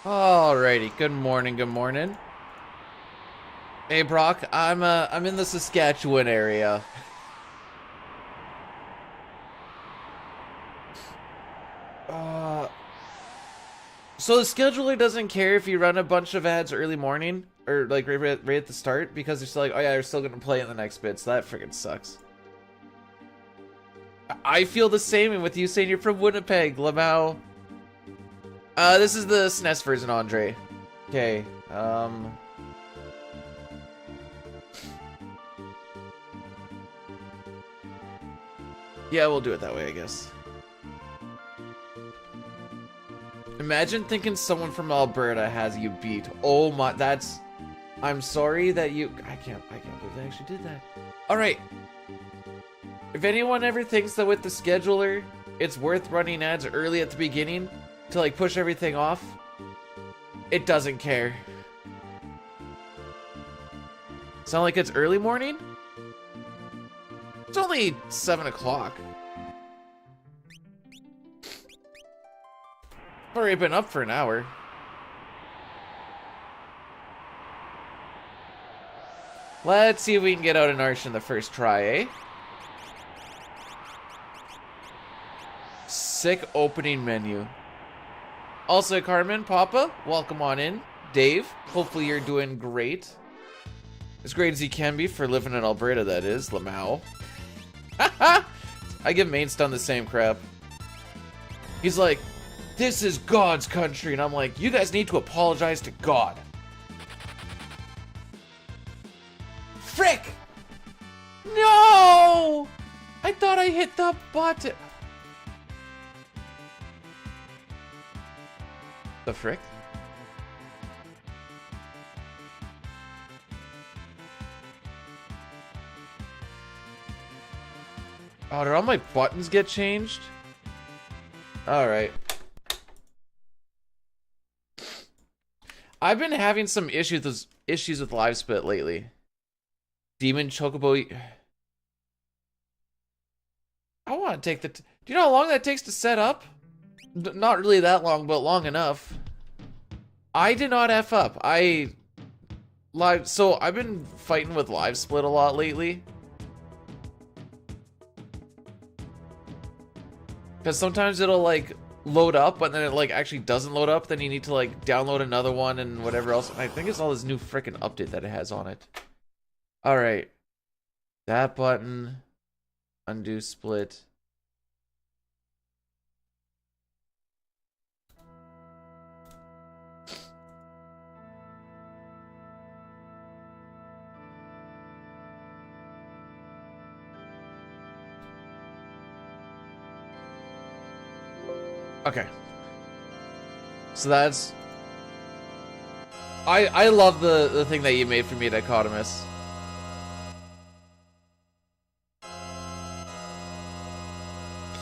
Alrighty, good morning, good morning. Hey Brock, I'm in the Saskatchewan area. Uh so the scheduler doesn't care if you run a bunch of ads early morning or like right at the start because they're still like, oh yeah, they're still gonna play in the next bit, so that freaking sucks. I feel the same, and with you saying you're from Winnipeg, Lamau. This is the SNES version, Andre. Okay, yeah, we'll do it that way, I guess. Imagine thinking someone from Alberta has you beat. Oh my, that's... I'm sorry that you... I can't believe they actually did that. Alright. If anyone ever thinks that with the scheduler, it's worth running ads early at the beginning to like push everything off, it doesn't care. Sound like it's early morning? It's only 7 o'clock. I've already been up for an hour. Let's see if we can get out an arch in the first try, eh? Sick opening menu. Also, Carmen, Papa, welcome on in. Dave, hopefully you're doing great. As great as you can be for living in Alberta, that is. Lamau. I give Mainstone the same crap. He's like, this is God's country. And I'm like, you guys need to apologize to God. Frick! No! I thought I hit the button. The frick? Oh, did all my buttons get changed? Alright. I've been having some issues with live split lately. Demon Chocobo. I want to take the... Do you know how long that takes to set up? Not really that long, but long enough. I did not F up. So I've been fighting with live split a lot lately. Because sometimes it'll like load up, but then it like actually doesn't load up. Then you need to like download another one and whatever else. I think it's all this new freaking update that it has on it. All right, that button, undo split. Okay. So that's... I love the thing that you made for me, Dichotomous.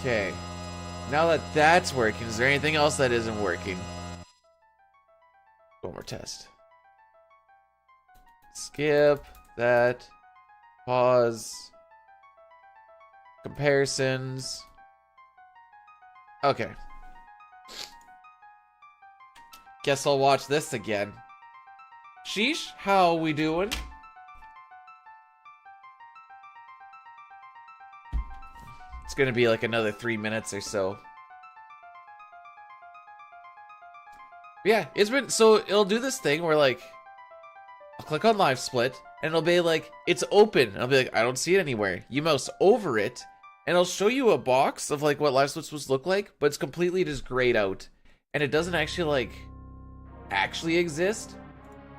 Okay. Now that that's working, is there anything else that isn't working? One more test. Skip that. Pause. Comparisons. Okay. Guess I'll watch this again. Sheesh, how we doing? It's gonna be like another 3 minutes or so. Yeah, it's been, so it'll do this thing where like, I'll click on live split, and it'll be like, it's open. And I'll be like, I don't see it anywhere. You mouse over it, and it'll show you a box of like what live splits supposed to look like, but it's completely just grayed out. And it doesn't actually like, actually exist.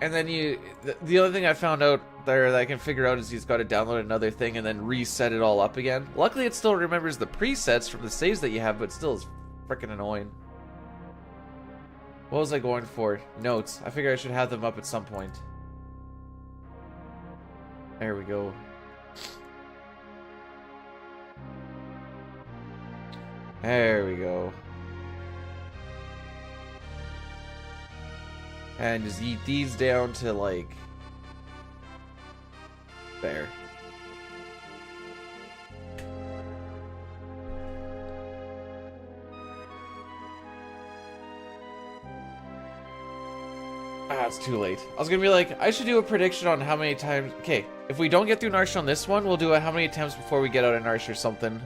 And then the other thing I found out there that I can figure out is he's got to download another thing and then reset it all up again. Luckily it still remembers the presets from the saves that you have, but still is freaking annoying. What was I going for? Notes. I figure I should have them up at some point. There we go. There we go. And just eat these down to like there. That's too late. I was gonna be like, I should do a prediction on how many times... Okay, if we don't get through Narsh on this one, we'll do it how many attempts before we get out of Narsh or something.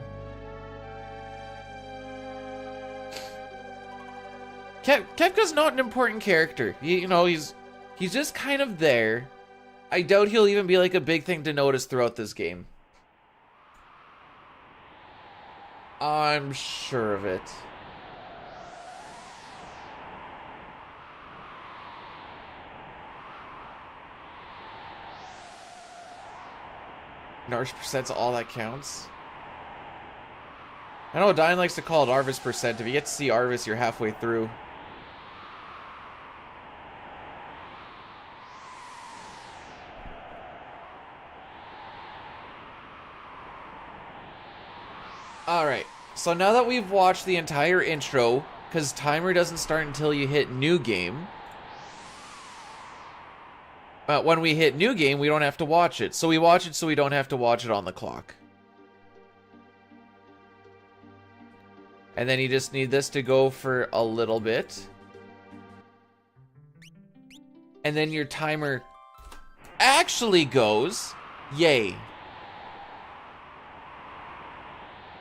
Kefka's not an important character. You know, he's just kind of there. I doubt he'll even be like a big thing to notice throughout this game. I'm sure of it. Narsh percent's all that counts. I know Diane likes to call it Arvis percent. If you get to see Arvis, you're halfway through. Alright, so now that we've watched the entire intro, because timer doesn't start until you hit new game. But when we hit new game, we don't have to watch it. So we watch it so we don't have to watch it on the clock. And then you just need this to go for a little bit. And then your timer actually goes. Yay.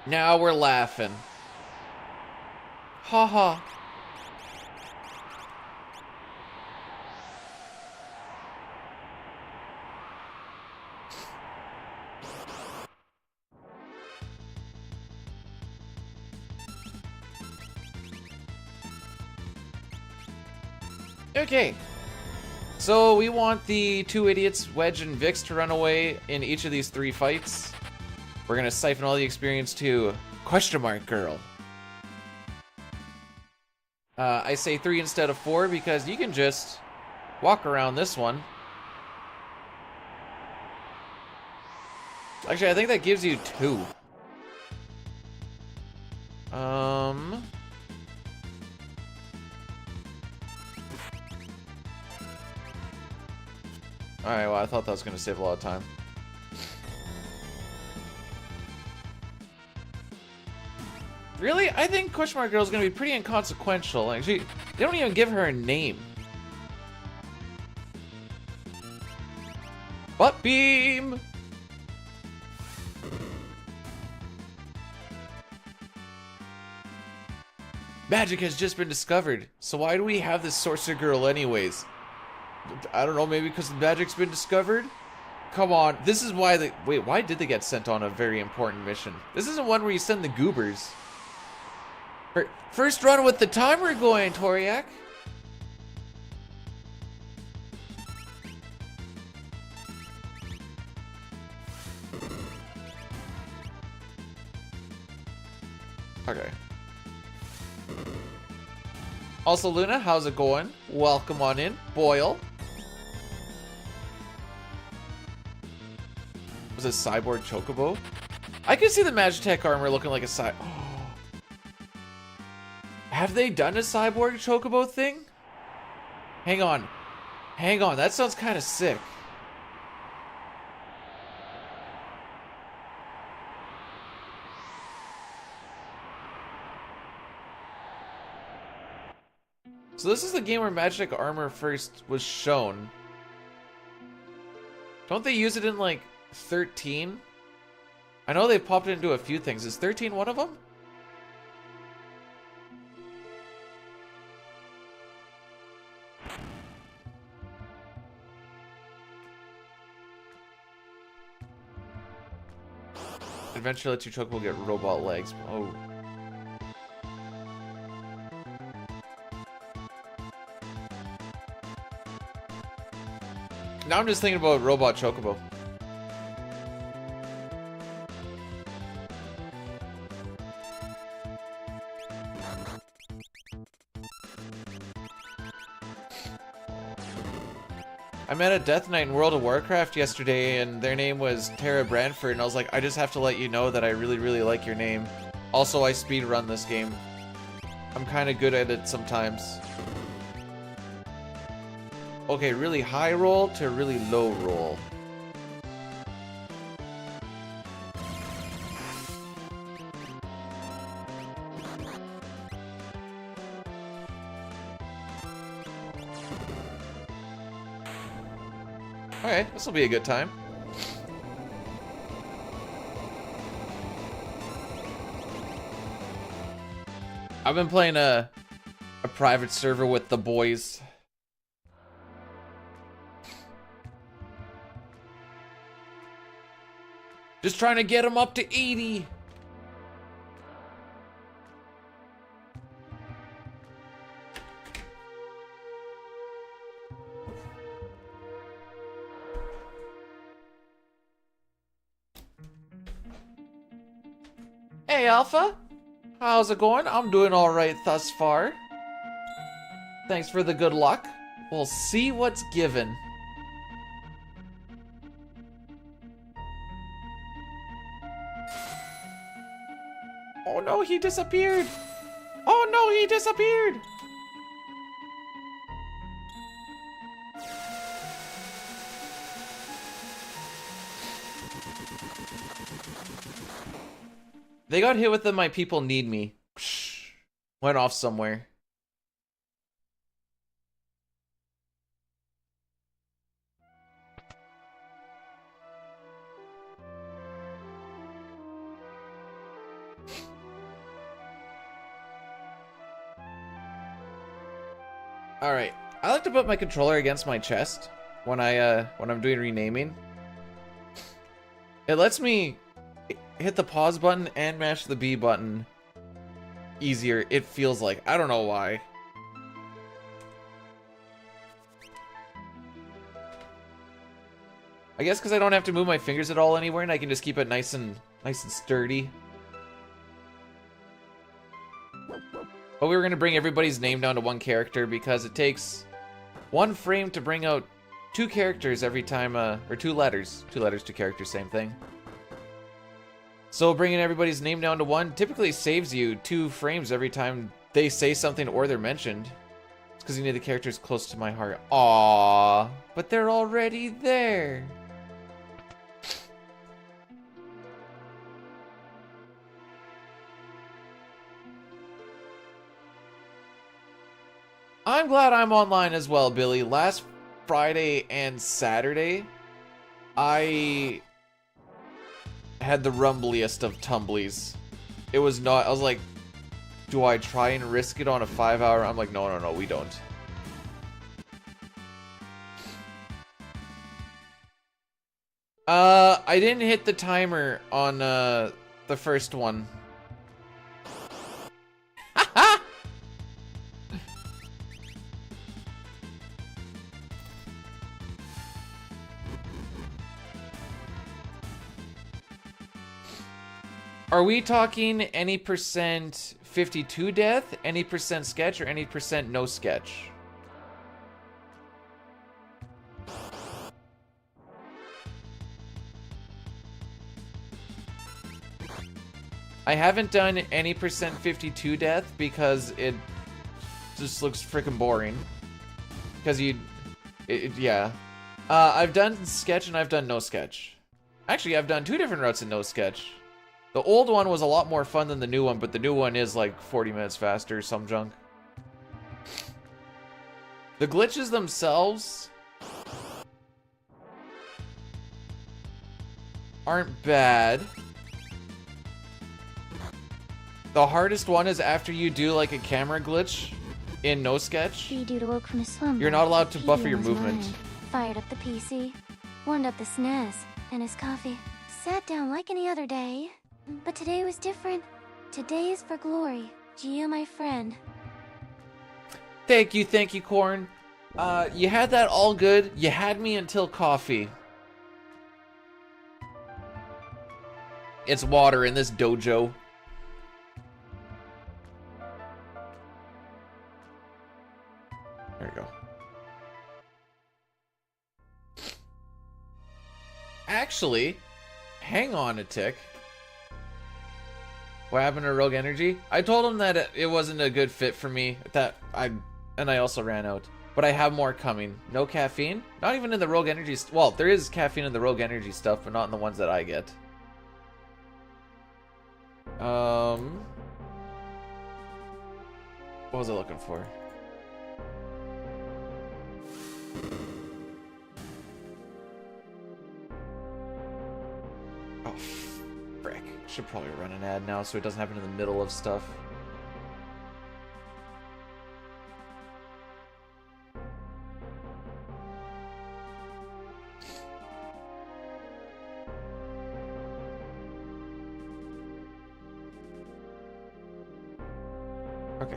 Now we're laughing. Ha ha. Okay. So we want the two idiots, Wedge and Vix, to run away in each of these 3 fights. We're gonna siphon all the experience to Question Mark Girl. I say 3 instead of 4 because you can just walk around this one. Actually, I think that gives you 2. Alright, well, I thought that was gonna save a lot of time. Really? I think Question Mark Girl is going to be pretty inconsequential. Like, they don't even give her a name. Butt beam! Magic has just been discovered. So why do we have this Sorcerer Girl anyways? I don't know, maybe because the magic's been discovered? Come on, this is why they... Wait, why did they get sent on a very important mission? This isn't one where you send the goobers. First run with the timer going, Toriak. Okay. Also, Luna, how's it going? Welcome on in. Boyle. Was it Cyborg Chocobo? I could see the Magitech armor looking like a Oh. Have they done a Cyborg Chocobo thing? Hang on. Hang on, that sounds kind of sick. So this is the game where Magic Armor first was shown. Don't they use it in, like, 13? I know they popped it into a few things. Is 13 one of them? Adventure lets you chocobo get robot legs. Oh. Now I'm just thinking about robot chocobo. I met a Death Knight in World of Warcraft yesterday, and their name was Tara Branford, and I was like, I just have to let you know that I really, really like your name. Also, I speedrun this game. I'm kind of good at it sometimes. Okay, really high roll to really low roll. Okay, this will be a good time. I've been playing a private server with the boys. Just trying to get them up to 80. Hey, Alpha. How's it going? I'm doing all right thus far. Thanks for the good luck. We'll see what's given. Oh no, he disappeared. Oh no, he disappeared. They got hit with the "my people need me." Psh, went off somewhere. All right, I like to put my controller against my chest when I'm doing renaming. It lets me hit the pause button and mash the B button easier. It feels like, I don't know why. I guess because I don't have to move my fingers at all anywhere, and I can just keep it nice and sturdy. But we were gonna bring everybody's name down to one character because it takes one frame to bring out two characters every time, or two letters, two characters, same thing. So bringing everybody's name down to one typically saves you 2 frames every time they say something or they're mentioned. It's because you need the characters close to my heart. Aww, but they're already there. I'm glad I'm online as well, Billy. Last Friday and Saturday, I had the rumbliest of tumblies. It was not, I was like, do I try and risk it on a 5-hour? I'm like, no, we don't. I didn't hit the timer on, the first one. Are we talking any percent 52 death, any percent sketch, or any percent no sketch? I haven't done any percent 52 death because it just looks freaking boring. Because yeah. I've done sketch and I've done no sketch. Actually, I've done 2 different routes in no sketch. The old one was a lot more fun than the new one, but the new one is like 40 minutes faster, some junk. The glitches themselves aren't bad. The hardest one is after you do like a camera glitch in no sketch. You're not allowed to buffer your movement. Fired up the PC, warmed up the SNES, and his coffee. Sat down like any other day. But today was different. Today is for glory. Gia, my friend. Thank you, Corn. You had that all good. You had me until coffee. It's water in this dojo. There you go. Actually, hang on a tick. What happened to Rogue Energy? I told him that it wasn't a good fit for me. And I also ran out. But I have more coming. No caffeine? Not even in the Rogue Energy. Well, there is caffeine in the Rogue Energy stuff, but not in the ones that I get. What was I looking for? Oh, frick. Should probably run an ad now so it doesn't happen in the middle of stuff. Okay.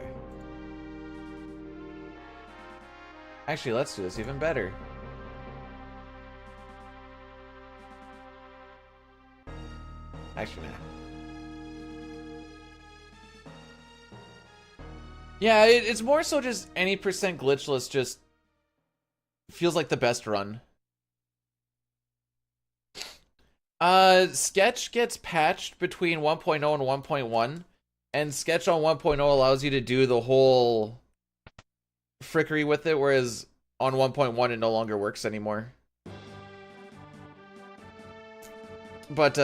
Actually, let's do this even better. Actually, nah. Yeah, it's more so just any percent glitchless just feels like the best run. Sketch gets patched between 1.0 and 1.1, and Sketch on 1.0 allows you to do the whole frickery with it, whereas on 1.1 it no longer works anymore. But,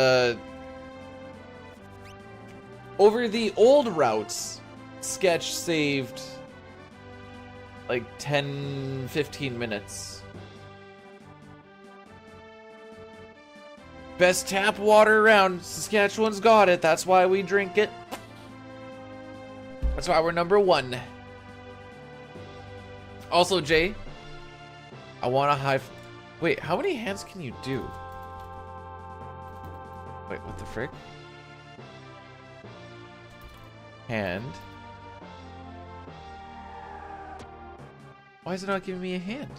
over the old routes, Sketch saved like 10-15 minutes. Best tap water around. Saskatchewan's got it. That's why we drink it. That's why we're number 1. Also, Jay, I want a high... Wait, how many hands can you do? Wait, what the frick? Hand. Why is it not giving me a hand?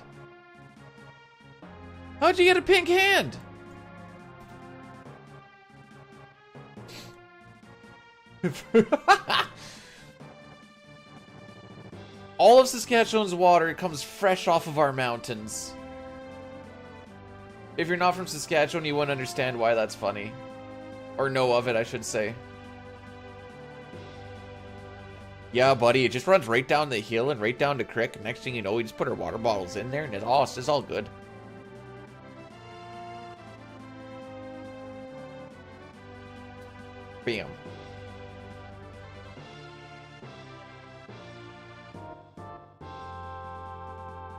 How'd you get a pink hand? All of Saskatchewan's water comes fresh off of our mountains. If you're not from Saskatchewan, you wouldn't understand why that's funny. Or know of it, I should say. Yeah, buddy, it just runs right down the hill and right down the creek. Next thing you know, we just put our water bottles in there and it's all good. Bam.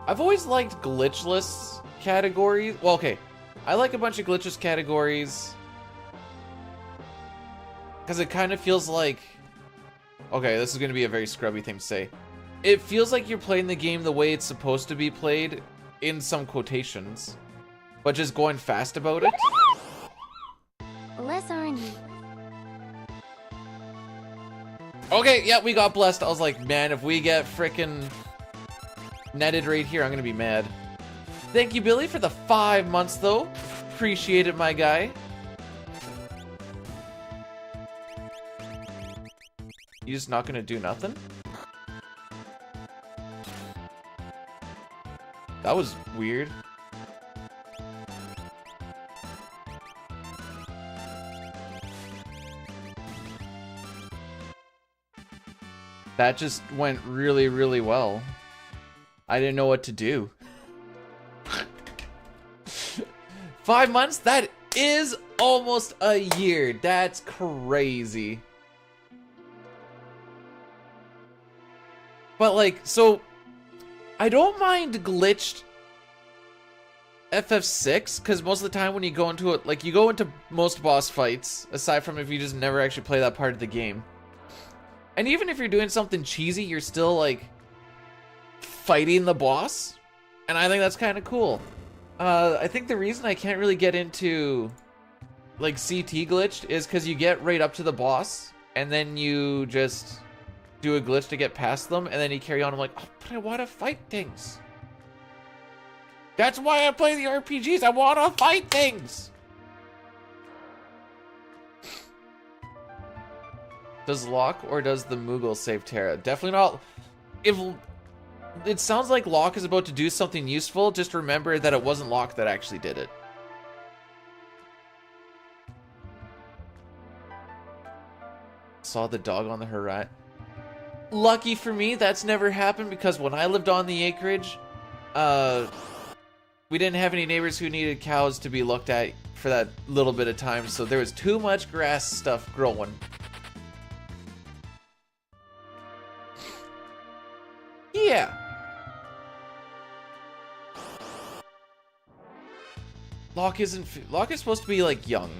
I've always liked glitchless categories. Well, okay. I like a bunch of glitchless categories because it kind of feels like... Okay, this is going to be a very scrubby thing to say. It feels like you're playing the game the way it's supposed to be played, in some quotations, but just going fast about it. Less RNG. Okay, yeah, we got blessed. I was like, man, if we get frickin' netted right here, I'm gonna be mad. Thank you, Billy, for the 5 months, though. Appreciate it, my guy. You just not gonna do nothing? That was weird. That just went really, really well. I didn't know what to do. 5 months? That is almost a year. That's crazy. But like, so I don't mind glitched FF6 because most of the time when you go into it, like you go into most boss fights, aside from if you just never actually play that part of the game. And even if you're doing something cheesy, you're still like fighting the boss. And I think that's kind of cool. I think the reason I can't really get into like CT glitched is because you get right up to the boss and then you just do a glitch to get past them and then you carry on. I'm like, oh, but I want to fight things. That's why I play the RPGs. I want to fight things. Does Locke or does the Moogle save Terra? Definitely not. If it sounds like Locke is about to do something useful, just remember that it wasn't Locke that actually did it. Saw the dog on the horizon. Lucky for me, that's never happened because when I lived on the acreage, we didn't have any neighbors who needed cows to be looked at for that little bit of time, so there was too much grass stuff growing. Yeah. Locke is supposed to be like young.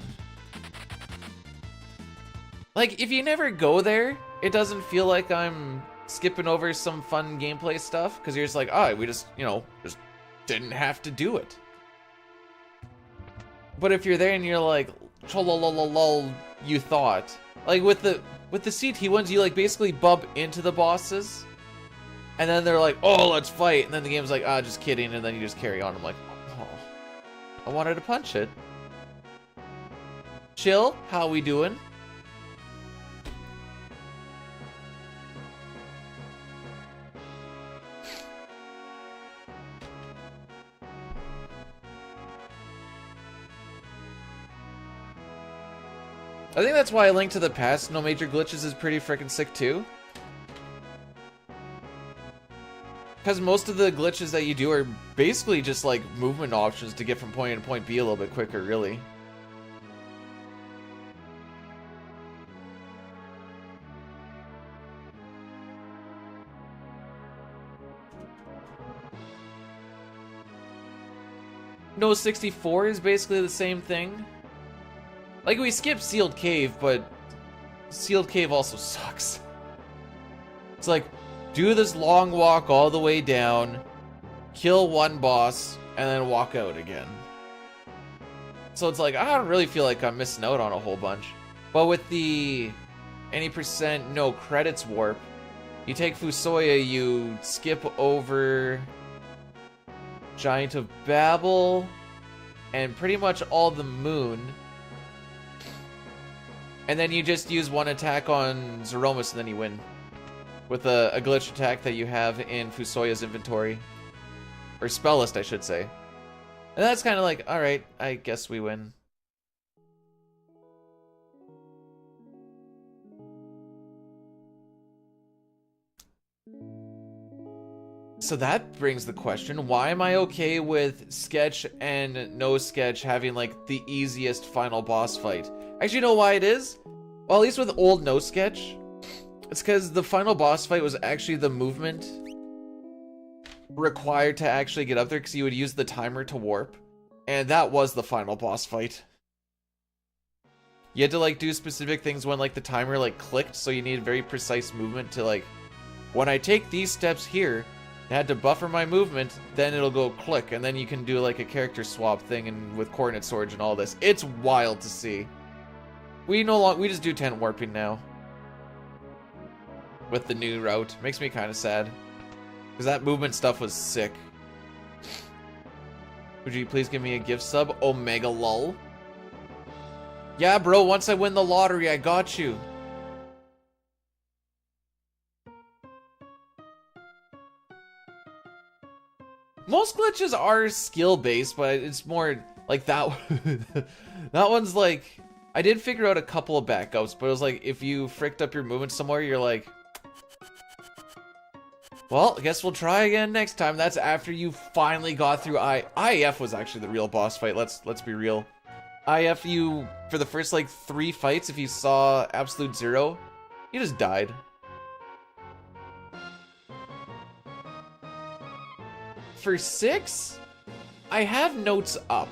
Like, if you never go there, it doesn't feel like I'm skipping over some fun gameplay stuff, because you're just like, oh, we just, you know, just didn't have to do it. But if you're there and you're like, lol, you thought. Like, with the CT ones, you, like, basically bump into the bosses, and then they're like, oh, let's fight, and then the game's like, ah, just kidding, and then you just carry on. I'm like, oh, I wanted to punch it. Chill, how we doing? I think that's why A Link to the Past, no major glitches, is pretty freaking sick too. Because most of the glitches that you do are basically just like movement options to get from point A to point B a little bit quicker, really. No 64 is basically the same thing. Like, we skipped Sealed Cave, but Sealed Cave also sucks. It's like, do this long walk all the way down, kill one boss, and then walk out again. So it's like, I don't really feel like I'm missing out on a whole bunch. But with the any % no credits warp, you take Fusoya, you skip over Giant of Babel, and pretty much all the moon. And then you just use one attack on Zeromus and then you win. With a glitch attack that you have in Fusoya's inventory. Or spell list, I should say. And that's kind of like, alright, I guess we win. So that brings the question, why am I okay with Sketch and No Sketch having like the easiest final boss fight? Actually, you know why it is? Well, at least with old No Sketch, it's because the final boss fight was actually the movement required to actually get up there, because you would use the timer to warp, and that was the final boss fight. You had to like do specific things when like the timer like clicked, so you needed very precise movement to like, when I take these steps here, I had to buffer my movement, then it'll go click, and then you can do like a character swap thing and with coordinate storage and all this. It's wild to see. We just do 10 warping now. With the new route. Makes me kind of sad. Because that movement stuff was sick. Would you please give me a gift sub? Omega lol. Yeah, bro, once I win the lottery, I got you. Most glitches are skill-based, but it's more like that. That one's like, I did figure out a couple of backups, but it was like, if you fricked up your movement somewhere, you're like, well, I guess we'll try again next time. That's after you finally got through IF was actually the real boss fight. Let's be real. IF, you, for the first like 3 fights, if you saw Absolute Zero, you just died. For 6, I have notes up.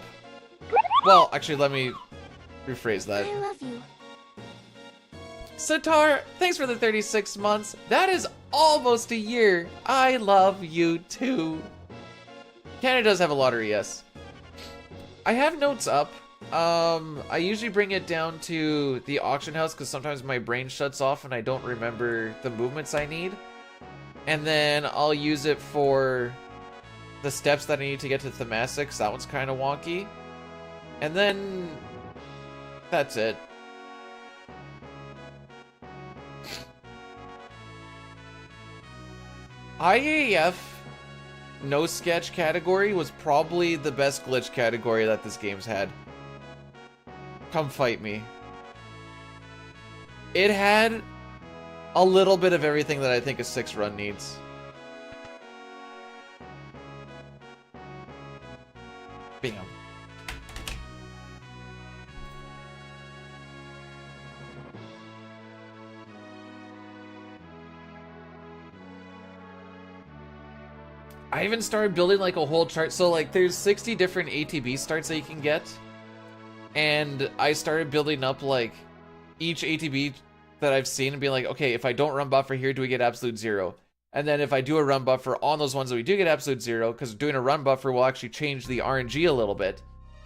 Well, actually, let me rephrase that. I love you. Satar, thanks for the 36 months. That is almost a year. I love you too. Canada does have a lottery, yes. I have notes up. I usually bring it down to the auction house because sometimes my brain shuts off and I don't remember the movements I need. And then I'll use it for the steps that I need to get to Thematics. That one's kind of wonky. And then that's it. IAF no sketch category was probably the best glitch category that this game's had. Come fight me. It had a little bit of everything that I think a 6 run needs. Bam. I even started building like a whole chart. So like there's 60 different ATB starts that you can get. And I started building up like each ATB that I've seen and being like, okay, if I don't run buffer here, do we get absolute 0? And then if I do a run buffer on those ones that we do get absolute 0, because doing a run buffer will actually change the RNG a little bit,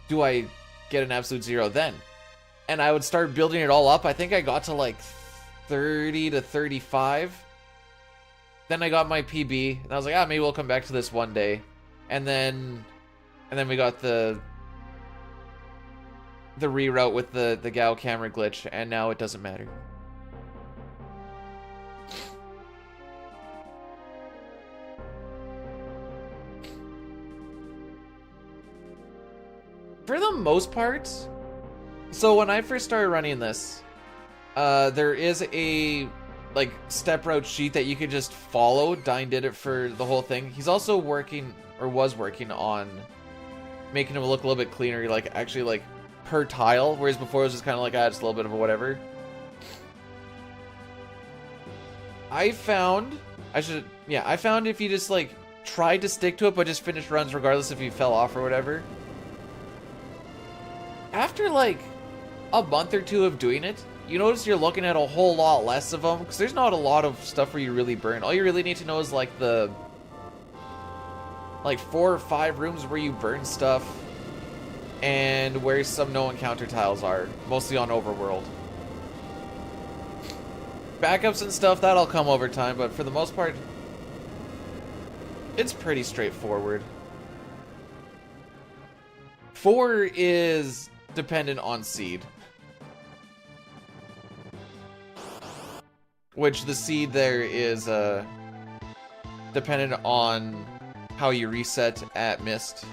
do I get an absolute 0 then? And I would start building it all up. I think I got to like 30 to 35. Then I got my PB, and I was like, maybe we'll come back to this one day. And then we got the reroute with the Gao camera glitch, and now it doesn't matter. For the most part, so when I first started running this, there is a like step route sheet that you could just follow. Dine did it for the whole thing. He's also working, or was working on making it look a little bit cleaner, like actually like per tile, whereas before it was just kind of like, just a little bit of a whatever. I found if you just like tried to stick to it but just finish runs regardless if you fell off or whatever, after like a month or two of doing it, you notice you're looking at a whole lot less of them, because there's not a lot of stuff where you really burn. All you really need to know is like the 4 or 5 rooms where you burn stuff, and where some no encounter tiles are, mostly on overworld. Backups and stuff, that'll come over time, but for the most part, it's pretty straightforward. 4 is dependent on seed, which the seed there is dependent on how you reset at mist.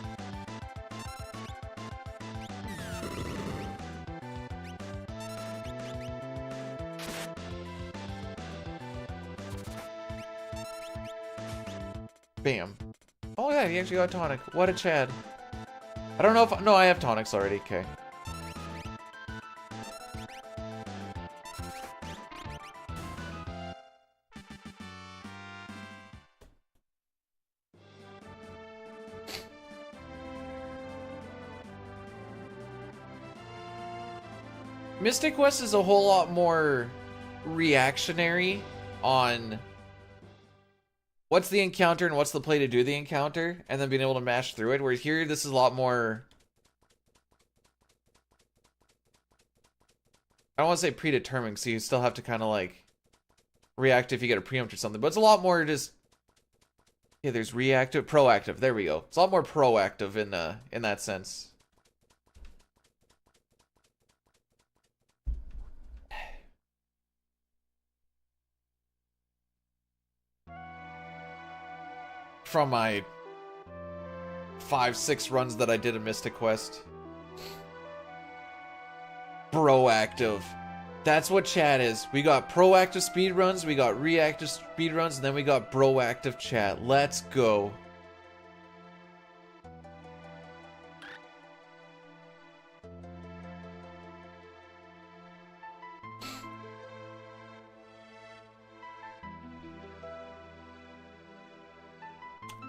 Bam. Oh yeah, he actually got tonic. What a Chad. I don't know if... No, I have tonics already. Okay. Mystic West is a whole lot more reactionary on what's the encounter and what's the play to do the encounter, and then being able to mash through it. Whereas here, this is a lot more... I don't want to say predetermined, so you still have to kind of like react if you get a preempt or something. But it's a lot more just... Yeah, there's reactive, proactive. There we go. It's a lot more proactive in that sense. From my 5-6 runs that I did in Mystic Quest. Proactive. That's what chat is. We got proactive speedruns, we got reactive speedruns, and then we got proactive chat. Let's go.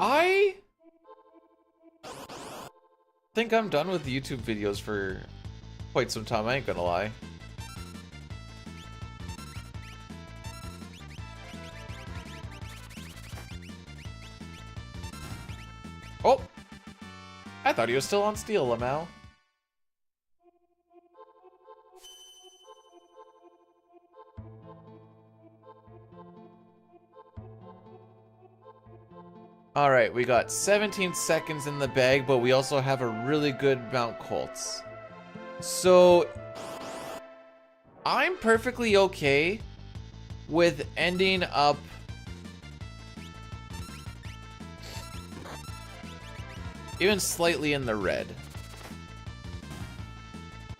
I think I'm done with YouTube videos for quite some time, I ain't gonna lie. Oh! I thought he was still on steel, Lamau. Alright, we got 17 seconds in the bag, but we also have a really good Mount Colts. So, I'm perfectly okay with ending up even slightly in the red.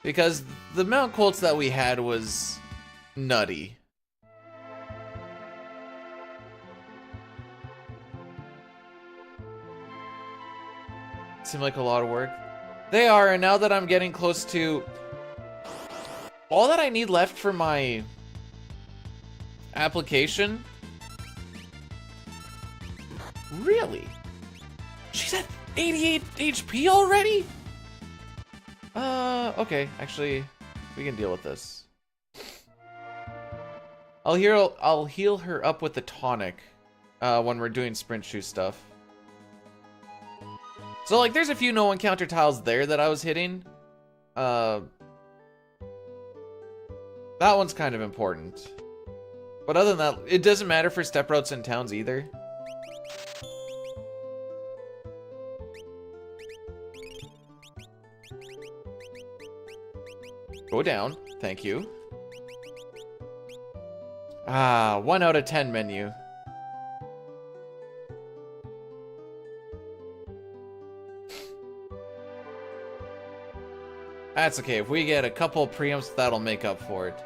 Because the Mount Colts that we had was nutty. Seem like a lot of work. They are, and now that I'm getting close to all that I need left for my application. Really? She's at 88 HP already? Okay, actually, we can deal with this. I'll heal her up with the tonic when we're doing sprint shoe stuff. So like there's a few no encounter tiles there that I was hitting. That one's kind of important. But other than that, it doesn't matter for step routes in towns either. Go down. Thank you. Ah, 1 out of 10 menu. That's okay. If we get a couple preamps, that'll make up for it.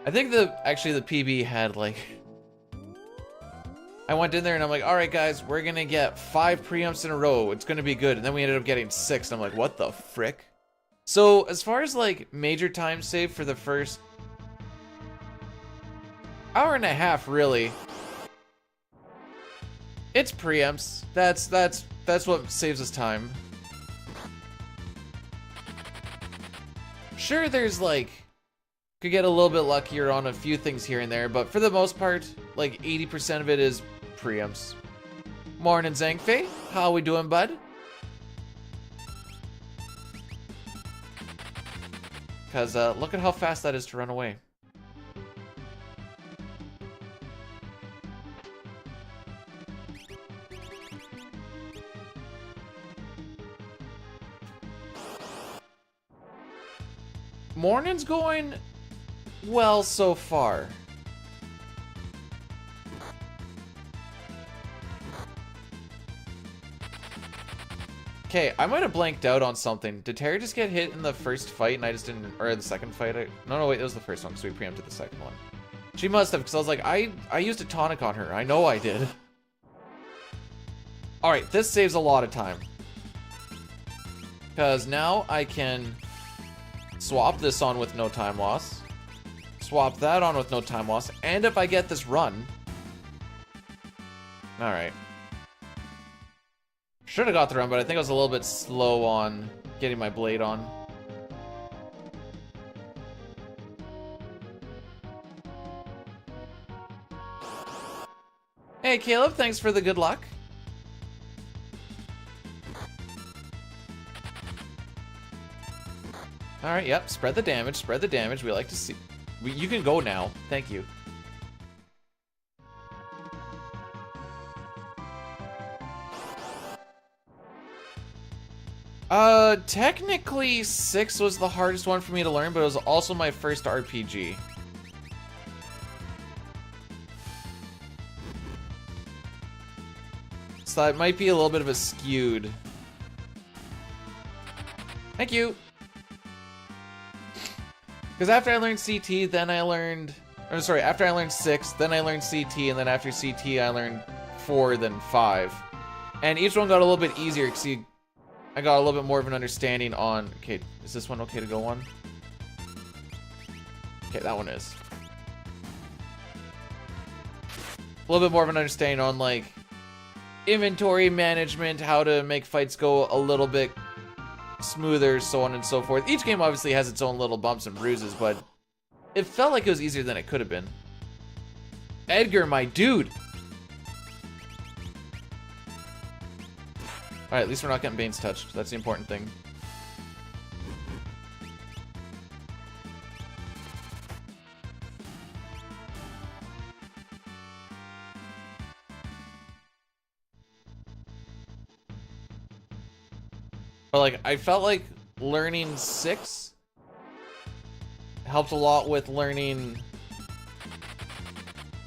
I think actually the PB had like... I went in there and I'm like, alright guys, we're gonna get 5 preamps in a row. It's gonna be good. And then we ended up getting 6. And I'm like, what the frick? So, as far as like major time save for the first hour and a half, really, it's preamps. That's what saves us time. Sure, there's like, could get a little bit luckier on a few things here and there, but for the most part, like 80% of it is preamps. Morning, Zangfei. How we doing, bud? Because look at how fast that is to run away. Morning's going well so far. Okay, I might have blanked out on something. Did Terry just get hit in the first fight and I just didn't, or the second fight? No, wait, it was the first one because we preempted the second one. She must have, because I was like, I used a tonic on her. I know I did. Alright, this saves a lot of time. Because now I can swap this on with no time loss. Swap that on with no time loss. And if I get this run... Alright. Should have got the run, but I think I was a little bit slow on getting my blade on. Hey, Caleb, thanks for the good luck. Alright, yep, spread the damage, spread the damage. We like to see... You can go now. Thank you. Technically 6 was the hardest one for me to learn, but it was also my first RPG. So that might be a little bit of a skewed. Thank you. Because after I learned CT, then I learned... I'm sorry, after I learned 6, then I learned CT, and then after CT I learned 4, then 5. And each one got a little bit easier, because I got a little bit more of an understanding on... Okay, is this one okay to go on? Okay, that one is. A little bit more of an understanding on, like, inventory management, how to make fights go a little bit smoother, so on and so forth. Each game obviously has its own little bumps and bruises, but it felt like it was easier than it could have been. Edgar, my dude! Alright, at least we're not getting Bane's touched. That's the important thing. But like, I felt like learning 6 helped a lot with learning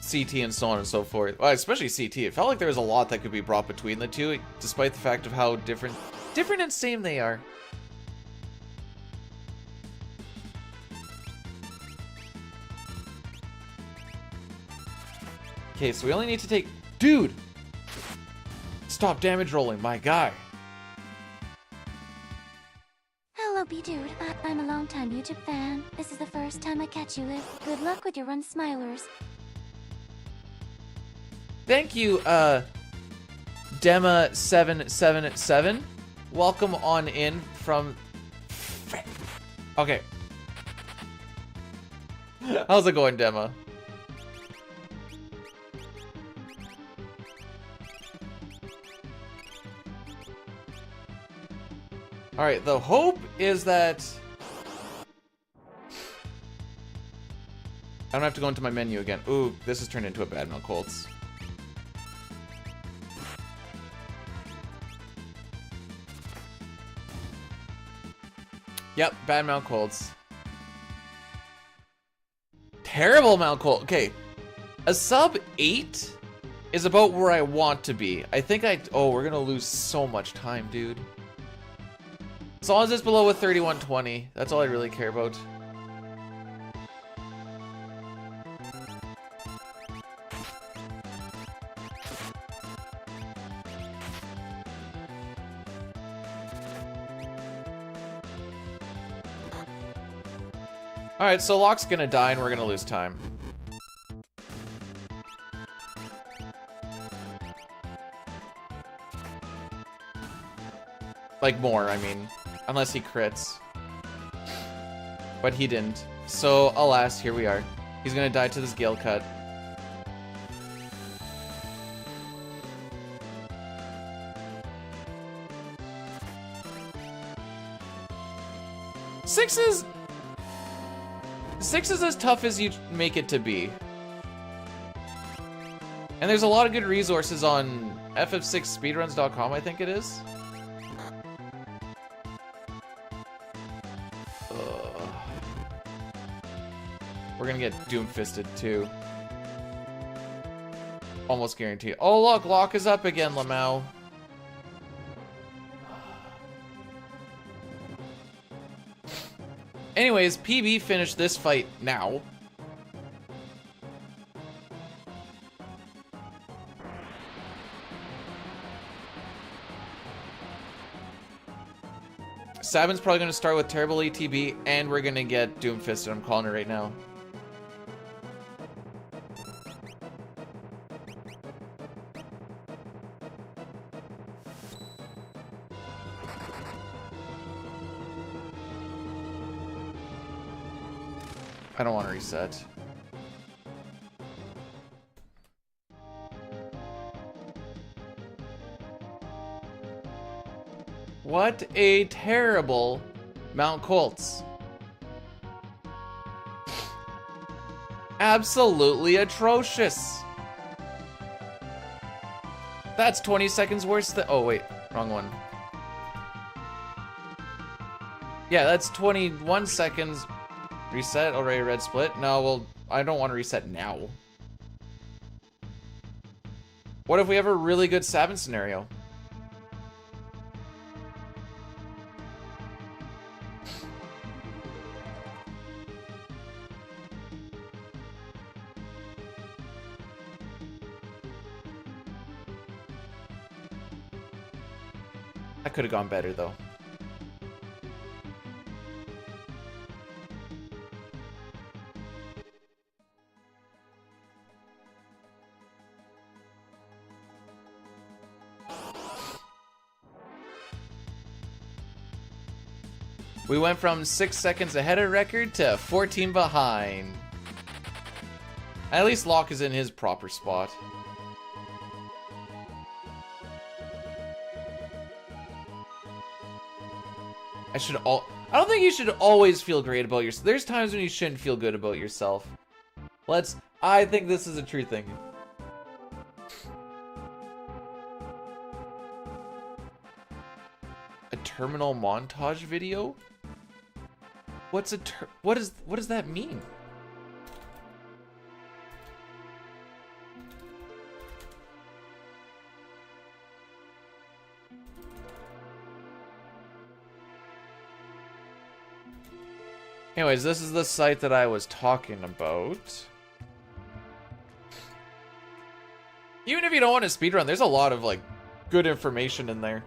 CT and so on and so forth. Well, especially CT. It felt like there was a lot that could be brought between the two, despite the fact of how different and same they are. Okay, so we only need to take... Dude! Stop damage rolling, my guy. Hello, B-Dude. I'm a long-time YouTube fan. This is the first time I catch you live. Good luck with your run, Smilers. Thank you, Dema777. Welcome on in from... Okay. How's it going, Dema? Alright, the hope is that I don't have to go into my menu again. Ooh, this has turned into a Bad Milk Colts. Yep, Bad Mount Colts. Terrible Mount Colt. Okay, a sub 8 is about where I want to be. I think oh, we're gonna lose so much time, dude. As long as it's below a 3120, that's all I really care about. Alright, so Locke's gonna die and we're gonna lose time. Like more, I mean. Unless he crits. But he didn't. So, alas, here we are. He's gonna die to this Gale Cut. Six is as tough as you make it to be. And there's a lot of good resources on ff6speedruns.com, I think it is. We're gonna get doom-fisted too. Almost guaranteed. Oh look, Locke is up again, Lamau. Anyways, PB finished this fight now. Sabin's probably going to start with terrible ATB, and we're going to get Doomfisted. I'm calling it right now. I don't want to reset. What a terrible Mount Colts. Absolutely atrocious. That's 20 seconds worse than... Oh, wait. Wrong one. Yeah, that's 21 seconds. Reset, already red split. No, well, I don't want to reset now. What if we have a really good Sabin scenario? That could have gone better, though. We went from 6 seconds ahead of record to 14 behind. At least Locke is in his proper spot. I don't think you should always feel great about yourself. There's times when you shouldn't feel good about yourself. I think this is a true thing. A terminal montage video? What does that mean? Anyways, this is the site that I was talking about. Even if you don't want to speedrun, there's a lot of, like, good information in there.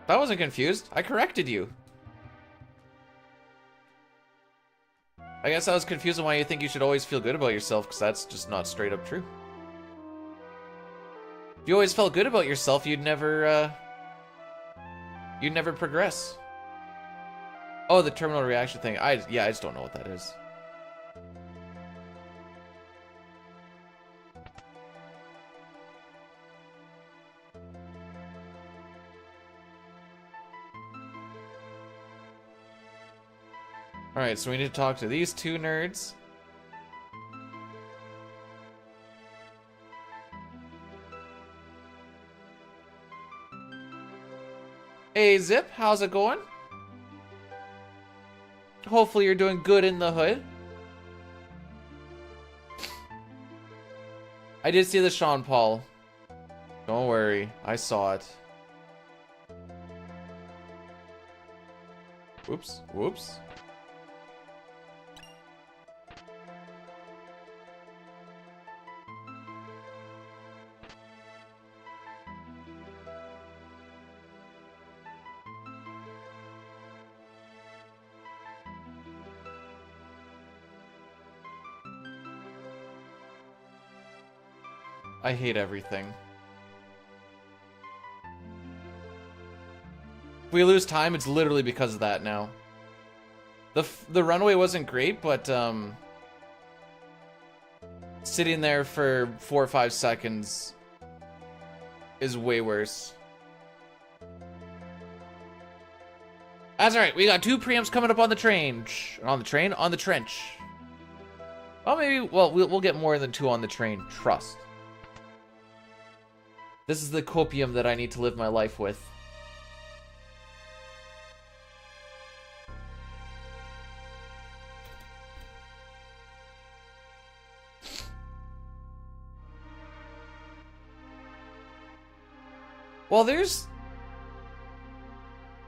I wasn't confused. I corrected you. I guess I was confused on why you think you should always feel good about yourself, because that's just not straight up true. If you always felt good about yourself, you'd never progress. Oh, the terminal reaction thing. Yeah, I just don't know what that is. Alright, so we need to talk to these two nerds. Hey Zip, how's it going? Hopefully you're doing good in the hood. I did see the Sean Paul. Don't worry, I saw it. Whoops, whoops. I hate everything. If we lose time, it's literally because of that now. The runway wasn't great, but sitting there for 4 or 5 seconds is way worse. That's alright, we got 2 preamps coming up on the train. On the train? On the trench. Oh, maybe, well, we'll get more than 2 on the train. Trust. This is the copium that I need to live my life with. Well, there's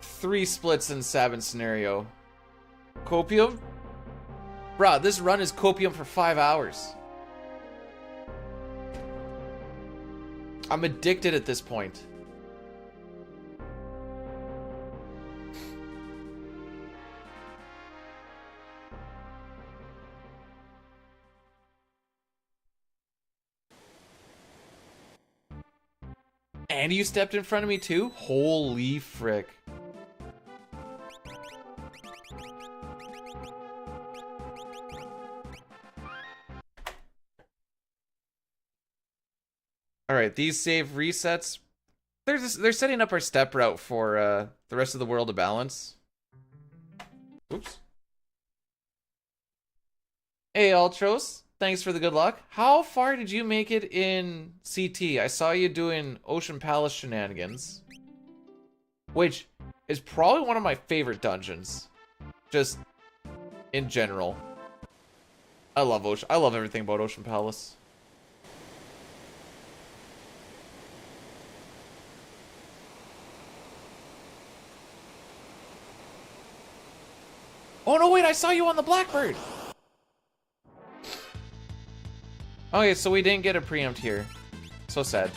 3 splits in Sabin's scenario. Copium? Bruh, this run is copium for 5 hours. I'm addicted at this point. And you stepped in front of me too? Holy frick. Alright, these save resets. They're setting up our step route for the rest of the world to balance. Oops. Hey, Ultros. Thanks for the good luck. How far did you make it in CT? I saw you doing Ocean Palace shenanigans. Which is probably one of my favorite dungeons. Just in general. I love everything about Ocean Palace. Oh no, wait, I saw you on the Blackbird! Okay, so we didn't get a preempt here. So sad.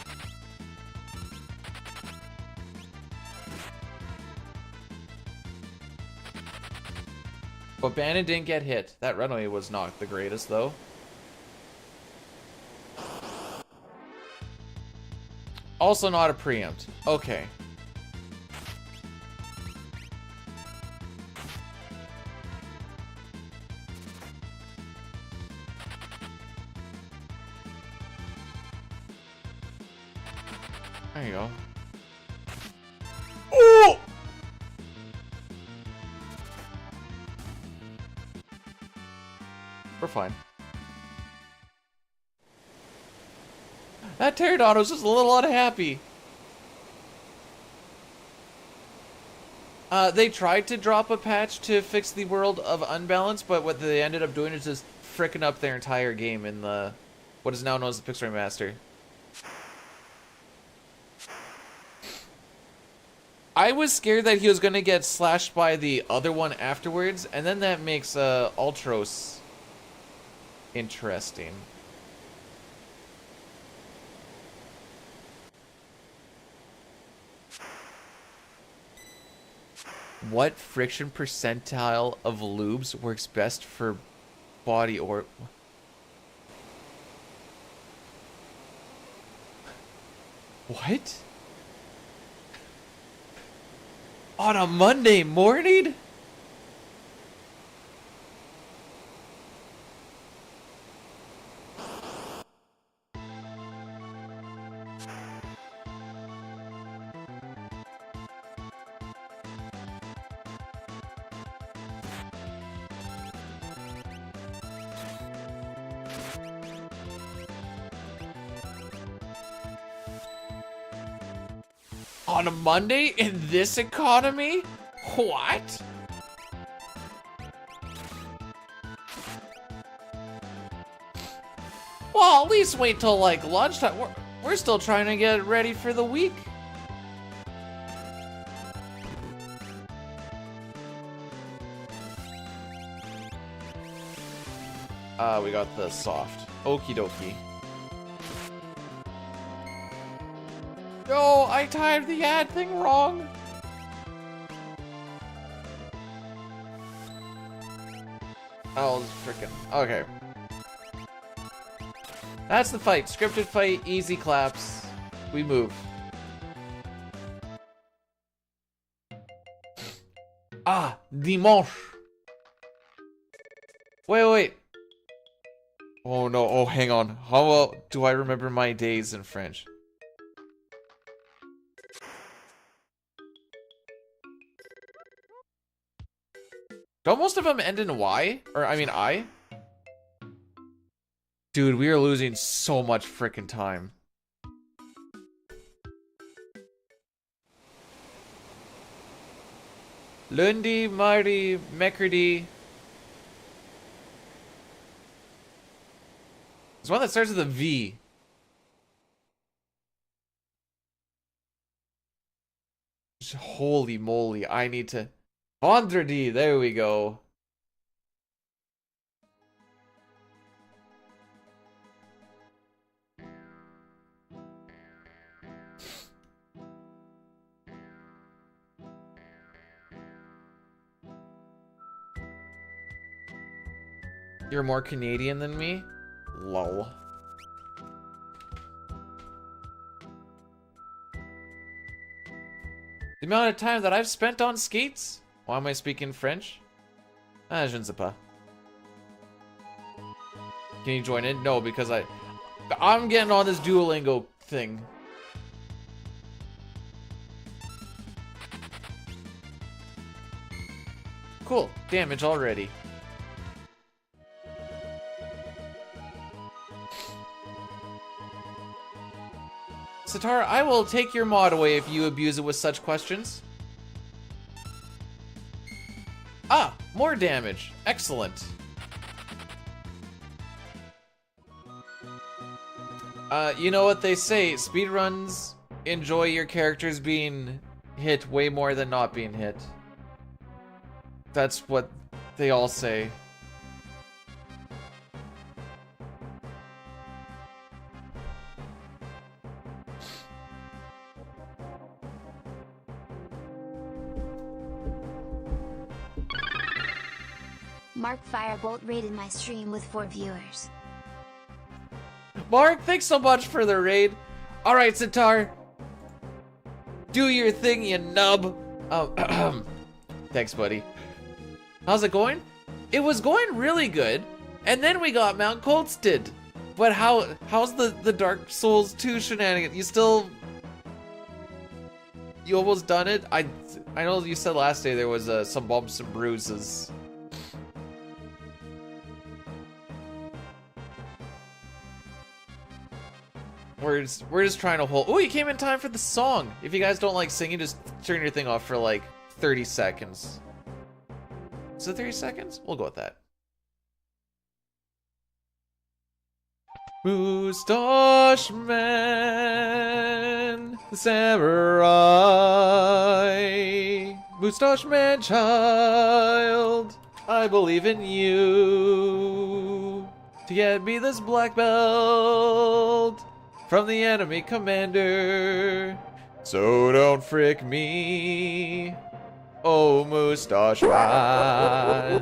But Bannon didn't get hit. That runway was not the greatest, though. Also not a preempt. Okay. There you go. Oh! We're fine. That Pterodon's just a little unhappy. They tried to drop a patch to fix the world of unbalance, but what they ended up doing is just fricking up their entire game in the what is now known as the Pixar Remaster. I was scared that he was gonna get slashed by the other one afterwards, and then that makes Ultros interesting. What friction percentile of lubes works best for body or... What? On a Monday morning? On a Monday in this economy? What? Well, at least wait till like lunchtime. We're still trying to get ready for the week. We got the soft. Okie dokie. No, I timed the ad thing wrong. Oh, freaking. Okay. That's the fight. Scripted fight, easy claps. We move. Ah, dimanche. Wait. Oh no, oh hang on. How well do I remember my days in French? Don't most of them end in Y? Or, I mean, I? Dude, we are losing so much frickin' time. Lundi, mardi, mercredi. There's one that starts with a V. Holy moly, I need to... Vendredi, there we go. You're more Canadian than me? Lol. The amount of time that I've spent on skates? Why am I speaking French? Ah, je ne sais pas. Can you join in? No, because I'm getting on this Duolingo thing. Cool. Damage already. Satara, I will take your mod away if you abuse it with such questions. Ah, more damage. Excellent. You know what they say, speedruns enjoy your characters being hit way more than not being hit. That's what they all say. Mark Firebolt rated my stream with 4 viewers. Mark, thanks so much for the raid. Alright, Sitar. Do your thing, you nub. Thanks, buddy. How's it going? It was going really good, and then we got Mount Coltsted. But how's the Dark Souls 2 shenanigan? You almost done it? I know you said last day there was some bumps and bruises. We're just trying to hold. Oh, you came in time for the song. If you guys don't like singing, just turn your thing off for like 30 seconds. Is it 30 seconds? We'll go with that. Moustache Man, the samurai. Moustache Man child, I believe in you. To get me this black belt from the enemy commander. So don't frick me, oh Moustache Man.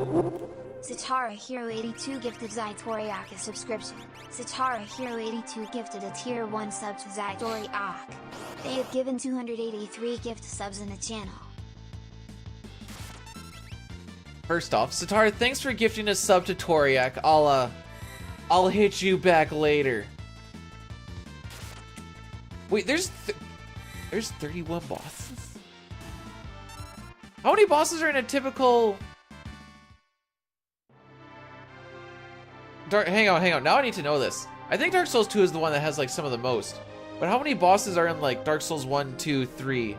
Satara Hero 82 gifted Zaitoriak a subscription. Satara Hero 82 gifted a tier 1 sub to Zaitoriak. They have given 283 gift subs in the channel. First off, Satara, thanks for gifting a sub to Toriak. I'll hit you back later. Wait, there's 31 bosses? How many bosses are in a typical... Hang on. Now I need to know this. I think Dark Souls 2 is the one that has like some of the most. But how many bosses are in like Dark Souls 1, 2, 3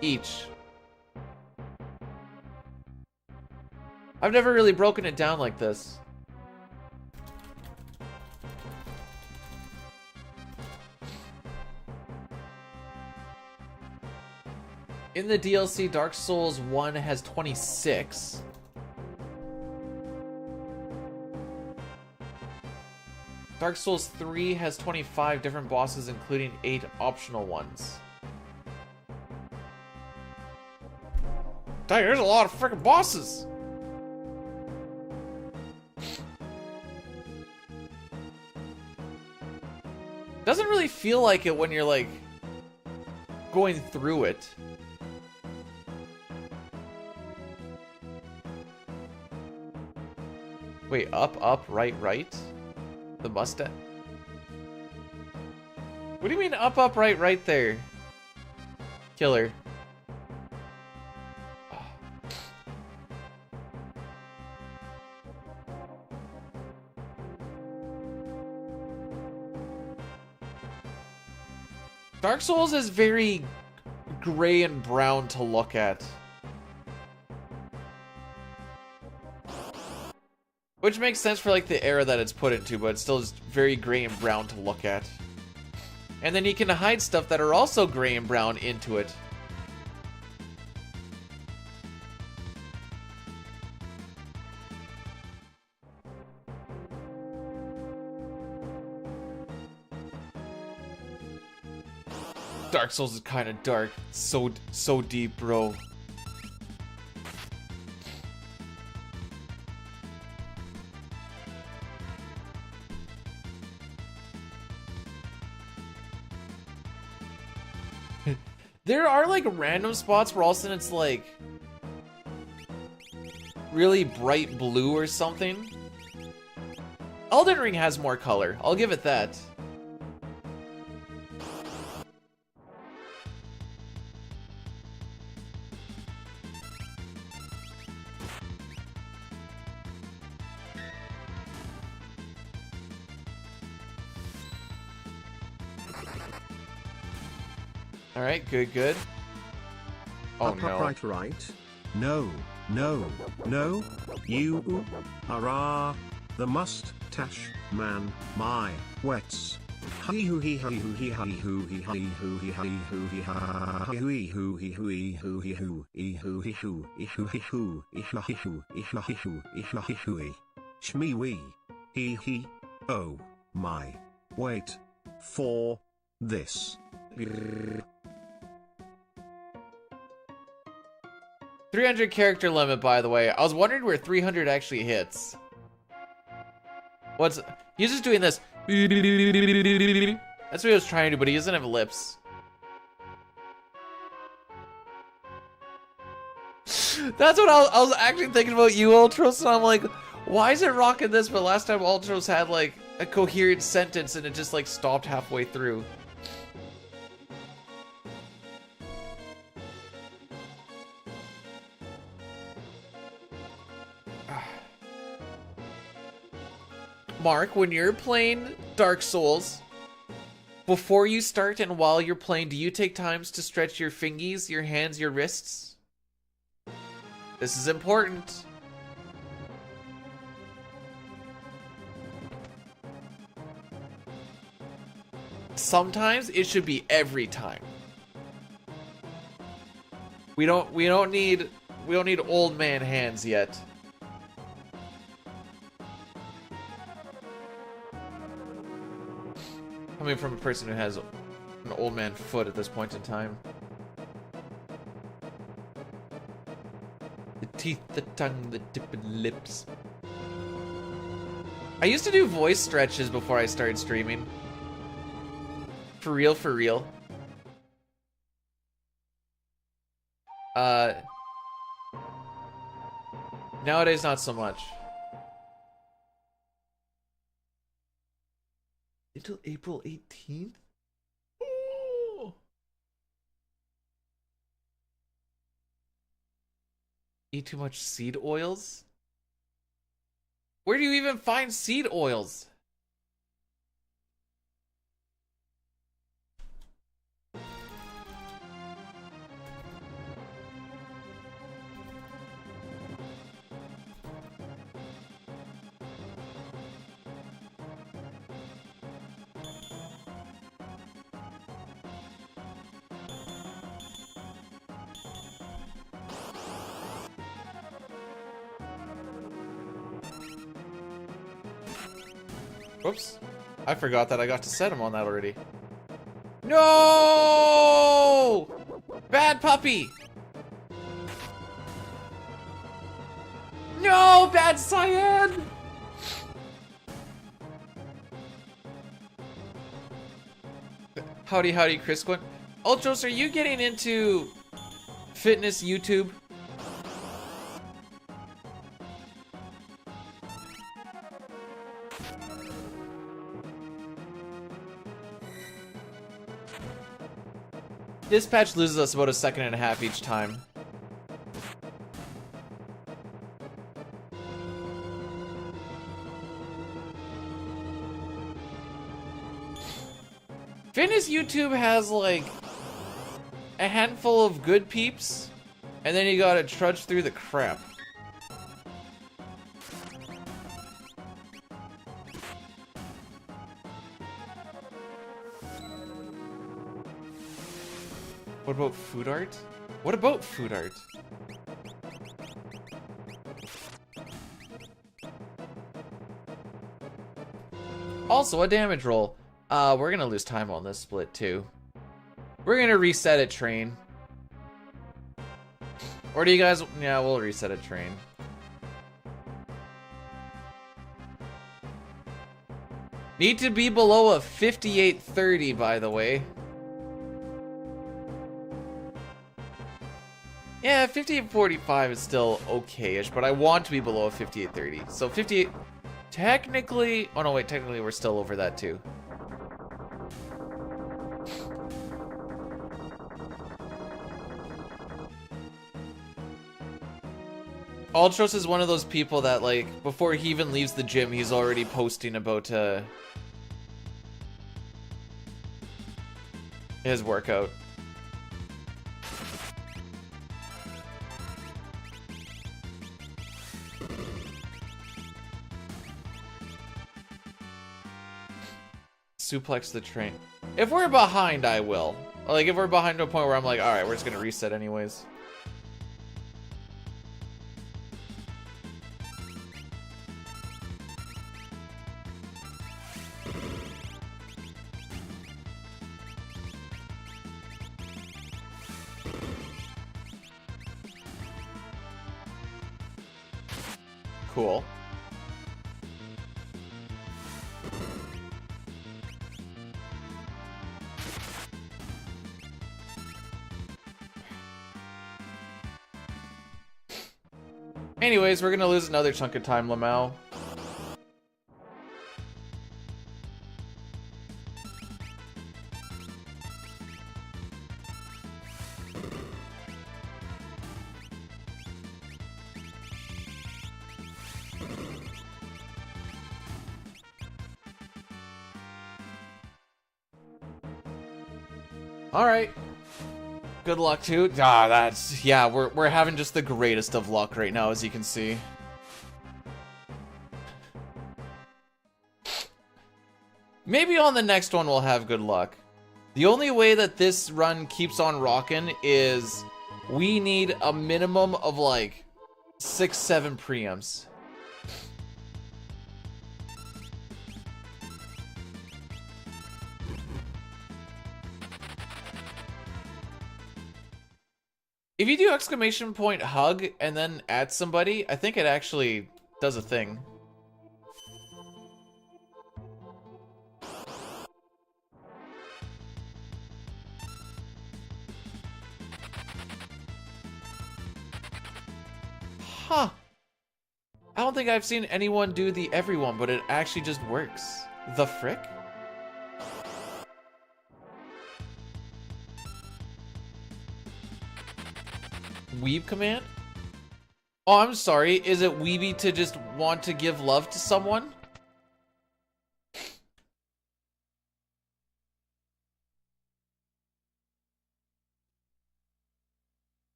each? I've never really broken it down like this. In the DLC, Dark Souls 1 has 26. Dark Souls 3 has 25 different bosses, including 8 optional ones. Dang, there's a lot of freaking bosses! Doesn't really feel like it when you're, like, going through it. Wait, up, right, right? The mustache? What do you mean up, right there? Killer. Dark Souls is very gray and brown to look at. Which makes sense for like the era that it's put into, but it's still just very gray and brown to look at. And then you can hide stuff that are also gray and brown into it. Dark Souls is kind of dark. So deep, bro. There are like random spots where all of a sudden it's like really bright blue or something. Elden Ring has more color. I'll give it that. Alright, good. Oh Up, no. right. No. You are the mustache man, my wets. Hi hoo hee hi hoo hee hi hoo hee hi hoo hee hi hoo hee ha hoo hee hoo hee hoo hee hoo hee hoo hee hoo hee hoo hee hoo hee hoo hee hoo hee hoo hee hoo hee hoo shmee wee he oh my wait for this. 300 character limit, by the way. I was wondering where 300 actually hits. He's just doing this. That's what he was trying to do, but he doesn't have lips. That's what I was actually thinking about you, Ultros, and I'm like, why is it rocking this? But last time Ultros had like a coherent sentence and it just like stopped halfway through. Mark, when you're playing Dark Souls, before you start and while you're playing, do you take times to stretch your fingies, your hands, your wrists? This is important. Sometimes it should be every time. We don't need old man hands yet. Coming from a person who has an old man foot at this point in time. The teeth, the tongue, the tip and lips. I used to do voice stretches before I started streaming. For real. Nowadays, not so much. Until April 18th? Ooh. Eat too much seed oils? Where do you even find seed oils? Whoops. I forgot that I got to set him on that already. No! Bad puppy! No! Bad cyan! Howdy, howdy, Chris Quinn. Ultros, are you getting into fitness YouTube? Dispatch loses us about 1.5 seconds each time. Fitness YouTube has like a handful of good peeps, and then you gotta trudge through the crap. What about food art? What about food art? Also, a damage roll. We're gonna lose time on this split too. We're gonna reset a train. Or do you guys... Yeah, we'll reset a train. Need to be below a 5830, by the way. Yeah, 5845 is still okay-ish, but I want to be below a 5830. So 58... Technically... Oh no, wait, technically we're still over that too. Ultros is one of those people that, like, before he even leaves the gym, he's already posting about, his workout. Suplex the train. If we're behind, I will. Like, if we're behind to a point where I'm like, alright, we're just gonna reset anyways. Cool. Anyways, we're gonna lose another chunk of time, Lamau. All right. Good luck too. Ah, that's... Yeah, we're having just the greatest of luck right now, as you can see. Maybe on the next one we'll have good luck. The only way that this run keeps on rocking is we need a minimum of like 6-7 preempts. If you do exclamation point hug and then add somebody, I think it actually does a thing. Huh. I don't think I've seen anyone do the everyone, but it actually just works. The frick? Weeb command? Oh, I'm sorry. Is it weeby to just want to give love to someone?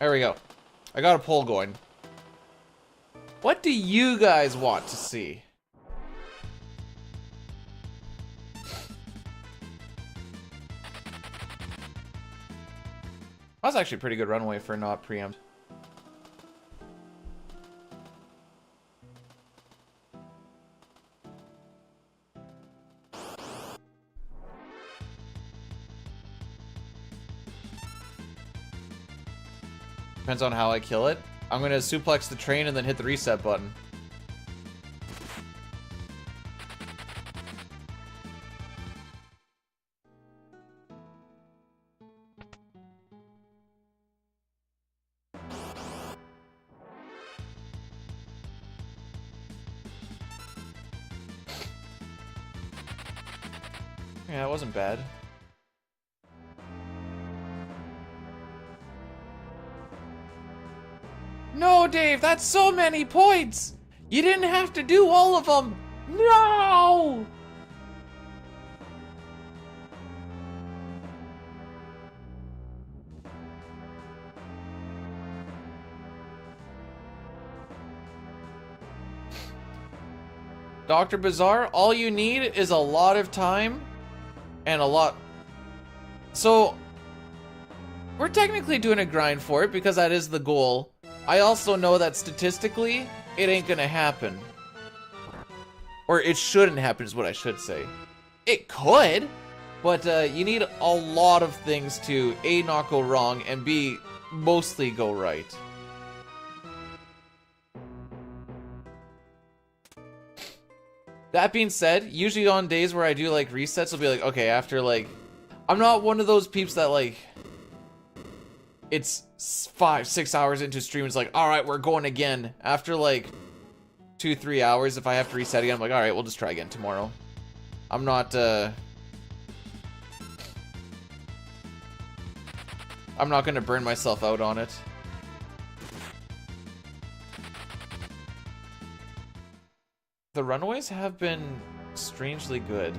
There we go. I got a poll going. What do you guys want to see? That's actually a pretty good runway for not preempt. Depends on how I kill it. I'm gonna suplex the train and then hit the reset button. Yeah, it wasn't bad. No, Dave, that's so many points! You didn't have to do all of them! No! Dr. Bizarre, all you need is a lot of time and a lot. So, we're technically doing a grind for it because that is the goal. I also know that statistically, it ain't gonna happen. Or it shouldn't happen is what I should say. It could, but you need a lot of things to A, not go wrong, and B, mostly go right. That being said, usually on days where I do like resets, I'll be like, okay, after like, I'm not one of those peeps that like, it's 5-6 hours into stream, it's like, all right, we're going again. After like 2-3 hours, if I have to reset again, I'm like, all right, we'll just try again tomorrow. I'm not gonna burn myself out on it. The runaways have been strangely good.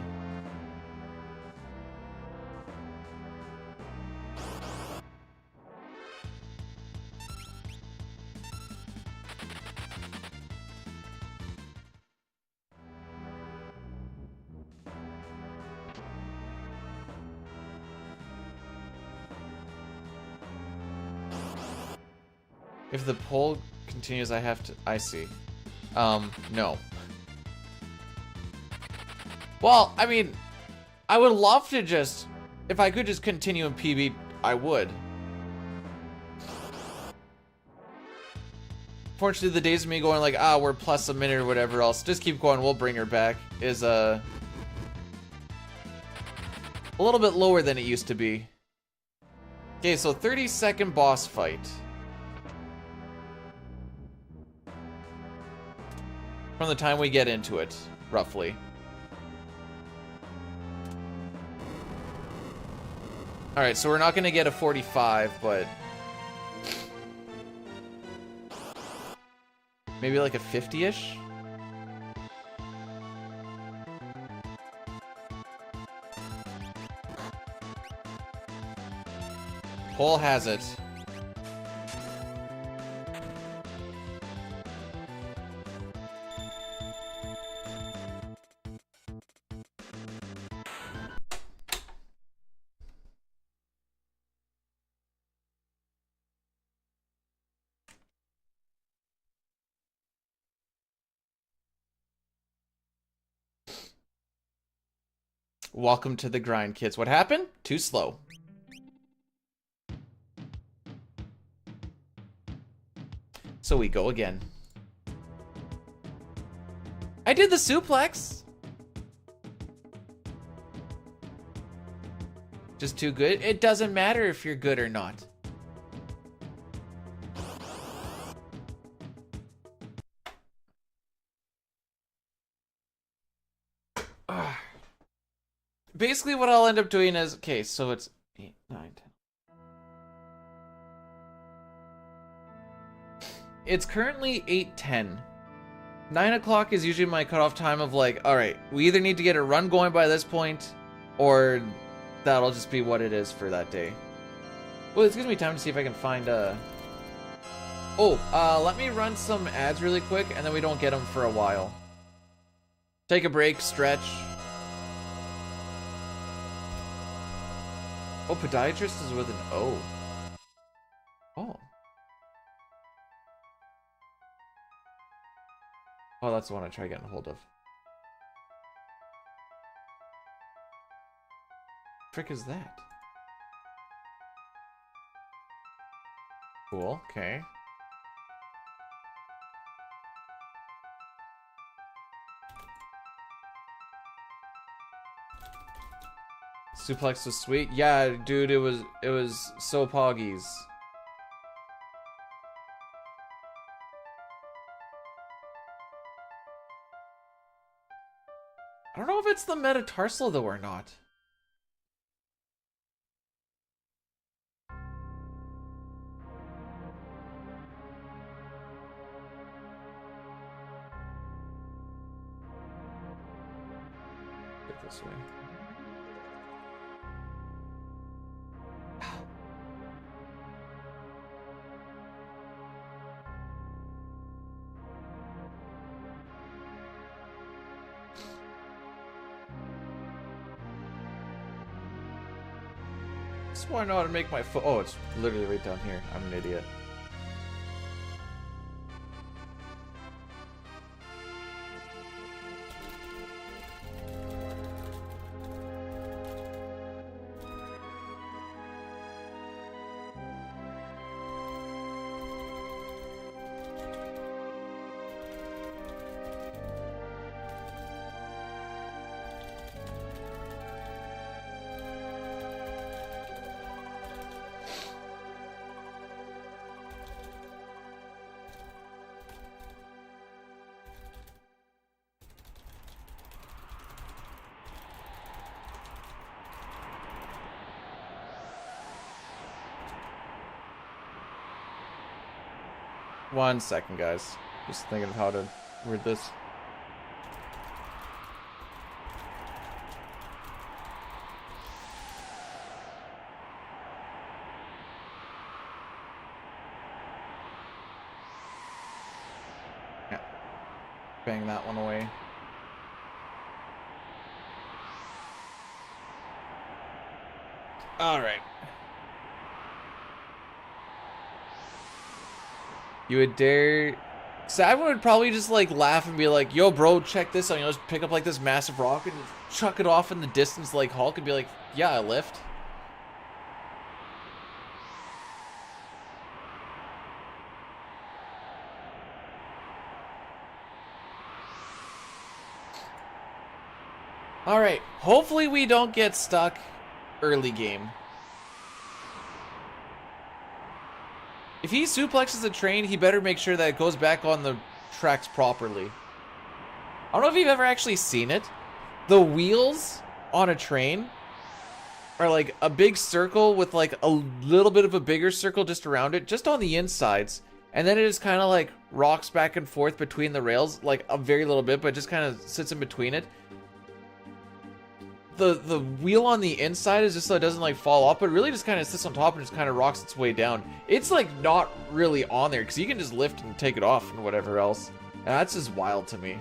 If the poll continues, I have to... I see. No. Well, I mean, I would love to just... If I could just continue in PB, I would. Fortunately, the days of me going like, ah, we're plus a minute or whatever else, just keep going, we'll bring her back, is a little bit lower than it used to be. Okay, so 30-second boss fight. From the time we get into it, roughly. Alright, so we're not gonna get a 45, but... maybe like a 50-ish? Poll has it. Welcome to the grind, kids. What happened? Too slow. So we go again. I did the suplex. Just too good? It doesn't matter if you're good or not. Basically what I'll end up doing is, okay, so it's 8, 9, 10. It's currently 8:10. 9 o'clock is usually my cutoff time of like, alright, we either need to get a run going by this point, or that'll just be what it is for that day. Well, it gives me time to see if I can find Oh, let me run some ads really quick, and then we don't get them for a while. Take a break, stretch. Oh, podiatrist is with an O. Oh. Oh, that's the one I try getting a hold of. Frick is that? Cool, okay. Suplex was sweet. Yeah, dude, it was so poggies. I don't know if it's the metatarsal though or not. Get this way. Just want to know how to make my foot. Oh, it's literally right down here. I'm an idiot. One second, guys. Just thinking of how to word this. Yeah. Bang that one away. All right. You would dare... Sad would probably just like laugh and be like, yo bro, check this out. You know, just pick up like this massive rock and just chuck it off in the distance like Hulk and be like, yeah, I lift. Alright, hopefully we don't get stuck early game. If he suplexes a train, he better make sure that it goes back on the tracks properly. I don't know if you've ever actually seen it. The wheels on a train are like a big circle with like a little bit of a bigger circle just around it, just on the insides. And then it just kind of like rocks back and forth between the rails, like a very little bit, but just kind of sits in between it. The wheel on the inside is just so it doesn't like fall off, but it really just kind of sits on top and just kind of rocks its way down. It's like not really on there because you can just lift and take it off and whatever else. And that's just wild to me.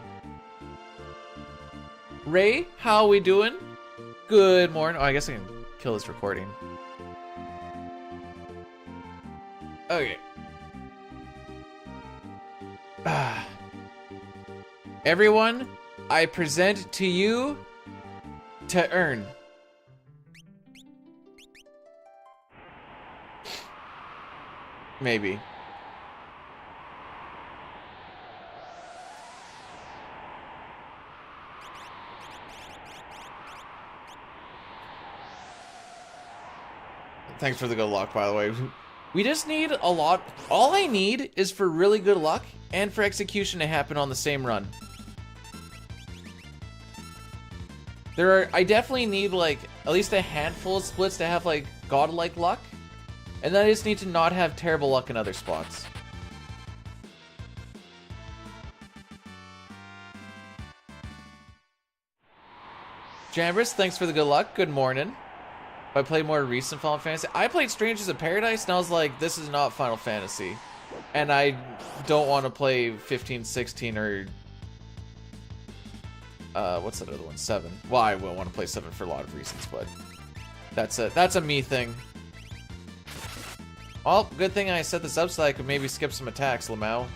Ray, how we doing? Good morning. Oh, I guess I can kill this recording. Okay. Everyone, I present to you to earn. Maybe. Thanks for the good luck, by the way. We just need a lot. All I need is for really good luck and for execution to happen on the same run. I definitely need like at least a handful of splits to have like godlike luck, and then I just need to not have terrible luck in other spots. Jambris, thanks for the good luck. Good morning. If I played more recent Final Fantasy, I played Strangers of Paradise, and I was like, this is not Final Fantasy. And I don't want to play 15, 16, or what's that other one? 7. Well, I will want to play 7 for a lot of reasons, but that's a me thing. Well, good thing I set this up so I could maybe skip some attacks, Lamau.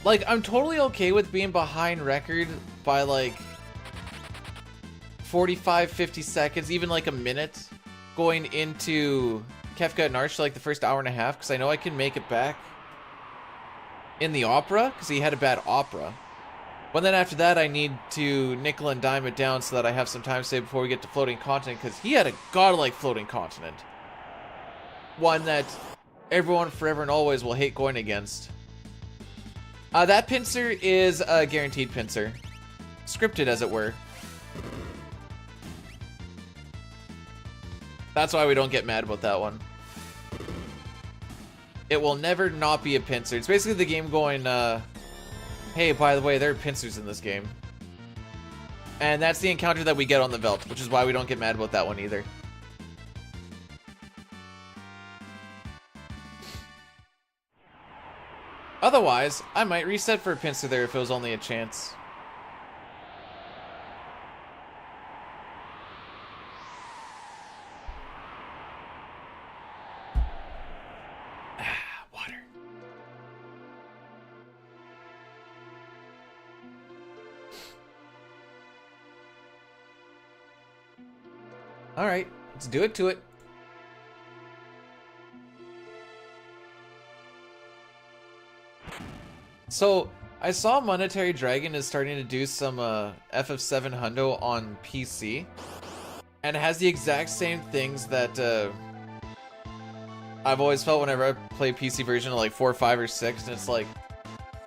Like, I'm totally okay with being behind record by, like, 45, 50 seconds, even, like, a minute, going into Kefka and Arch, like, the first hour and a half, because I know I can make it back in the opera, because he had a bad opera. But then after that, I need to nickel and dime it down so that I have some time saved before we get to Floating Continent, because he had a godlike Floating Continent. One that everyone forever and always will hate going against. That pincer is a guaranteed pincer. Scripted, as it were. That's why we don't get mad about that one. It will never not be a pincer. It's basically the game going, hey, by the way, there are pincers in this game. And that's the encounter that we get on the Veld, which is why we don't get mad about that one either. Otherwise, I might reset for a pincer there if it was only a chance. Water. Alright, let's do it to it. So, I saw Monetary Dragon is starting to do some FF7 Hundo on PC. And it has the exact same things that I've always felt whenever I play PC version of like 4, 5, or 6. And it's like,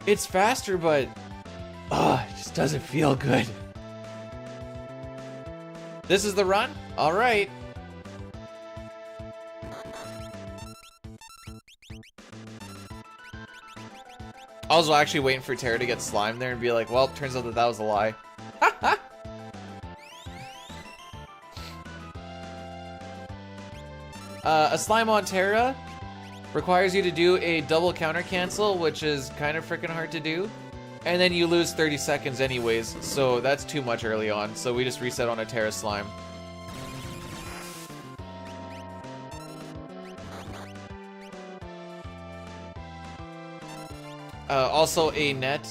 it's faster, but it just doesn't feel good. This is the run? Alright. I was actually waiting for Terra to get slime there and be like, well, turns out that that was a lie. A slime on Terra requires you to do a double counter cancel, which is kind of freaking hard to do. And then you lose 30 seconds anyways, so that's too much early on. So we just reset on a Terra slime. Also a net.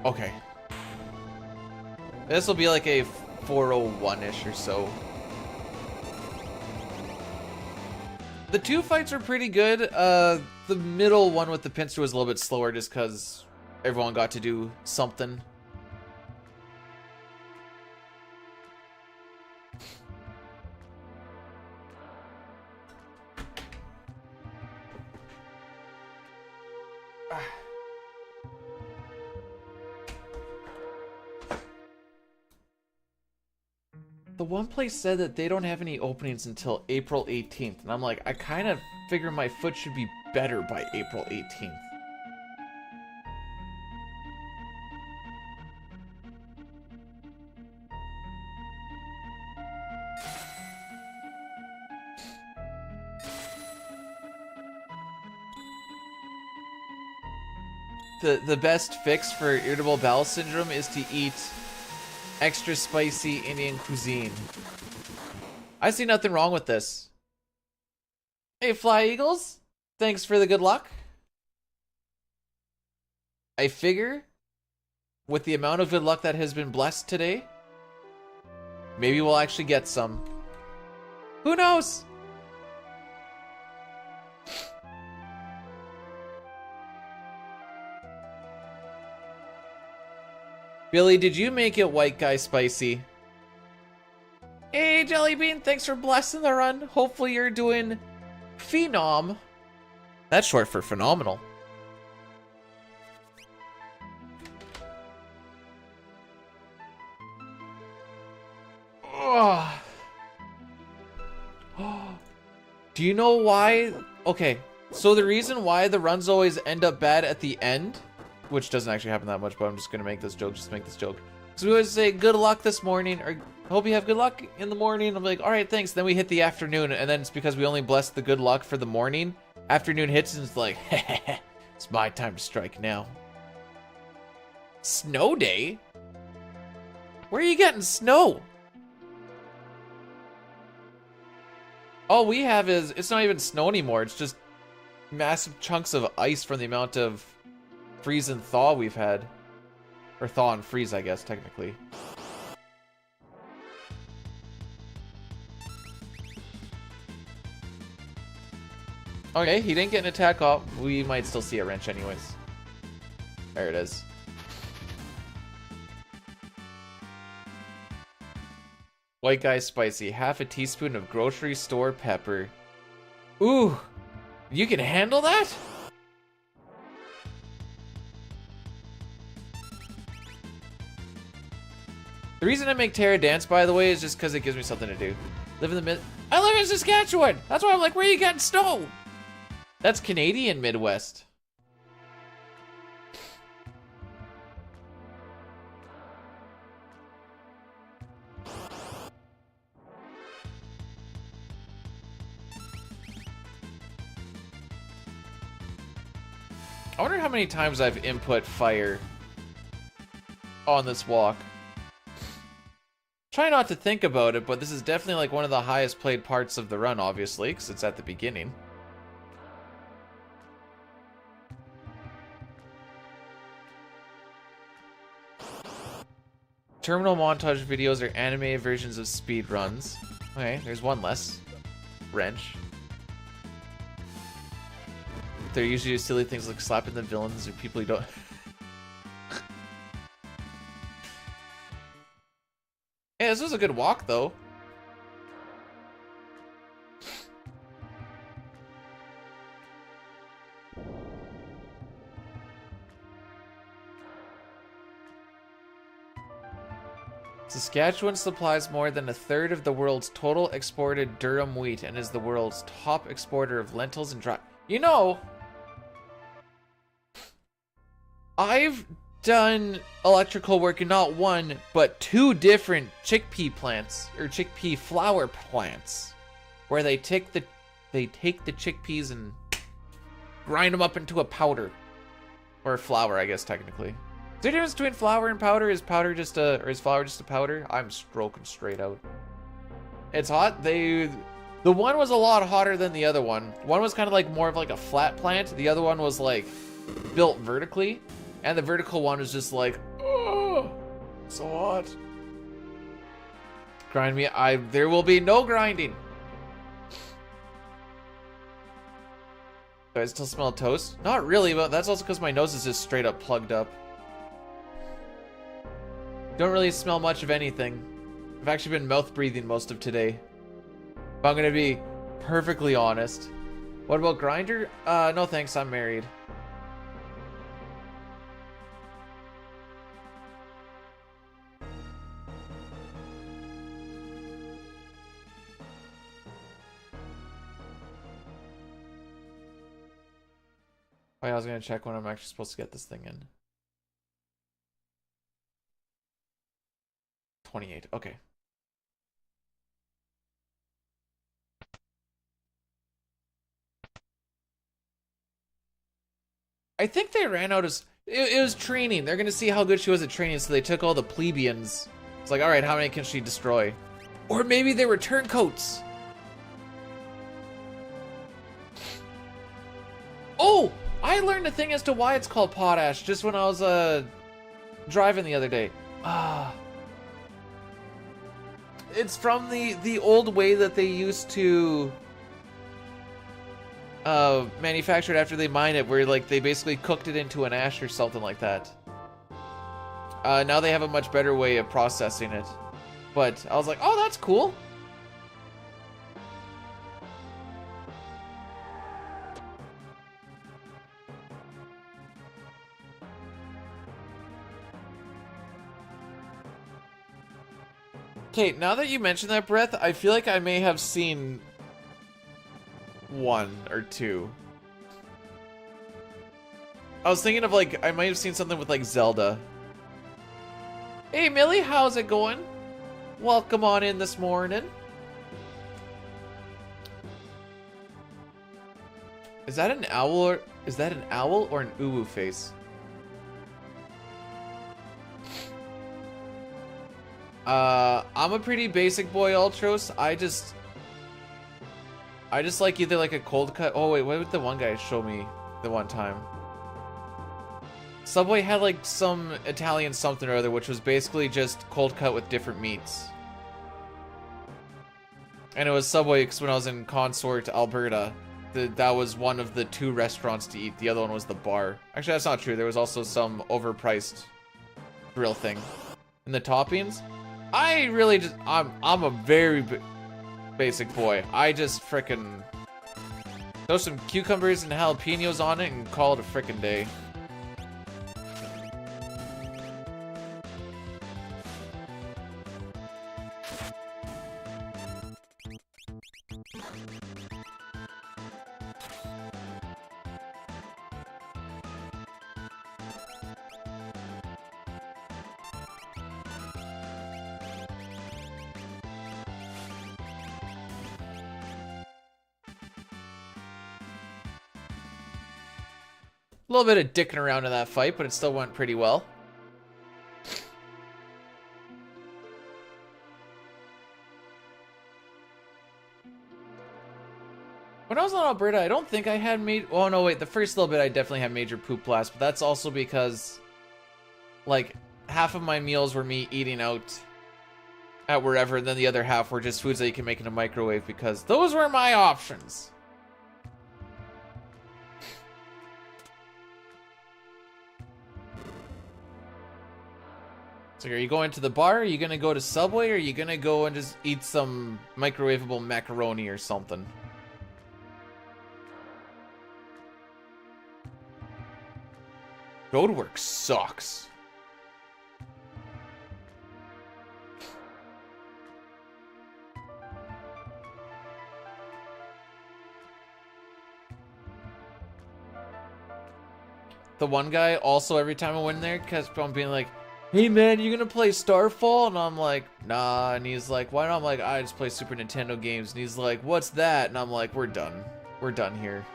Okay. This will be like a 401-ish or so. The two fights were pretty good. The middle one with the pincer was a little bit slower just because everyone got to do something. The one place said that they don't have any openings until April 18th, and I'm like, I kind of figure my foot should be better by April 18th. The best fix for irritable bowel syndrome is to eat extra spicy Indian cuisine. I see nothing wrong with this. Hey, Fly Eagles. Thanks for the good luck. I figure, with the amount of good luck that has been blessed today, maybe we'll actually get some. Who knows? Billy, did you make it white guy spicy? Hey, Jellybean, thanks for blessing the run. Hopefully you're doing phenom. That's short for phenomenal. Oh. Do you know why? Okay, so the reason why the runs always end up bad at the end which doesn't actually happen that much, but I'm just gonna make this joke just to make this joke. So we always say good luck this morning, or hope you have good luck in the morning. I'm like, all right, thanks. Then we hit the afternoon, and then it's because we only bless the good luck for the morning. Afternoon hits, and it's like, it's my time to strike now. Snow day? Where are you getting snow? All we have is, it's not even snow anymore. It's just massive chunks of ice from the amount of freeze and thaw we've had. Or thaw and freeze, I guess, technically. Okay, he didn't get an attack off. We might still see a wrench anyways. There it is. White guy spicy. Half a teaspoon of grocery store pepper. Ooh! You can handle that? The reason I make Terra dance, by the way, is just because it gives me something to do. Live in the mid. I live in Saskatchewan! That's why I'm like, where are you getting snow? That's Canadian Midwest. I wonder how many times I've input fire on this walk. Try not to think about it, but this is definitely like one of the highest played parts of the run, obviously, because it's at the beginning. Terminal montage videos are animated versions of speed runs. Okay, there's one less. Wrench. They're usually silly things like slapping the villains or people you don't... Yeah, this was a good walk, though. Saskatchewan supplies more than a third of the world's total exported durum wheat and is the world's top exporter of lentils and dry... You know... I've done electrical work in not one, but two different chickpea plants, or chickpea flour plants, where they take the chickpeas and grind them up into a powder. Or flour, I guess, technically. Is there a difference between flour and powder? Is flour just a powder? I'm stroking straight out. It's hot. The one was a lot hotter than the other one. One was kind of like more of like a flat plant. The other one was like built vertically. And the vertical one was just like, oh, so hot. Grind me. There will be no grinding. Do I still smell toast? Not really, but that's also because my nose is just straight up plugged up. Don't really smell much of anything. I've actually been mouth breathing most of today. If I'm gonna be perfectly honest. What about grinder? No thanks, I'm married. Oh, yeah, I was gonna check when I'm actually supposed to get this thing in. 28, okay. I think they ran out of... It was training. They're gonna see how good she was at training, so they took all the plebeians. It's like, alright, how many can she destroy? Or maybe they were turncoats. Oh! I learned a thing as to why it's called potash just when I was driving the other day. It's from the old way that they used to manufacture it after they mine it, where like they basically cooked it into an ash or something like that. Now they have a much better way of processing it. But I was like, oh, that's cool. Okay, now that you mention that, Breath, I feel like I may have seen one or two. I was thinking of like, I might have seen something with like Zelda. Hey Millie, how's it going? Welcome on in this morning. Is that an owl or is that an owl or an uwu face? I'm a pretty basic boy, Ultros. I just like either like a cold cut. Oh wait, what did the one guy show me the one time? Subway had like some Italian something or other, which was basically just cold cut with different meats. And it was Subway because when I was in Consort, Alberta, that was one of the 2 restaurants to eat. The other one was the bar. Actually, that's not true. There was also some overpriced grill thing. And the toppings, I really just, I'm a very basic boy. I just frickin' throw some cucumbers and jalapenos on it and call it a frickin' day. A little bit of dicking around in that fight, but it still went pretty well. When I was in Alberta, I don't think I had oh no, wait, the first little bit I definitely had major poop blasts, but that's also because, like, half of my meals were me eating out at wherever, and then the other half were just foods that you can make in a microwave, because those were my options. So are you going to the bar? Are you gonna go to Subway? Or are you gonna go and just eat some microwavable macaroni or something? Road work sucks. The one guy also every time I went in there kept on being like, hey man, you gonna play Starfall? And I'm like, nah. And he's like, why not? I'm like, I just play Super Nintendo games. And he's like, what's that? And I'm like, we're done. We're done here.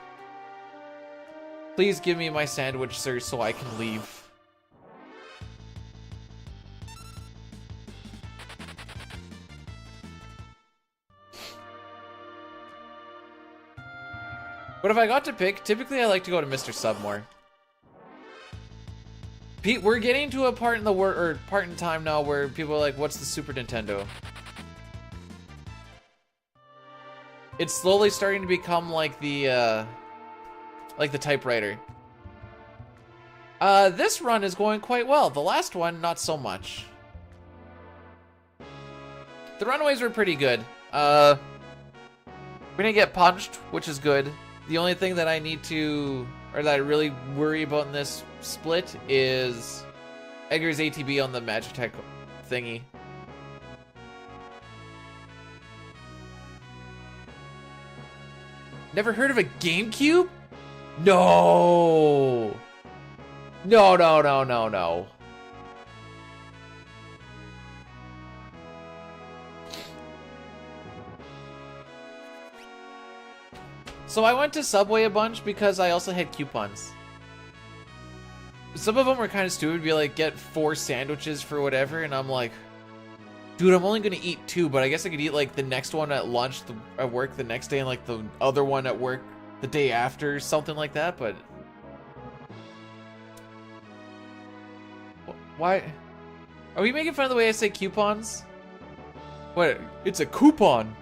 Please give me my sandwich, sir, so I can leave. But if I got to pick, typically I like to go to Mr. Submore. Pete, we're getting to a part in the part in time now where people are like, what's the Super Nintendo? It's slowly starting to become like the typewriter. This run is going quite well. The last one, not so much. The runaways were pretty good. We didn't get punched, which is good. The only thing that I need to, or that I really worry about in this split is Edgar's ATB on the Magitech thingy. Never heard of a GameCube? No! No, no, no, no, no. So I went to Subway a bunch because I also had coupons. Some of them were kind of stupid, be like, get 4 sandwiches for whatever, and I'm like, dude, I'm only gonna eat 2, but I guess I could eat like the next one at lunch at work the next day, and like the other one at work the day after, something like that. But why are we making fun of the way I say coupons? What? It's a coupon.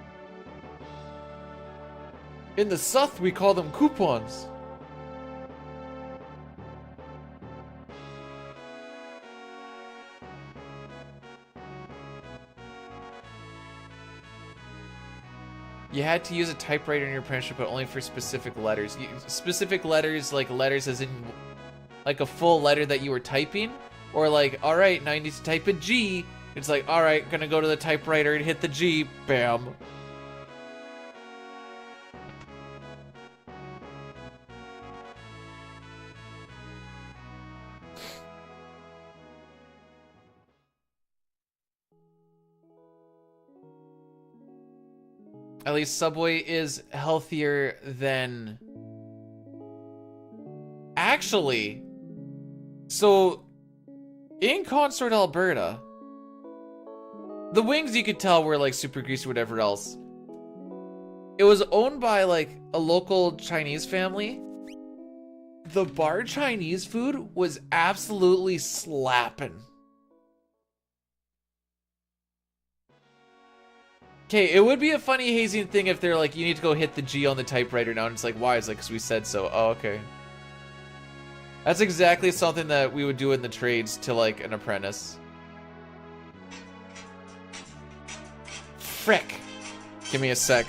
In the South, we call them coupons. You had to use a typewriter in your apprenticeship, but only for specific letters. Specific letters, like letters as in like a full letter that you were typing, or like, all right, now you need to type a G. It's like, all right, gonna go to the typewriter and hit the G. Bam. At least Subway is healthier than... Actually, so in Consort, Alberta, the wings you could tell were like super greasy, whatever else. It was owned by like a local Chinese family. The bar Chinese food was absolutely slapping. Okay, it would be a funny hazing thing if they're like, you need to go hit the G on the typewriter now, and it's like, why? It's like, because we said so. Oh, okay. That's exactly something that we would do in the trades to like an apprentice. Frick. Give me a sec.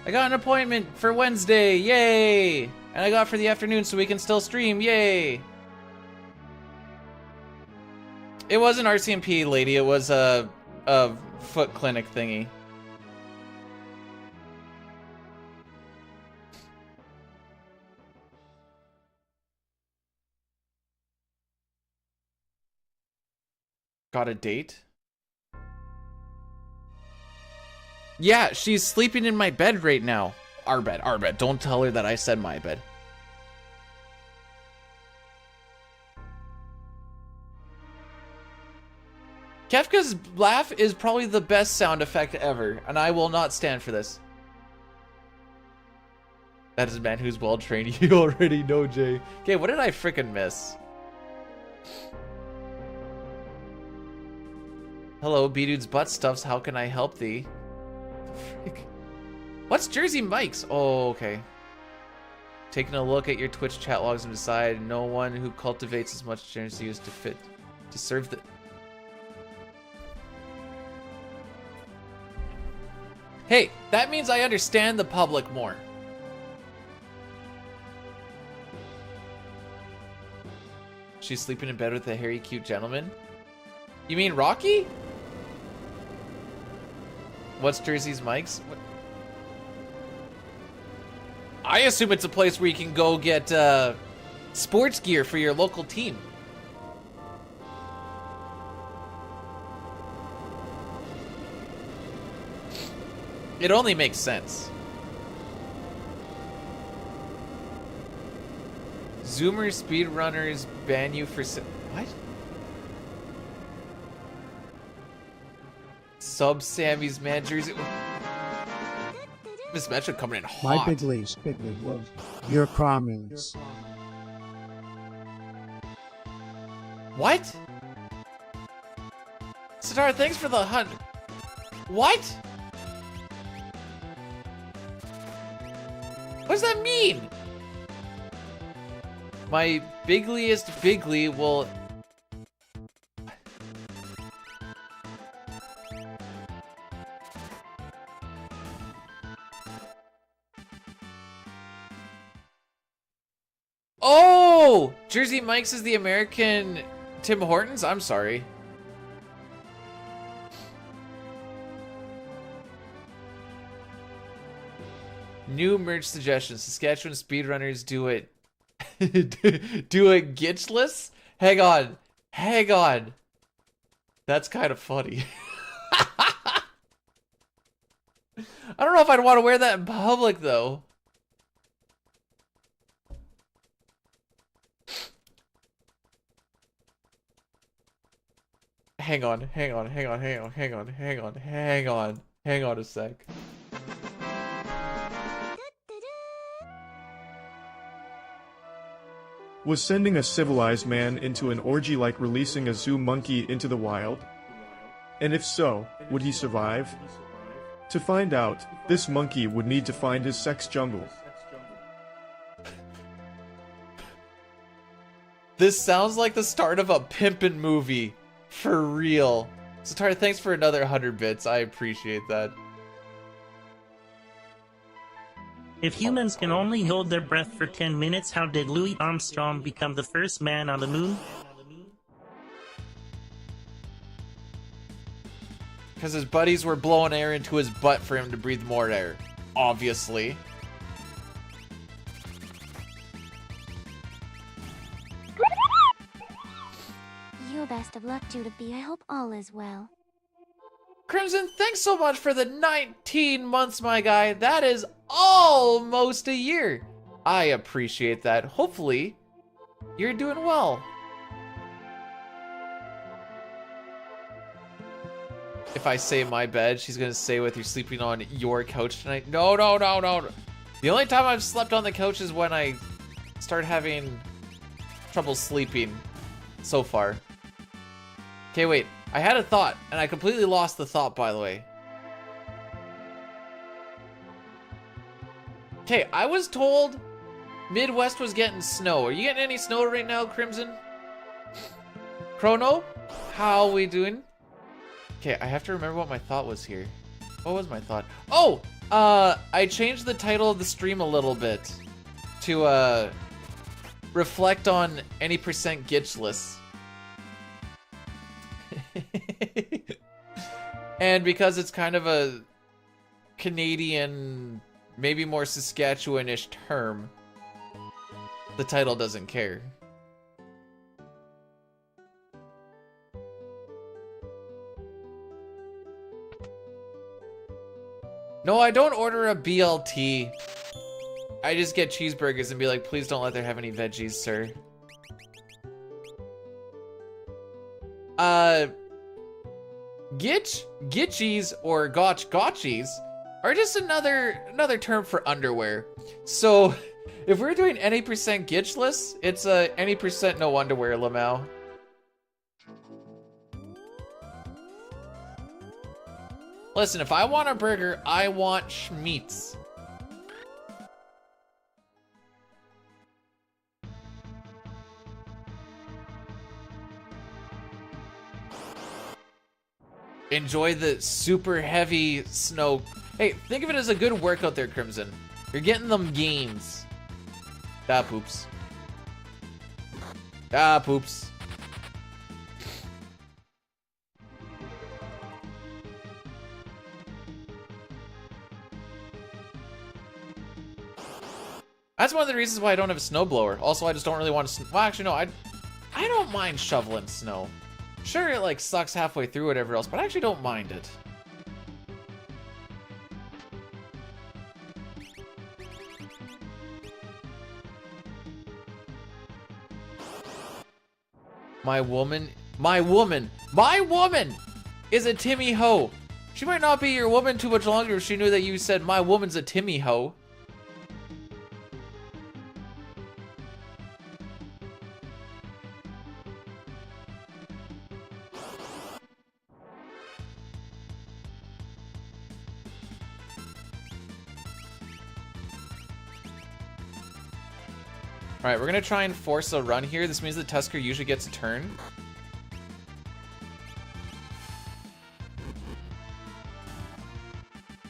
I got an appointment for Wednesday, yay! And I got for the afternoon so we can still stream, yay! It was an RCMP, lady, it was a foot clinic thingy. Got a date? Yeah, she's sleeping in my bed right now. Our bed, our bed. Don't tell her that I said my bed. Kefka's laugh is probably the best sound effect ever, and I will not stand for this. That is a man who's well trained. You already know, Jay. Okay, what did I frickin' miss? Hello, B-Dude's butt stuffs. How can I help thee? Frick. What's Jersey Mike's? Oh, okay. Taking a look at your Twitch chat logs and decide no one who cultivates as much generous use to serve the... Hey, that means I understand the public more. She's sleeping in bed with a hairy, cute gentleman? You mean Rocky? What's Jersey's Mike's? What? I assume it's a place where you can go get sports gear for your local team. It only makes sense. Zoomer speedrunners ban you for... What? Sub Sammy's man Jersey... Miss Metro coming in hot. My Bigly was your comments. What? Sadara, thanks for the hunt. What? What does that mean? My bigliest bigly will... Oh! Jersey Mike's is the American Tim Hortons? I'm sorry. New merch suggestions. Saskatchewan speedrunners do it. Do it Glitchless? Hang on. Hang on. That's kind of funny. I don't know if I'd want to wear that in public, though. Hang on a sec. Was sending a civilized man into an orgy like releasing a zoo monkey into the wild? And if so, would he survive? To find out, this monkey would need to find his sex jungle. This sounds like the start of a pimpin' movie. For real. Satara, thanks for another 100 bits. I appreciate that. If humans can only hold their breath for 10 minutes, how did Louis Armstrong become the first man on the moon? Because his buddies were blowing air into his butt for him to breathe more air. Obviously. You best of luck, Judah B. I hope all is well. Crimson, thanks so much for the 19 months, my guy. That is almost a year. I appreciate that. Hopefully, you're doing well. If I say my bed, she's gonna say with you sleeping on your couch tonight. No. The only time I've slept on the couch is when I start having trouble sleeping so far. Okay, wait. I had a thought, and I completely lost the thought, by the way. Okay, I was told Midwest was getting snow. Are you getting any snow right now, Crimson? Chrono? How we doing? Okay, I have to remember what my thought was here. What was my thought? Oh! I changed the title of the stream a little bit to, reflect on any percent Glitchless. And because it's kind of a Canadian, maybe more Saskatchewan-ish term, the title doesn't care. No, I don't order a BLT. I just get cheeseburgers and be like, please don't let there have any veggies, sir. Gitchies or gotchies are just another term for underwear. So if we're doing any percent Glitchless, it's any percent no underwear, Lamau. Listen, if I want a burger, I want schmeats. Enjoy the super heavy snow. Hey, think of it as a good workout there, Crimson. You're getting them gains. Ah, poops. Ah, poops. That's one of the reasons why I don't have a snowblower. Also, I just don't really want to. Well, actually, no. I don't mind shoveling snow. Sure, it like sucks halfway through, whatever else, but I actually don't mind it. My woman is a Timmy Ho. She might not be your woman too much longer if she knew that you said my woman's a Timmy Ho. Alright, we're gonna try and force a run here. This means the Tusker usually gets a turn.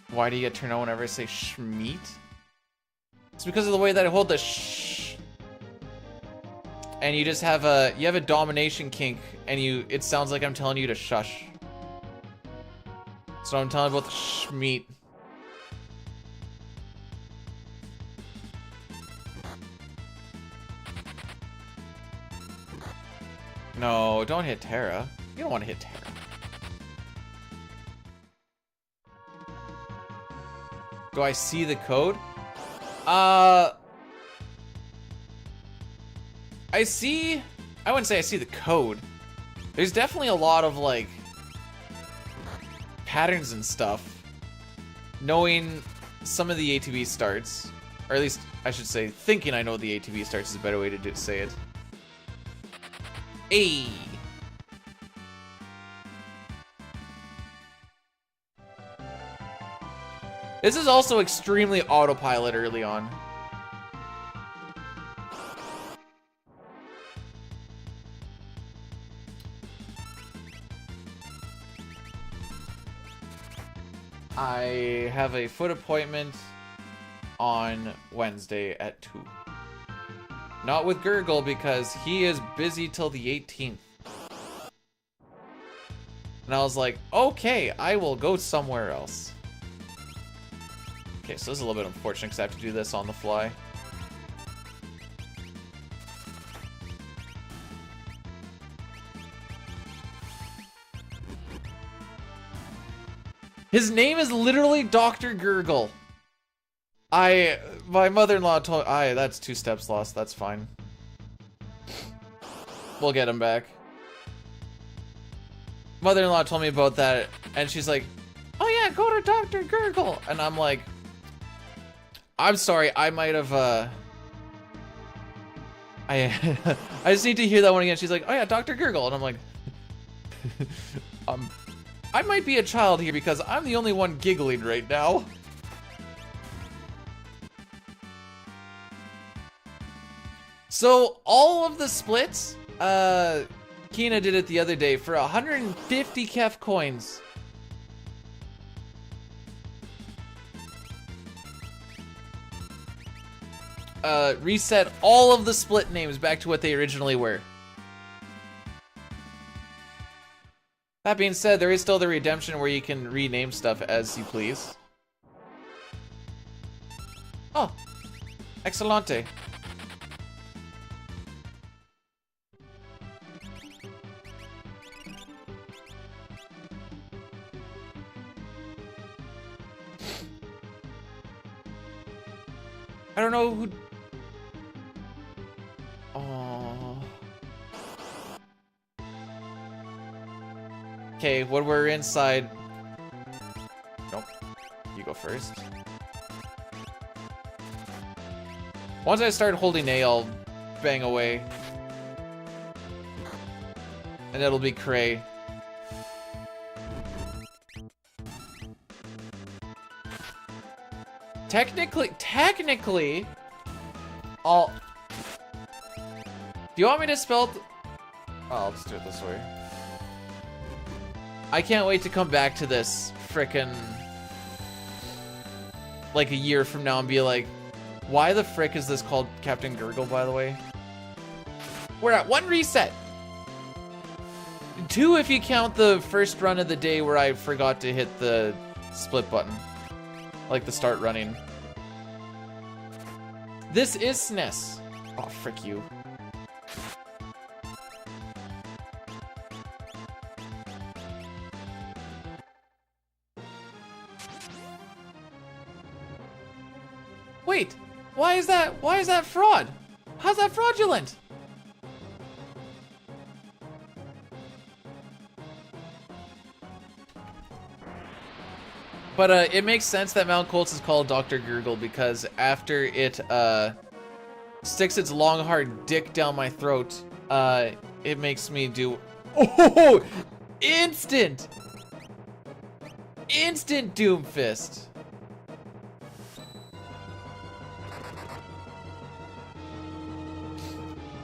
Why do you get turned on whenever I say Schmeat? It's because of the way that I hold the sh. And you just have a domination kink, and it sounds like I'm telling you to shush. So I'm telling about the Schmeat. No, don't hit Terra. You don't want to hit Terra. Do I see the code? I wouldn't say I see the code. There's definitely a lot of, like, patterns and stuff. Knowing some of the ATB starts, or at least, I should say, thinking I know the ATB starts is a better way to say it. Hey! This is also extremely autopilot early on. I have a foot appointment on Wednesday at 2. Not with Gurgle because he is busy till the 18th. And I was like, okay, I will go somewhere else. Okay, so this is a little bit unfortunate because I have to do this on the fly. His name is literally Dr. Gurgle. My mother-in-law told, that's 2 steps lost, that's fine. We'll get him back. Mother-in-law told me about that, and she's like, oh yeah, go to Dr. Gurgle. And I'm like, I'm sorry, I might have, I just need to hear that one again. She's like, oh yeah, Dr. Gurgle. And I'm like, I might be a child here because I'm the only one giggling right now. So, all of the splits, Kina did it the other day for 150 Kef coins. Reset all of the split names back to what they originally were. That being said, there is still the redemption where you can rename stuff as you please. Oh, excellente. I don't know who... Oh. Okay, when we're inside... Nope. You go first. Once I start holding A, I'll bang away. And it'll be Cray. Technically, I'll... Do you want me to spell... Oh, I'll just do it this way. I can't wait to come back to this frickin'... like a year from now and be like, why the frick is this called Captain Gurgle, by the way? We're at 1 reset! 2 if you count the first run of the day where I forgot to hit the split button. Like the start running. This is SNES. Oh, frick you. Wait, why is that fraud? How's that fraudulent? But it makes sense that Mount Colts is called Dr. Gurgle because after it sticks its long hard dick down my throat, it makes me do instant Doomfist.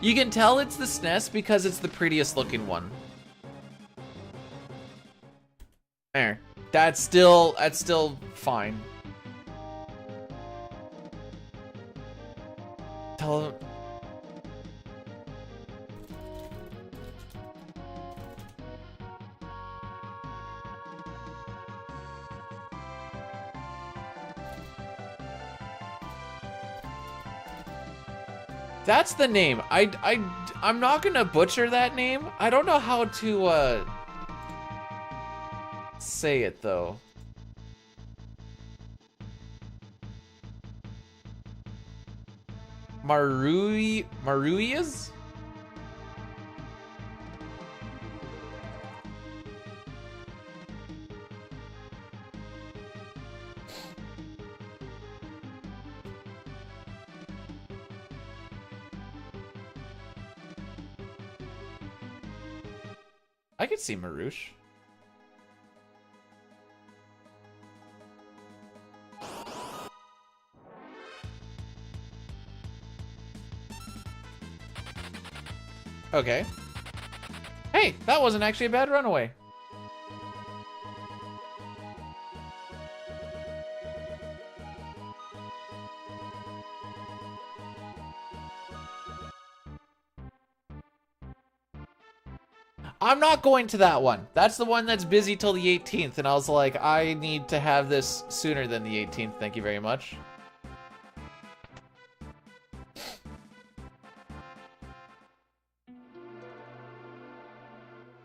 You can tell it's the SNES because it's the prettiest looking one. There. That's still fine. Tell him. That's the name. I'm not gonna butcher that name. I don't know how to say it though. Maruias? I could see Marush. Okay. Hey, that wasn't actually a bad runaway. I'm not going to that one. That's the one that's busy till the 18th, and I was like, I need to have this sooner than the 18th. Thank you very much.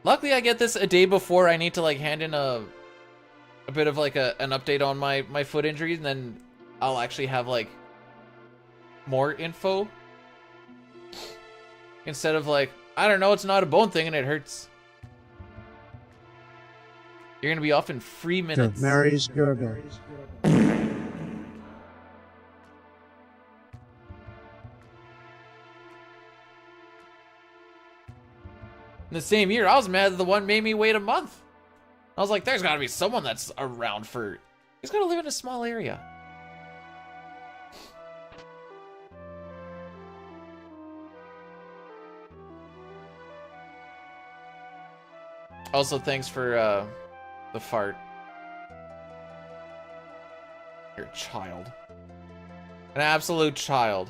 Luckily, I get this a day before I need to like hand in a bit of like an update on my foot injuries, and then I'll actually have like more info instead of like, I don't know, it's not a bone thing and it hurts. You're gonna be off in 3 minutes. Mary's Gurgle. In the same year, I was mad that the one made me wait a month. I was like, there's gotta be someone that's around for... He's gotta live in a small area. Also, thanks for the fart. You're a child. An absolute child.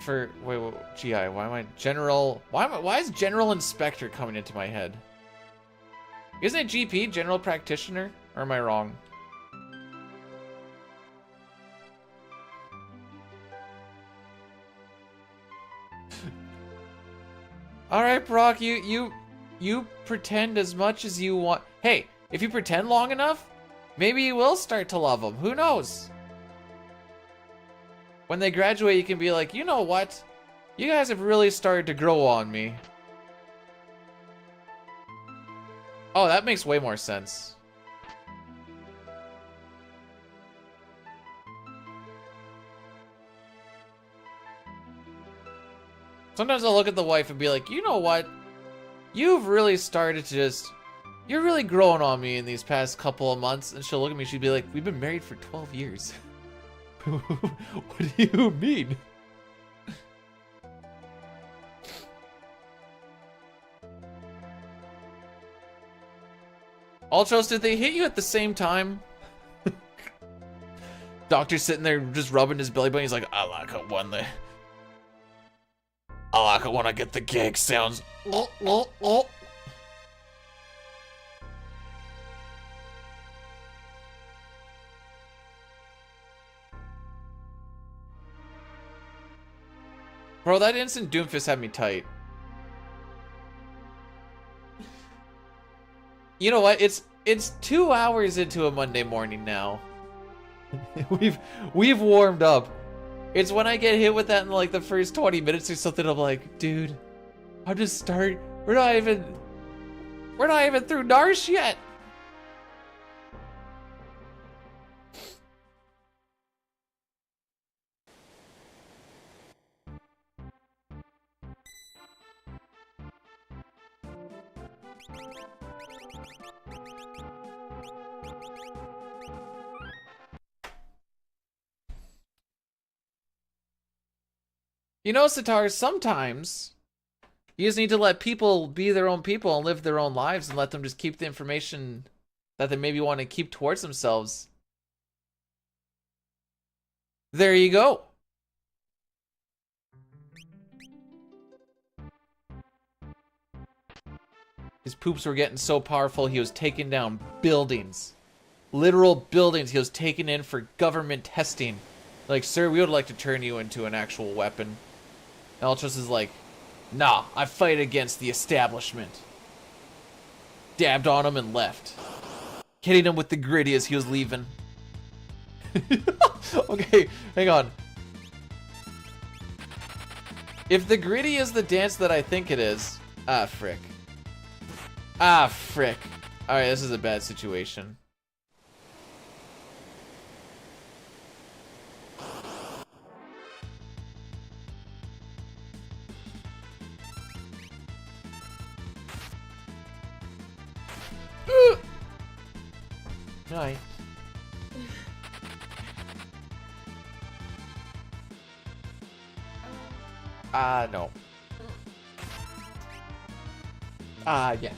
For wait, GI, why am I general? Why is general inspector coming into my head? Isn't it GP, general practitioner? Or am I wrong? All right, Brock, you pretend as much as you want. Hey, if you pretend long enough, maybe you will start to love them. Who knows? When they graduate, you can be like, you know what? You guys have really started to grow on me. Oh, that makes way more sense. Sometimes I'll look at the wife and be like, you know what? You've really started to just... You're really growing on me in these past couple of months. And she'll look at me, she'd be like, we've been married for 12 years. What do you mean? Ultros, did they hit you at the same time? Doctor's sitting there just rubbing his belly button. He's like, I like it when I get the gag sounds. Bro, that instant Doomfist had me tight. You know what? It's 2 hours into a Monday morning now. we've warmed up. It's when I get hit with that in like the first 20 minutes or something, I'm like, dude, I'm just starting. We're not even through Narsh yet. You know, Sitar, sometimes you just need to let people be their own people and live their own lives and let them just keep the information that they maybe want to keep towards themselves. There you go. His poops were getting so powerful, he was taking down buildings. Literal buildings he was taking in for government testing. Like, sir, we would like to turn you into an actual weapon. And Ultros is like, nah, I fight against the establishment. Dabbed on him and left. Hitting him with the gritty as he was leaving. Okay, hang on. If the gritty is the dance that I think it is... Ah, frick. Ah, frick. Alright, this is a bad situation. No. No. Yes.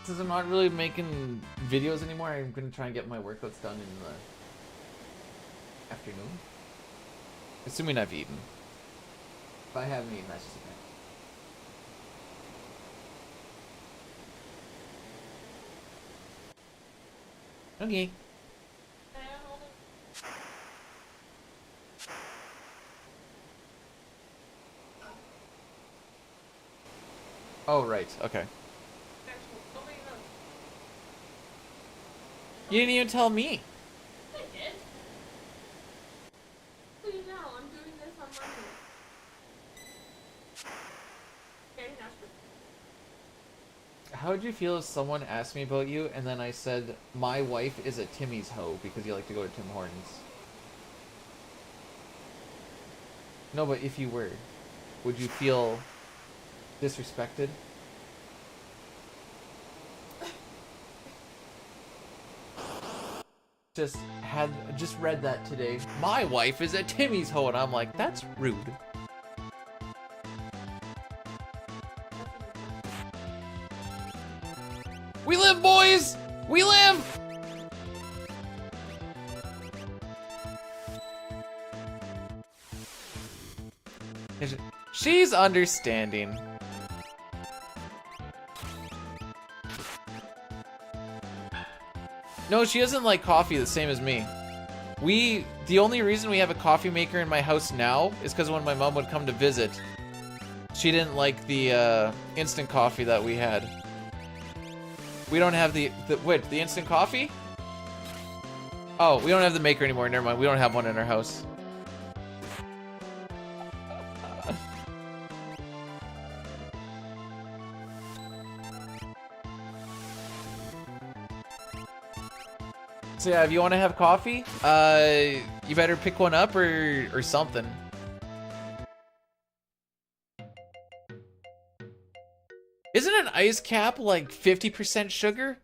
Since I'm not really making videos anymore, I'm gonna try and get my workouts done in the afternoon. Assuming I've eaten. If I haven't eaten, that's just okay. Okay. Oh, right. Okay. You didn't even tell me. I did. So you know, I'm doing this on Monday. Okay, now How would you feel if someone asked me about you and then I said, my wife is a Timmy's hoe because you like to go to Tim Hortons? No, but if you were, would you feel disrespected? Just read that today. My wife is a Timmy's hoe, and I'm like, that's rude. We live, boys! We live! She's understanding. No, she doesn't like coffee the same as me. The only reason we have a coffee maker in my house now is because when my mom would come to visit, she didn't like the instant coffee that we had. We don't have the instant coffee? Oh, we don't have the maker anymore, never mind. We don't have one in our house. So yeah, if you want to have coffee, you better pick one up or something. Isn't an ice cap like 50% sugar?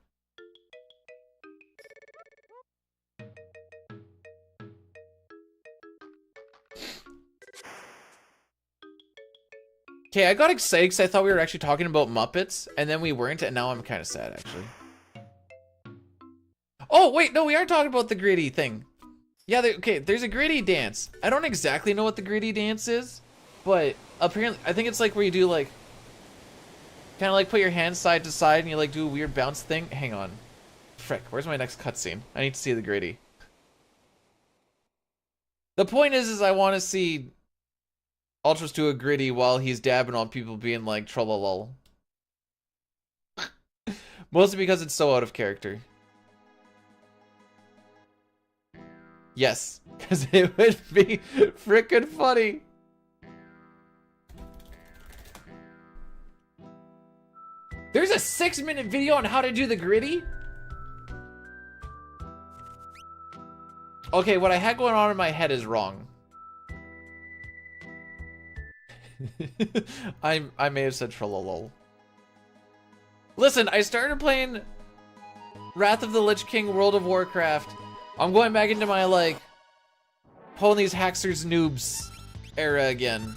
Okay, I got excited because I thought we were actually talking about Muppets, and then we weren't, and now I'm kind of sad, actually. Oh, wait, no, we aren't talking about the gritty thing. Yeah, okay, there's a gritty dance. I don't exactly know what the gritty dance is, but apparently, I think it's like where you do like, kind of like put your hands side to side and you like do a weird bounce thing. Hang on. Frick, where's my next cutscene? I need to see the gritty. The point is I want to see Ultras do a gritty while he's dabbing on people being like trollolol. Mostly because it's so out of character. Yes, because it would be frickin' funny. There's a 6-minute video on how to do the gritty? Okay, what I had going on in my head is wrong. I may have said trollolol. Listen, I started playing Wrath of the Lich King World of Warcraft. I'm going back into my, like, pulling these hacksters noobs era again.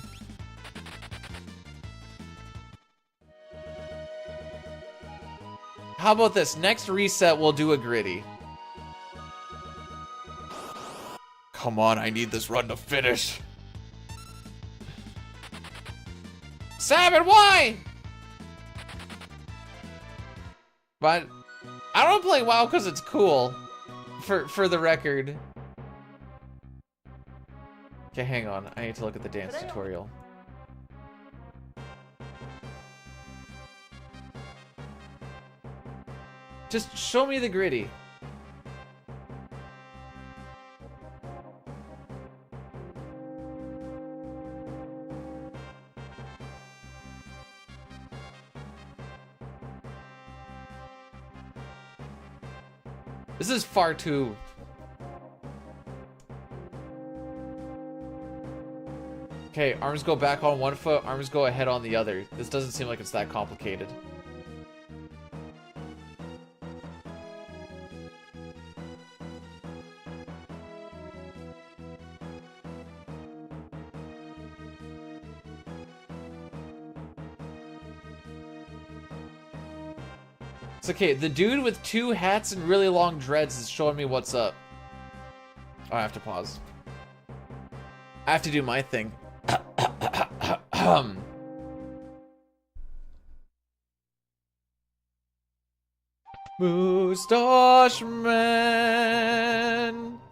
How about this? Next reset, we'll do a gritty. Come on, I need this run to finish. Sabin, why? But I don't play WoW because it's cool. For the record. Okay, hang on. I need to look at the dance tutorial. Just show me the gritty. This is far too... Okay, arms go back on one foot, arms go ahead on the other. This doesn't seem like it's that complicated. It's okay, the dude with 2 hats and really long dreads is showing me what's up. Oh, I have to pause. I have to do my thing. Moustache Man,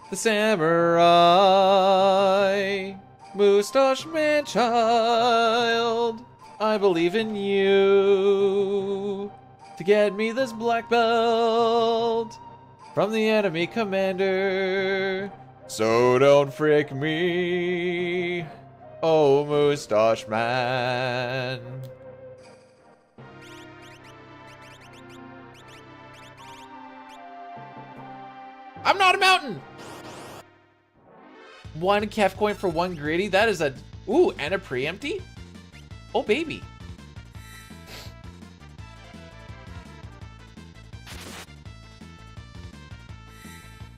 the samurai. Moustache Man child, I believe in you. To get me this black belt from the enemy commander. So don't frick me, oh Moustache Man. I'm not a mountain! 1 Kef coin for 1 gritty. That is a... Ooh, and a preempty? Oh, baby.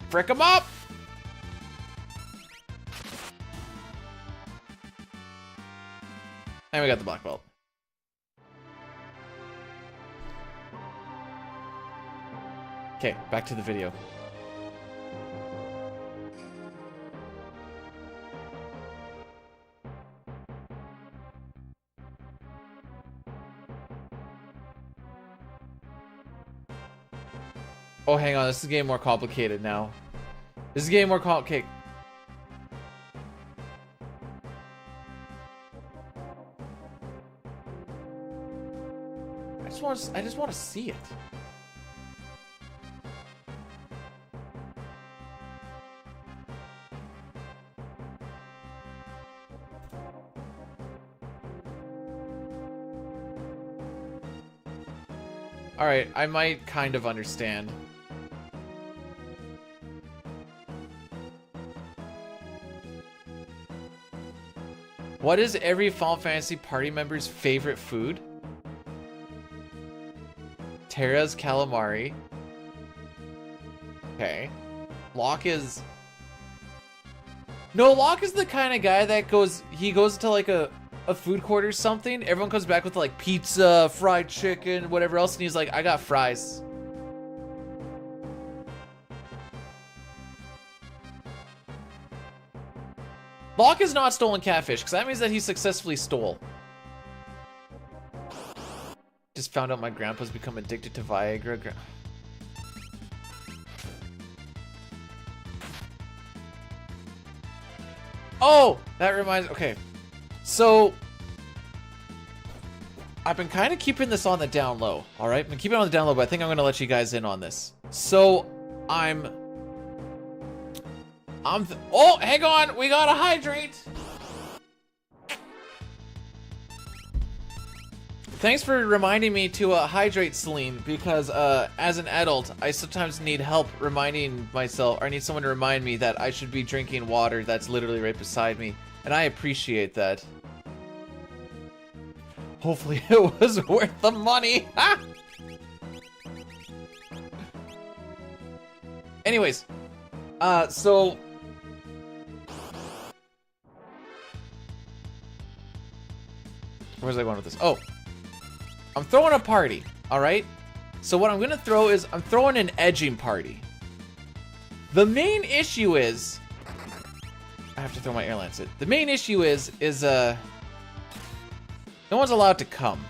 Frick him up! And we got the black belt. Okay, back to the video. Oh, hang on. This is getting more complicated now. This is getting more complicated. I just want to see it. All right, I might kind of understand. What is every Final Fantasy party member's favorite food? Terra's calamari. Okay. Locke is... No, Locke is the kind of guy that goes to like a food court or something. Everyone comes back with like pizza, fried chicken, whatever else, and he's like, I got fries. Locke is not stolen catfish, because that means that he successfully stole. Just found out my grandpa's become addicted to Viagra. Oh, that reminds... Okay. So, I've been kind of keeping this on the down low, alright? I've been keeping it on the down low, but I think I'm going to let you guys in on this. So, oh, hang on! We gotta hydrate! Thanks for reminding me to hydrate, Celine, because as an adult, I sometimes need help reminding myself, or I need someone to remind me that I should be drinking water that's literally right beside me, and I appreciate that. Hopefully it was worth the money! Ah! Anyways, so where's I going with this? Oh, I'm throwing a party. All right. So what I'm gonna throw is I'm throwing an edging party. The main issue is I have to throw my airline set. The main issue is no one's allowed to come.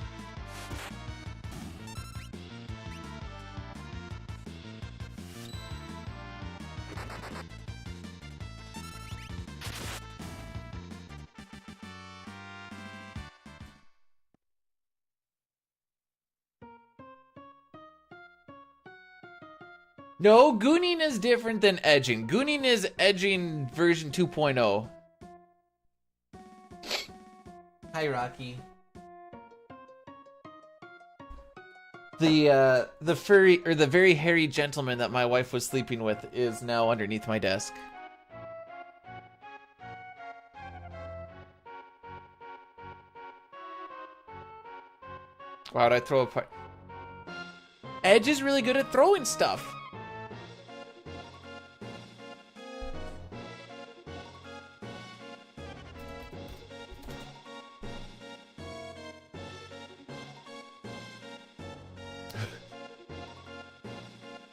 No, gooning is different than edging. Gooning is edging version 2.0. Hi, Rocky. The furry or the very hairy gentleman that my wife was sleeping with is now underneath my desk. Why would I throw a part? Edge is really good at throwing stuff.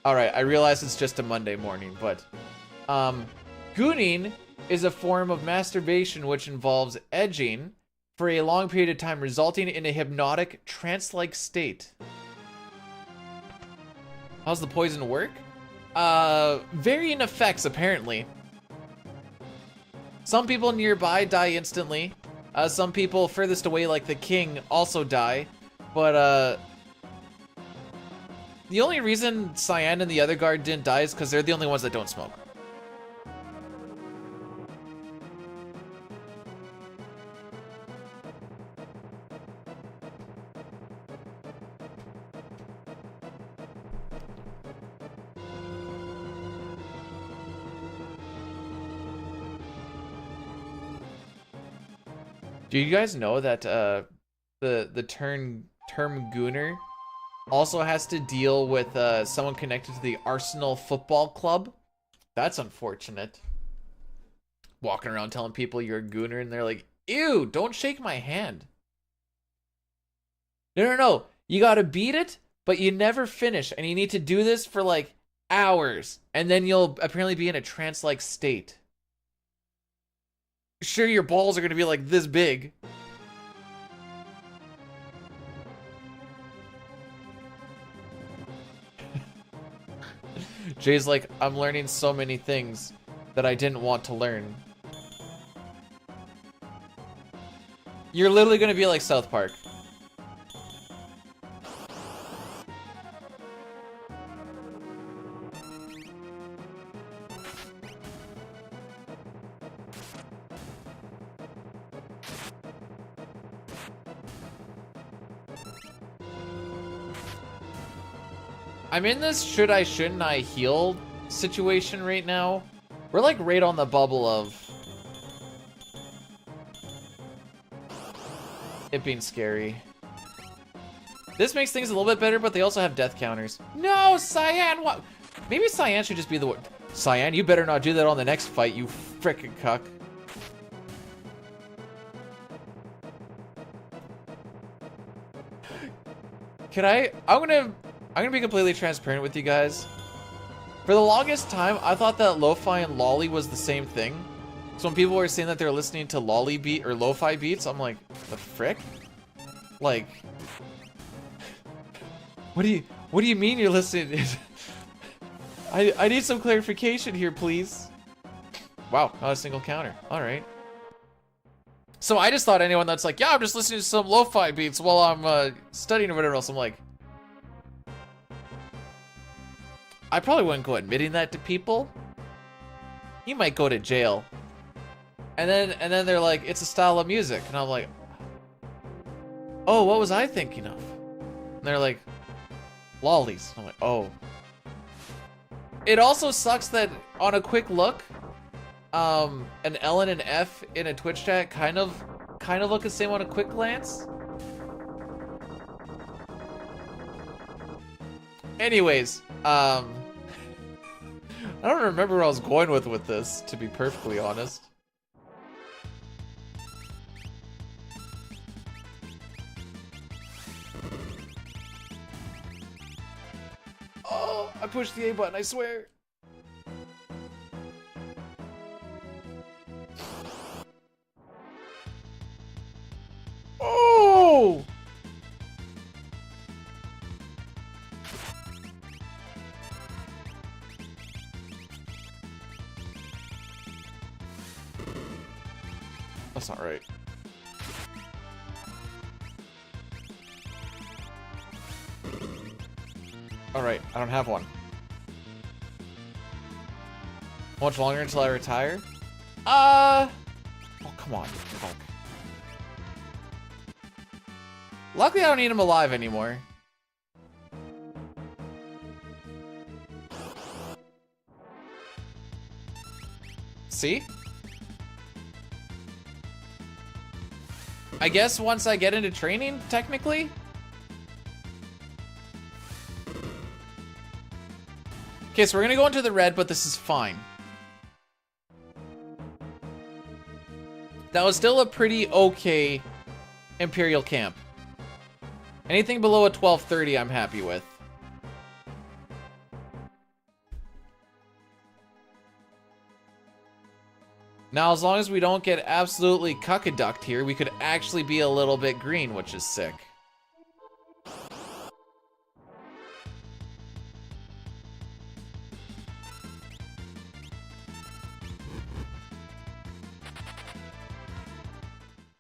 Alright, I realize it's just a Monday morning, but gooning is a form of masturbation which involves edging for a long period of time, resulting in a hypnotic, trance-like state. How's the poison work? Varying effects, apparently. Some people nearby die instantly. Some people furthest away, like the king, also die. But, the only reason Cyan and the other guard didn't die is because they're the only ones that don't smoke. Do you guys know that the term gooner also has to deal with someone connected to the Arsenal Football Club? That's unfortunate. Walking around telling people you're a gooner and they're like, ew, don't shake my hand. No. You gotta beat it, but you never finish. And you need to do this for like hours. And then you'll apparently be in a trance-like state. Sure, your balls are gonna be like this big. Jay's like, I'm learning so many things that I didn't want to learn. You're literally gonna be like South Park. I'm in this should I shouldn't I heal situation right now. We're like right on the bubble of it being scary. This makes things a little bit better, but they also have death counters. No, Cyan, what? Maybe Cyan should just be the one. Cyan, you better not do that on the next fight, you frickin' cuck. I'm gonna be completely transparent with you guys. For the longest time, I thought that lo-fi and lolly was the same thing. So when people were saying that they're listening to lolly beat or lo-fi beats, I'm like, the frick? Like, what do you mean you're listening? I need some clarification here, please. Wow, not a single counter. All right. So I just thought anyone that's like, yeah, I'm just listening to some lo-fi beats while I'm studying or whatever else. I'm like, I probably wouldn't go admitting that to people. You might go to jail. And then they're like, it's a style of music. And I'm like, oh, what was I thinking of? And they're like, lollies. I'm like, oh. It also sucks that on a quick look, an L and an F in a Twitch chat kind of look the same on a quick glance. Anyways, I don't remember where I was going with this, to be perfectly honest. Oh, I pushed the A button, I swear. Oh! That's not right. Alright, I don't have one. How much longer until I retire? Oh, come on. Fuck. Luckily, I don't need him alive anymore. See? I guess once I get into training, technically. Okay, so we're gonna go into the red, but this is fine. That was still a pretty okay Imperial camp. Anything below a 1230 I'm happy with. Now, as long as we don't get absolutely cuckaducked here, we could actually be a little bit green, which is sick.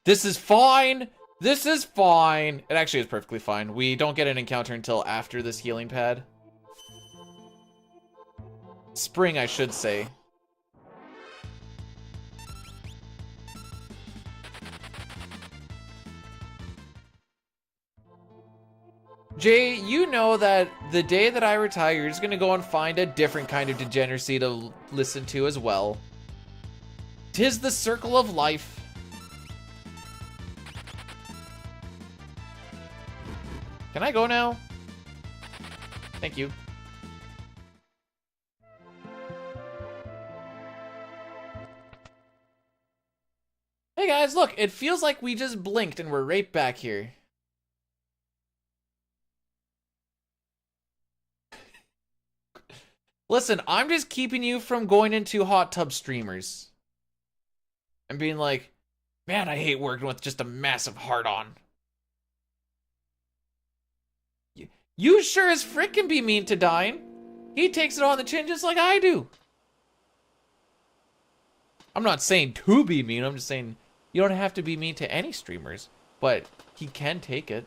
This is fine! This is fine! It actually is perfectly fine. We don't get an encounter until after this healing pad. Spring, I should say. Jay, you know that the day that I retire, you're just gonna go and find a different kind of degeneracy to listen to as well. 'Tis the circle of life. Can I go now? Thank you. Hey guys, look, it feels like we just blinked and we're right back here. Listen, I'm just keeping you from going into hot tub streamers. And being like, man, I hate working with just a massive heart-on. You sure as frick can be mean to Dine. He takes it on the chin just like I do. I'm not saying to be mean, I'm just saying you don't have to be mean to any streamers. But he can take it.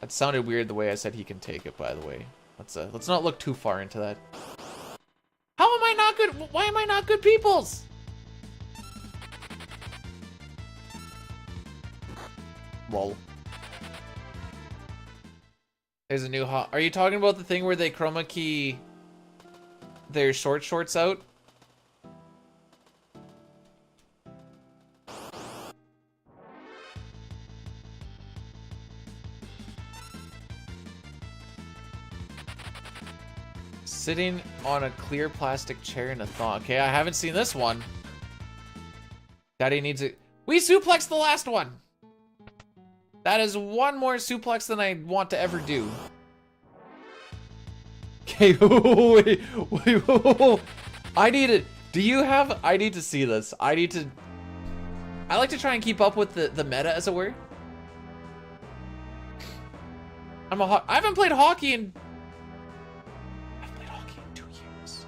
That sounded weird the way I said he can take it, by the way. Let's not look too far into that. How am I not good? Why am I not good peoples? Lol. There's a new hot. Are you talking about the thing where they chroma key their shorts out? Sitting on a clear plastic chair in a thaw. Okay, I haven't seen this one. Daddy needs it. We suplexed the last one. That is one more suplex than I want to ever do. Okay, wait. I need it. Do you have? I need to see this. I like to try and keep up with the meta, as it were. I haven't played hockey in 2 years.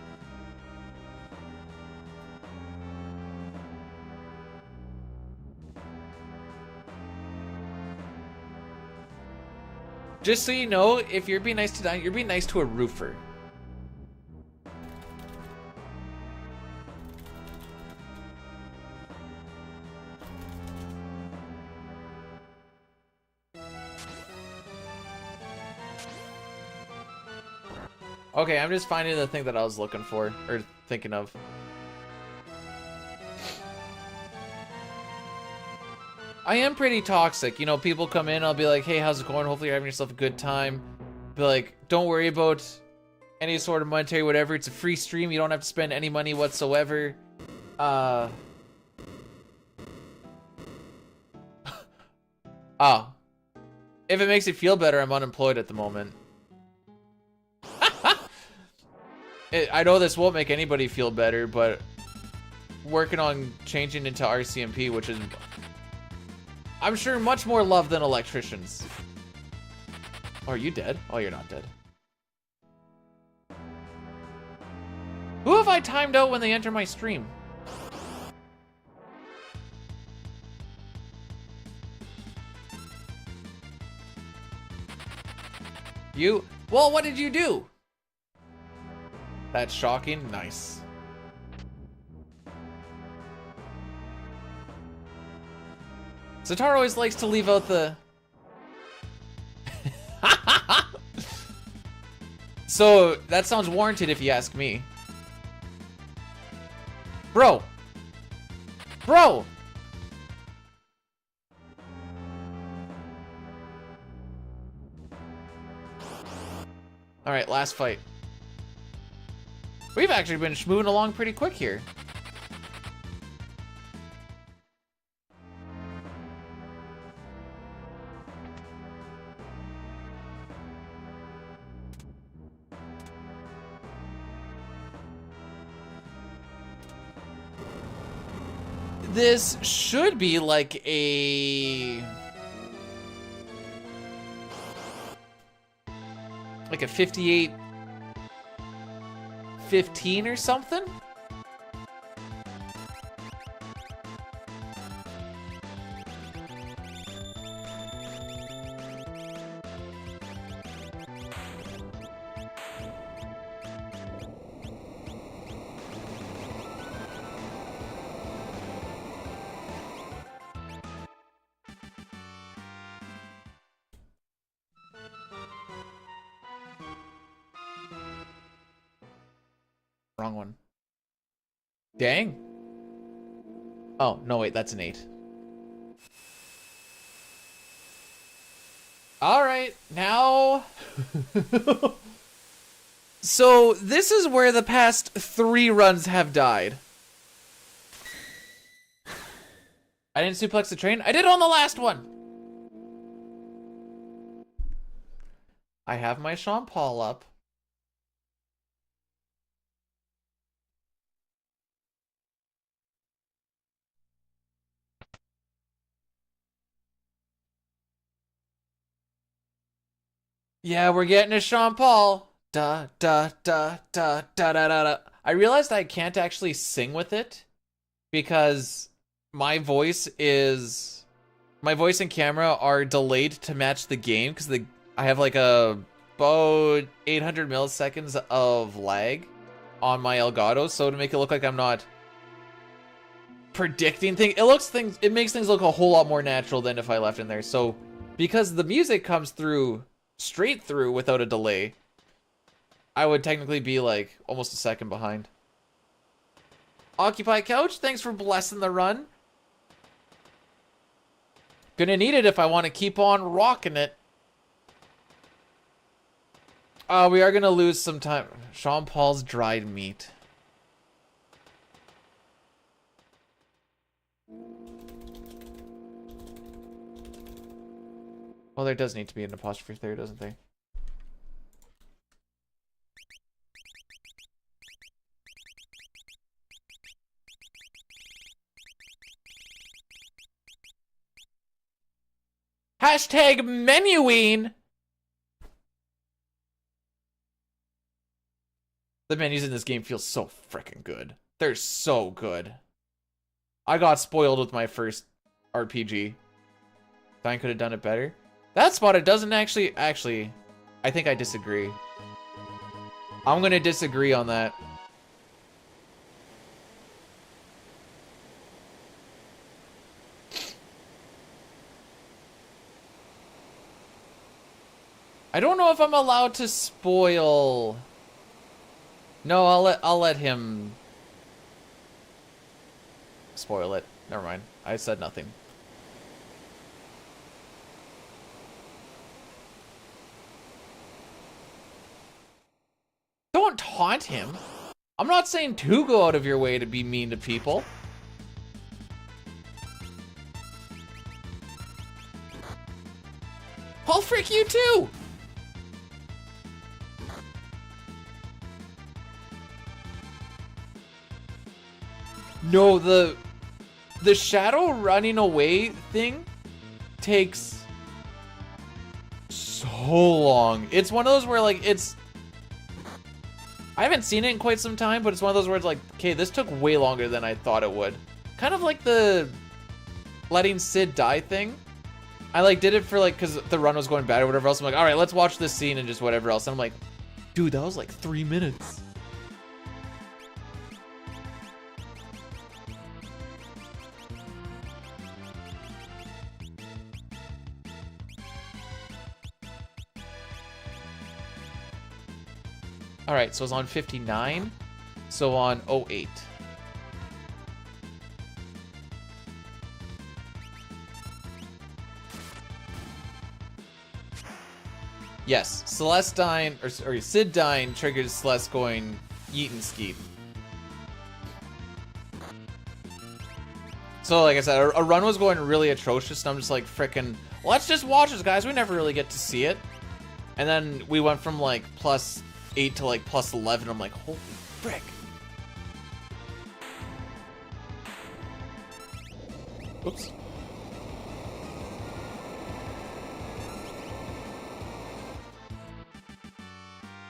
Just so you know, if you're being nice to Dine, you're being nice to a roofer. Okay, I'm just finding the thing that I was looking for, or thinking of. I am pretty toxic. You know, people come in, I'll be like, hey, how's it going? Hopefully you're having yourself a good time. Be like, don't worry about any sort of monetary whatever. It's a free stream. You don't have to spend any money whatsoever. Oh. If it makes you feel better, I'm unemployed at the moment. I know this won't make anybody feel better, but working on changing into RCMP, which is, I'm sure, much more loved than electricians. Oh, are you dead? Oh, you're not dead. Who have I timed out when they enter my stream? You? Well, what did you do? That's shocking. Nice. Zatar always likes to leave out the... So, that sounds warranted if you ask me. Bro! Bro! Alright, last fight. We've actually been moving along pretty quick here. This should be like a 58-15 or something. Wrong one. Dang. Oh, no, wait, that's an 8. All right, now... So, this is where the past 3 runs have died. I didn't suplex the train. I did on the last one. I have my Sean Paul up. Yeah, we're getting a Sean Paul. Da da da da da da da da. I realized I can't actually sing with it because my voice and camera are delayed to match the game because I have like about 800 milliseconds of lag on my Elgato, so to make it look like I'm not predicting things, it makes things look a whole lot more natural than if I left in there. So because the music comes through straight through without a delay, I would technically be like almost a second behind. Occupy Couch, thanks for blessing the run. Gonna need it if I want to keep on rocking it. We are gonna lose some time. Sean Paul's dried meat. Well, there does need to be an apostrophe there, doesn't there? Hashtag menuing. The menus in this game feel so freaking good. They're so good. I got spoiled with my first RPG. Thought I could have done it better. That spot, it doesn't actually, I think I disagree. I'm gonna disagree on that. I don't know if I'm allowed to spoil. No, I'll let him spoil it. Never mind. I said nothing. taunt him. I'm not saying to go out of your way to be mean to people. I'll frick you too! No, the shadow running away thing takes so long. It's one of those where like I haven't seen it in quite some time, but it's one of those where it's like, okay, this took way longer than I thought it would. Kind of like the letting Sid die thing. I like did it for like, cause the run was going bad or whatever else. I'm like, all right, let's watch this scene and just whatever else. And I'm like, dude, that was like 3 minutes. All right, so it's on 59, so on 08. Yes, Celeste dying, or Sid dying triggers Celeste going yeet and skeet. So like I said, a run was going really atrocious, and I'm just like, frickin', let's just watch this, guys. We never really get to see it. And then we went from like +8 to like +11. I'm like, holy frick. Oops.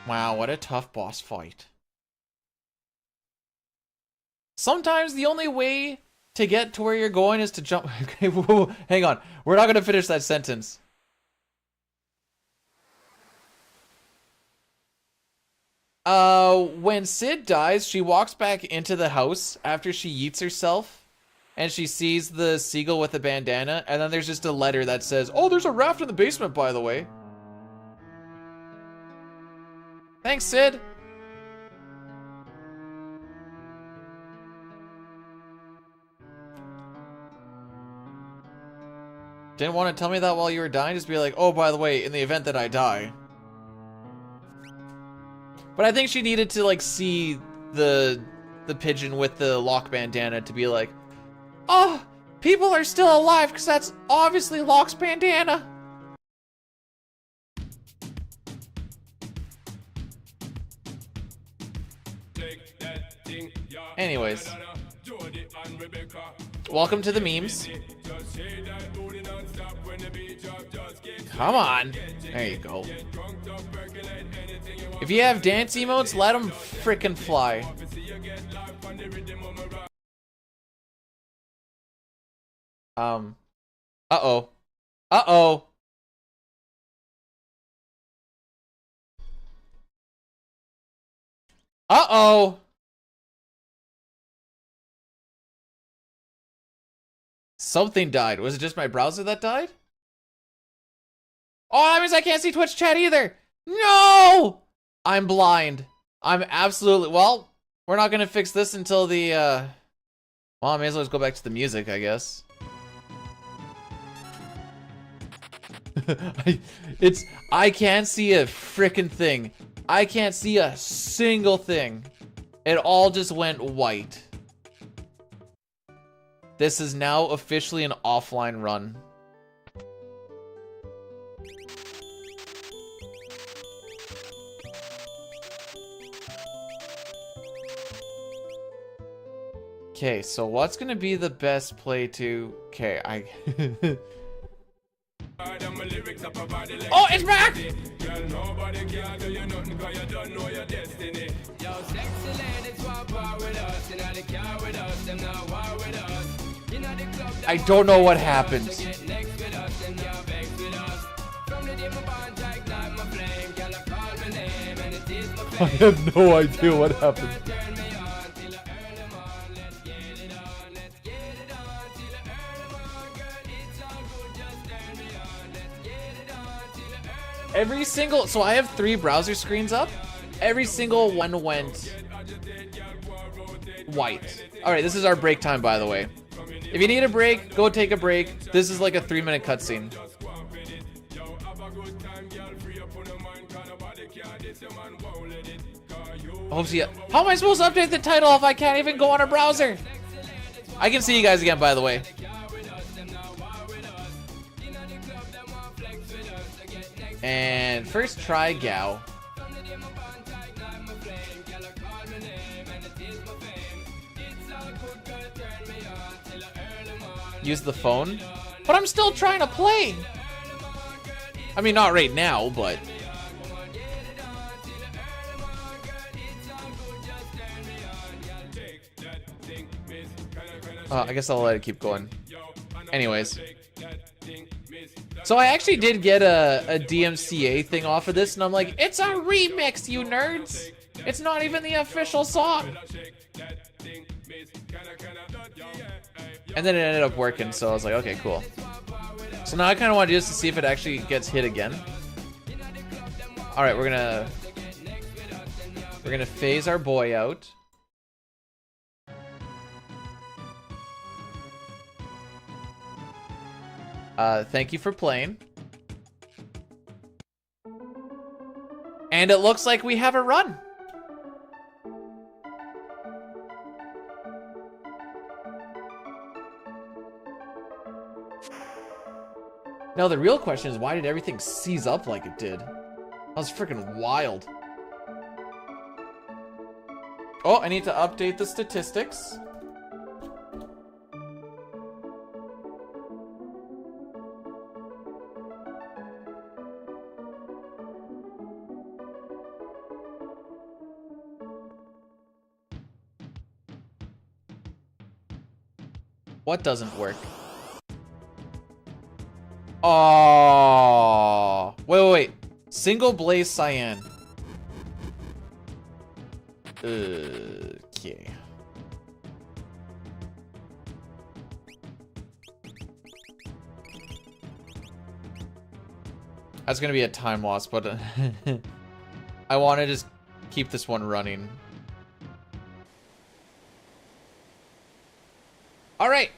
Wow, what a tough boss fight. Sometimes the only way to get to where you're going is to jump. Okay, whoa, hang on. We're not going to finish that sentence. When Sid dies, she walks back into the house after she yeets herself, and she sees the seagull with the bandana, and then there's just a letter that says, "Oh, there's a raft in the basement, by the way." Thanks, Sid. Didn't want to tell me that while you were dying, just be like, oh, by the way, in the event that I die. But I think she needed to like see the pigeon with the lock bandana to be like, oh, people are still alive because that's obviously Locke's bandana. Anyways, welcome to the memes. Come on. There you go. If you have dance emotes, let them frickin' fly. Uh-oh. Uh-oh. Uh-oh. Something died. Was it just my browser that died? Oh, that means I can't see Twitch chat either. No! I'm blind. I'm absolutely... Well, we're not going to fix this until the... Well, I may as well just go back to the music, I guess. I can't see a frickin' thing. I can't see a single thing. It all just went white. This is now officially an offline run. Okay, so what's gonna be the best play to... Okay, Oh, it's back! I don't know what happened. I have no idea what happened. Every single... So I have 3 browser screens up. Every single one went white. Alright, this is our break time, by the way. If you need a break, go take a break. This is like a 3-minute cutscene. How am I supposed to update the title if I can't even go on a browser? I can see you guys again, by the way. And first try Gao. Use the phone. But I'm still trying to play. I mean, not right now, but... I guess I'll let it keep going. Anyways. So I actually did get a DMCA thing off of this, and I'm like, it's a remix, you nerds! It's not even the official song! And then it ended up working, so I was like, okay, cool. So now I kind of want to do this to see if it actually gets hit again. Alright, we're gonna phase our boy out. Thank you for playing. And it looks like we have a run. Now the real question is, why did everything seize up like it did? That was freaking wild. Oh, I need to update the statistics. What doesn't work? Oh, wait. Single blaze cyan. Okay. That's gonna be a time loss, but I want to just keep this one running. All right.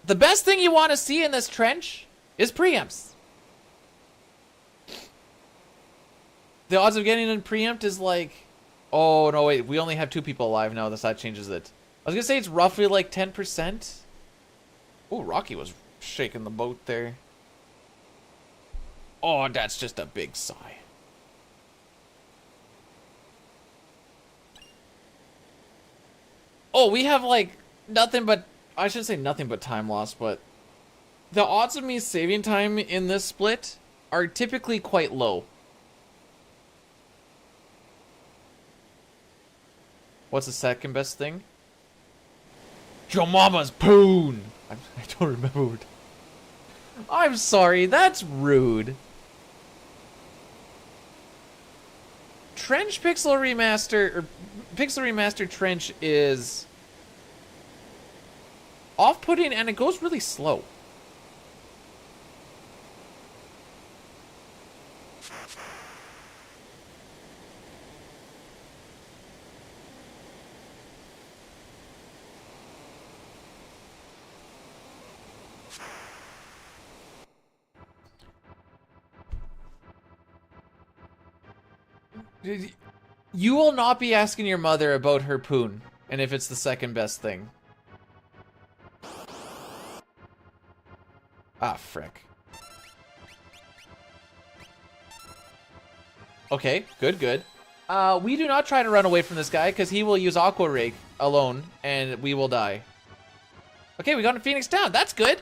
The best thing you want to see in this trench is preempts. The odds of getting in preempt is like, oh no, wait, we only have 2 people alive now. That changes it. I was gonna say it's roughly like 10%. Oh, Rocky was shaking the boat there. Oh, that's just a big sigh. Oh, we have like nothing but, I shouldn't say nothing but time loss, but the odds of me saving time in this split are typically quite low. What's the second best thing? Your mama's poon! I don't remember what... I'm sorry, that's rude. Trench Pixel Remaster, or Pixel Remaster Trench is off-putting, and it goes really slow. You will not be asking your mother about her poon, and if it's the second best thing. Ah, frick. Okay, good. We do not try to run away from this guy, because he will use Aqua Rake alone, and we will die. Okay, we got a Phoenix down. That's good.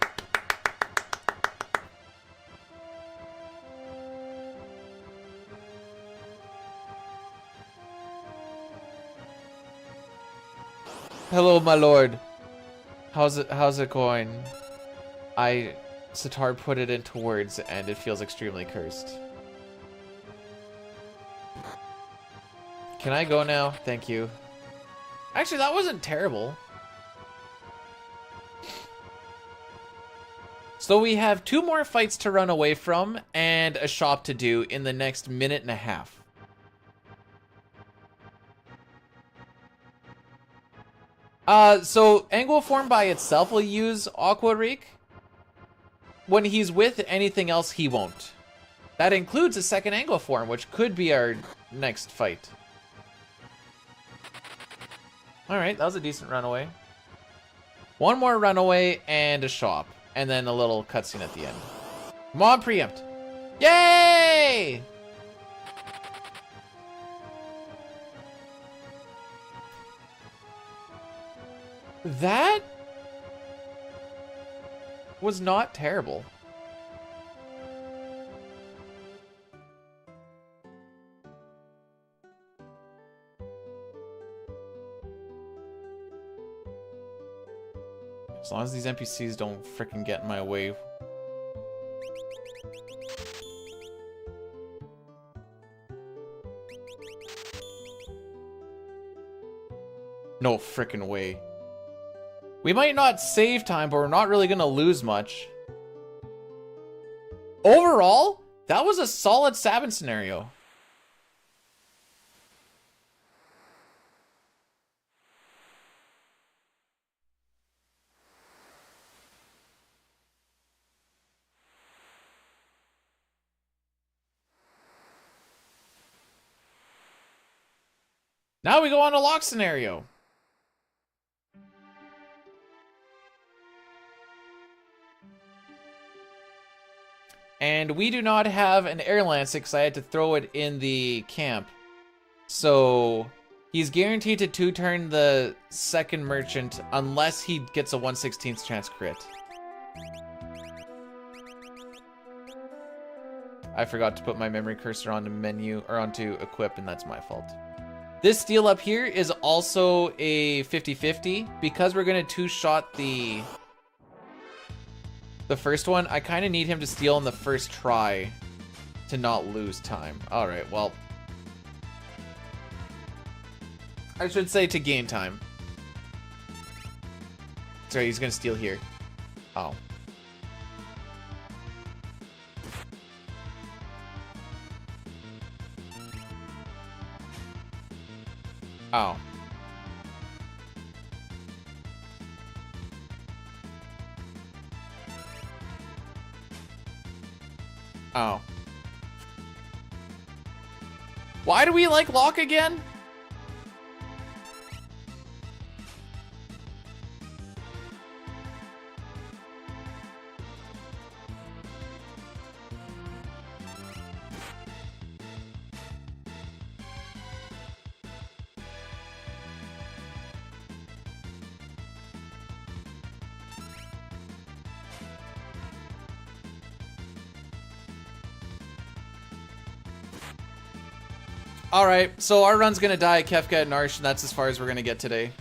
Hello, my lord. How's it going? Sitar put it into words, and it feels extremely cursed. Can I go now? Thank you. Actually, that wasn't terrible. So we have 2 more fights to run away from, and a shop to do in the next minute and a half. So Angle Form by itself will use Aqua Rake. When he's with anything else, he won't. That includes a second Angle Form, which could be our next fight. Alright, that was a decent runaway. One more runaway and a shop. And then a little cutscene at the end. Come on, preempt. Yay! That was not terrible. As long as these NPCs don't frickin' get in my way. No frickin' way. We might not save time, but we're not really gonna lose much. Overall, that was a solid Sabin scenario. Now we go on to lock scenario. And we do not have an air lance because I had to throw it in the camp. So he's guaranteed to 2-turn the second merchant unless he gets a 1/16th chance crit. I forgot to put my memory cursor onto menu or onto equip, and that's my fault. This steal up here is also a 50-50 because we're gonna 2-shot the first one. I kind of need him to steal in the first try to not lose time. All right, well, I should say to gain time. Sorry, he's gonna steal here. Oh. Oh. Oh. Why do we like lock again? Alright, so our run's gonna die at Kefka and Narsh, and that's as far as we're gonna get today.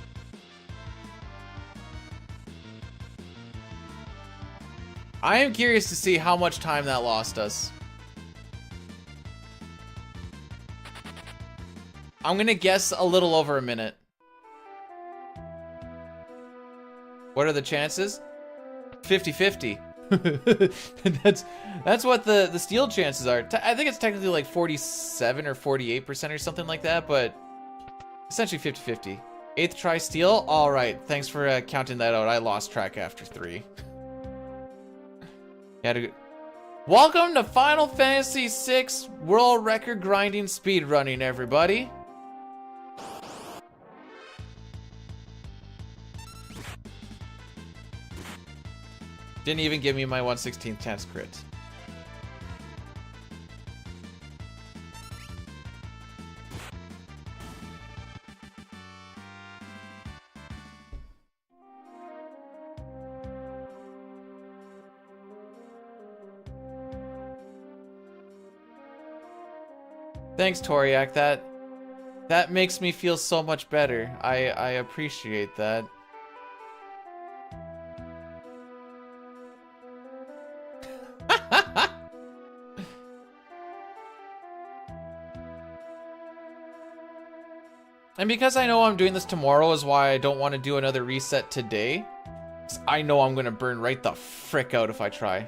I am curious to see how much time that lost us. I'm gonna guess a little over a minute. What are the chances? 50-50. that's what the steal chances are. I think it's technically like 47 or 48% or something like that, but essentially 50-50. 8th try steal. All right, thanks for counting that out. I lost track after 3. Welcome to Final Fantasy VI World Record Grinding Speedrunning, everybody. Didn't even give me my 1/16th chance crit. Thanks, Toriak. That makes me feel so much better. I appreciate that. And because I know I'm doing this tomorrow is why I don't want to do another reset today. 'Cause I know I'm going to burn right the frick out if I try.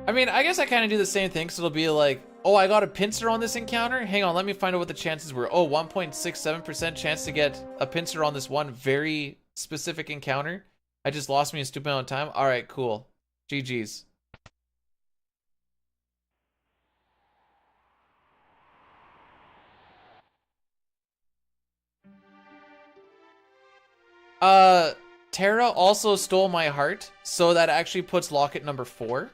I mean, I guess I kind of do the same thing, so it'll be like, oh, I got a pincer on this encounter? Hang on, let me find out what the chances were. Oh, 1.67% chance to get a pincer on this one very specific encounter. I just lost me a stupid amount of time. All right, cool. GG's. Tara also stole my heart, so that actually puts Locket number 4.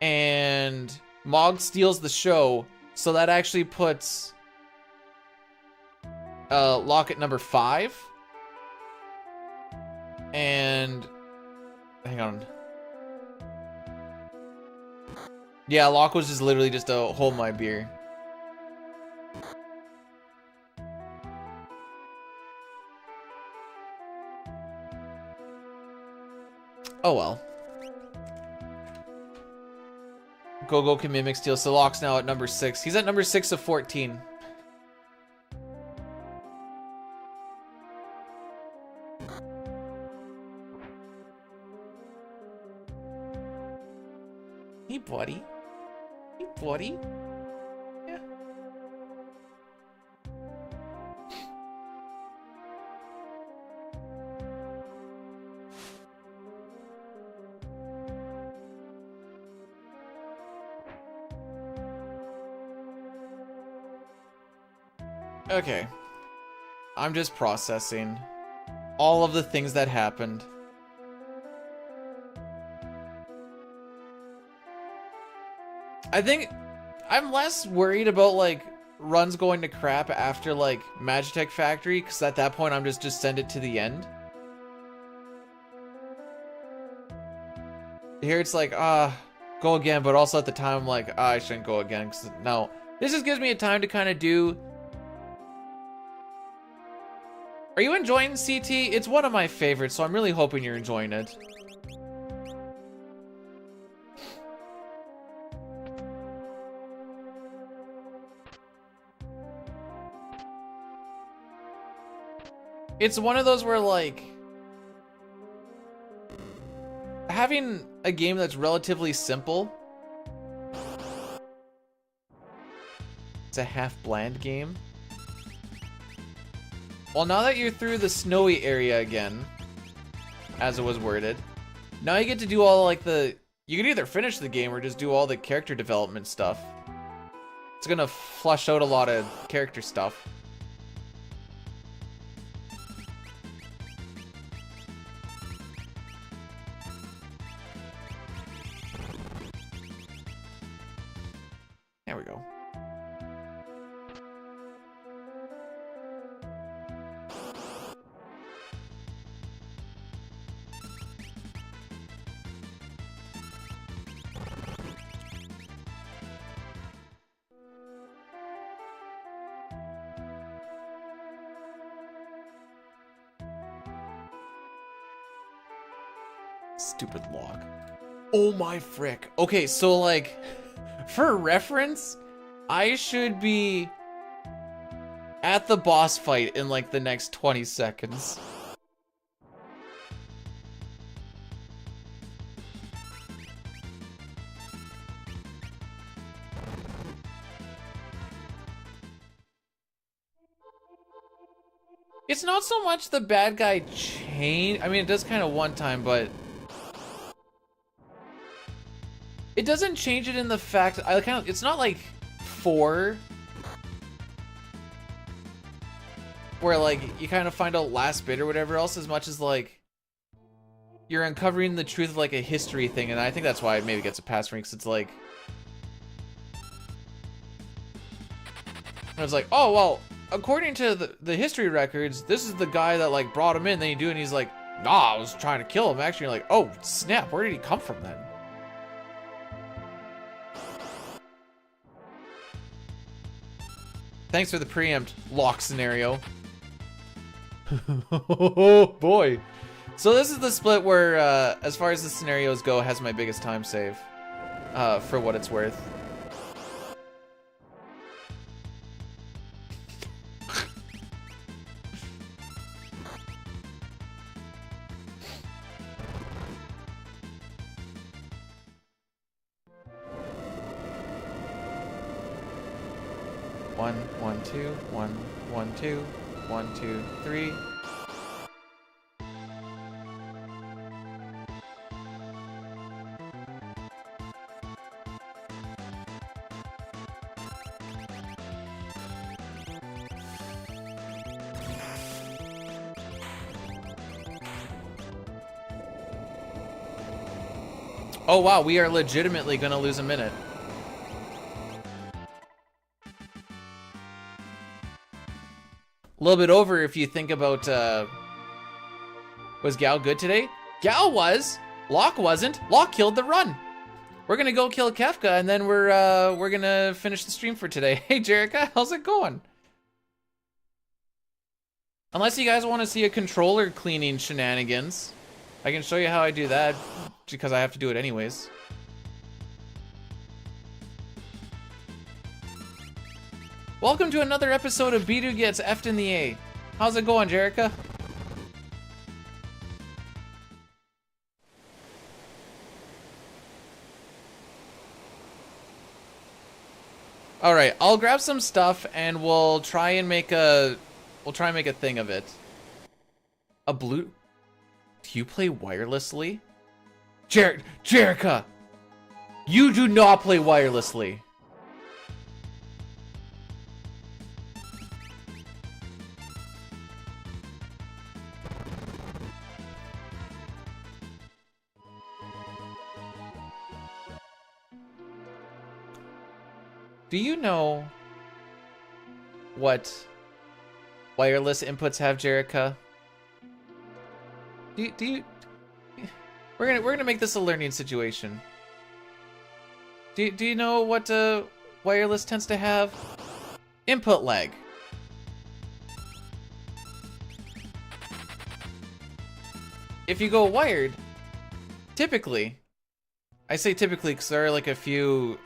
And Mog steals the show, so that actually puts Locket number 5. And hang on. Yeah, Lock was just literally just a hold my beer. Oh well. Go can mimic steal. So Lock's now at number 6. He's at number 6 of 14. Hey, buddy. Hey, buddy. Yeah. Okay. I'm just processing all of the things that happened. I think I'm less worried about like runs going to crap after like Magitech Factory, because at that point I'm just send it to the end. Here it's like go again, but also at the time I'm like I shouldn't go again, because no, this just gives me a time to kind of do. Are you enjoying CT? It's one of my favorites, so I'm really hoping you're enjoying it. It's one of those where, like, having a game that's relatively simple. It's a half bland game. Well, now that you're through the snowy area again, as it was worded, now you get to do all, like, you can either finish the game or just do all the character development stuff. It's gonna flush out a lot of character stuff. There we go. Stupid lock. Oh my frick. Okay, so like, for reference, I should be at the boss fight in like the next 20 seconds. It's not so much the bad guy change. I mean, it does kind of one time, but it doesn't change it in the fact it's not like 4 where like you kind of find out last bit or whatever else, as much as like you're uncovering the truth of like a history thing, and I think that's why it maybe gets a pass for me, because it's like I was like, oh well, according to the history records, this is the guy that like brought him in. Then you do it and he's like, nah, I was trying to kill him. Actually, you're like, oh snap, where did he come from then? Thanks for the preempt lock scenario. Oh boy. So this is the split where, as far as the scenarios go, has my biggest time save, for what it's worth. One, 1, 2, 1, 1, 2, 1, 2, 3. Oh wow, we are legitimately gonna lose a minute. A little bit over if you think about, was Gal good today? Gal was! Locke wasn't. Locke killed the run. We're gonna go kill Kefka and then we're gonna finish the stream for today. Hey Jerica, how's it going? Unless you guys want to see a controller cleaning shenanigans, I can show you how I do that because I have to do it anyways. Welcome to another episode of Bidu Gets F'd in the A. How's it going, Jerica? All right, I'll grab some stuff and we'll try and make a thing of it. A blue. Do you play wirelessly? Jerica, you do not play wirelessly. Do you know what wireless inputs have, Jerica? Do you? We're gonna make this a learning situation. Do you know what wireless tends to have? Input lag. If you go wired, typically, I say typically because there are like a few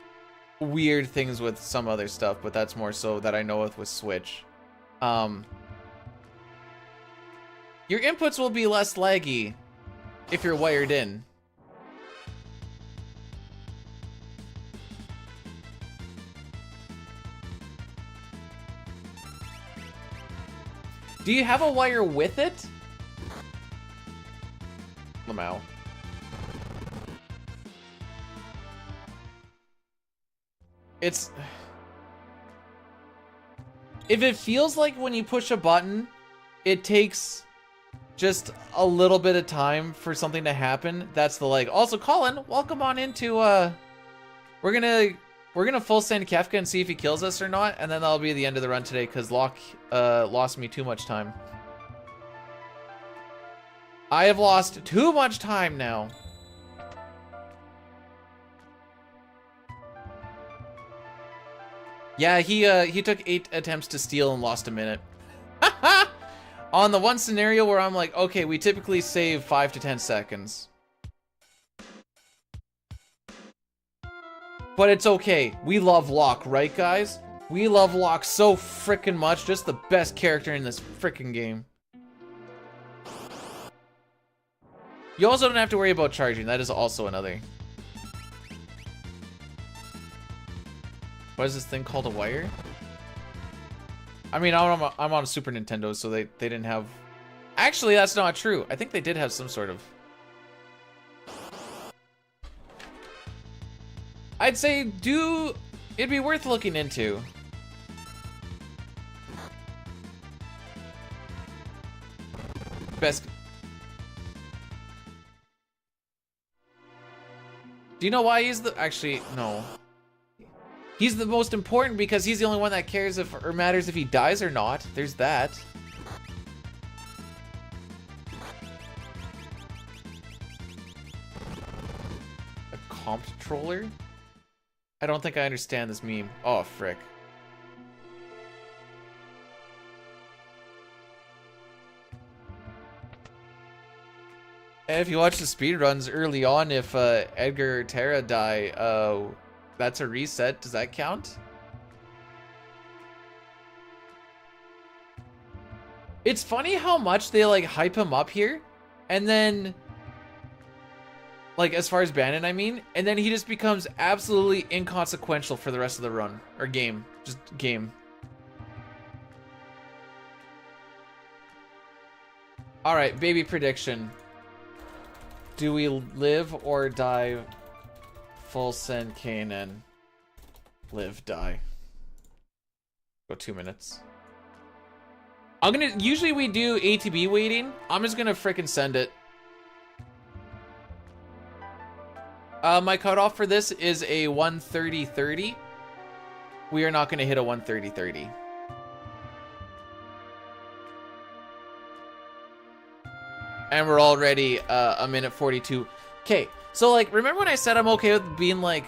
weird things with some other stuff, but that's more so that I know with Switch. Your inputs will be less laggy if you're wired in. Do you have a wire with it? Lamau. It's... If it feels like when you push a button, it takes just a little bit of time for something to happen, that's the lag. Also, Colin, welcome on into, we're gonna full send Kefka and see if he kills us or not, and then that'll be the end of the run today, because Locke, lost me too much time. I have lost too much time now. Yeah, he took 8 attempts to steal and lost a minute. On the one scenario where I'm like, okay, we typically save 5 to 10 seconds. But it's okay. We love Locke, right, guys? We love Locke so frickin' much. Just the best character in this frickin' game. You also don't have to worry about charging. That is also another. What is this thing called, a wire? I mean, I'm on a Super Nintendo, so they didn't have... Actually, that's not true. I think they did have some sort of... I'd say it'd be worth looking into. Best... Do you know why he's the... Actually, no. He's the most important because he's the only one that cares if or matters if he dies or not. There's that. A comptroller? I don't think I understand this meme. Oh, frick. And if you watch the speedruns early on, if Edgar or Terra die, that's a reset. Does that count? It's funny how much they like hype him up here, and then like as far as Bannon, I mean, and then he just becomes absolutely inconsequential for the rest of the run or game. Just game. All right, baby prediction. Do we live or die? Full send Kanan. Live, die. Go 2 minutes. I'm gonna... Usually we do ATB waiting. I'm just gonna frickin' send it. My cutoff for this is a 130-30. We are not going to hit a 130-30. And we're already a minute 42. Okay, so like, remember when I said I'm okay with being like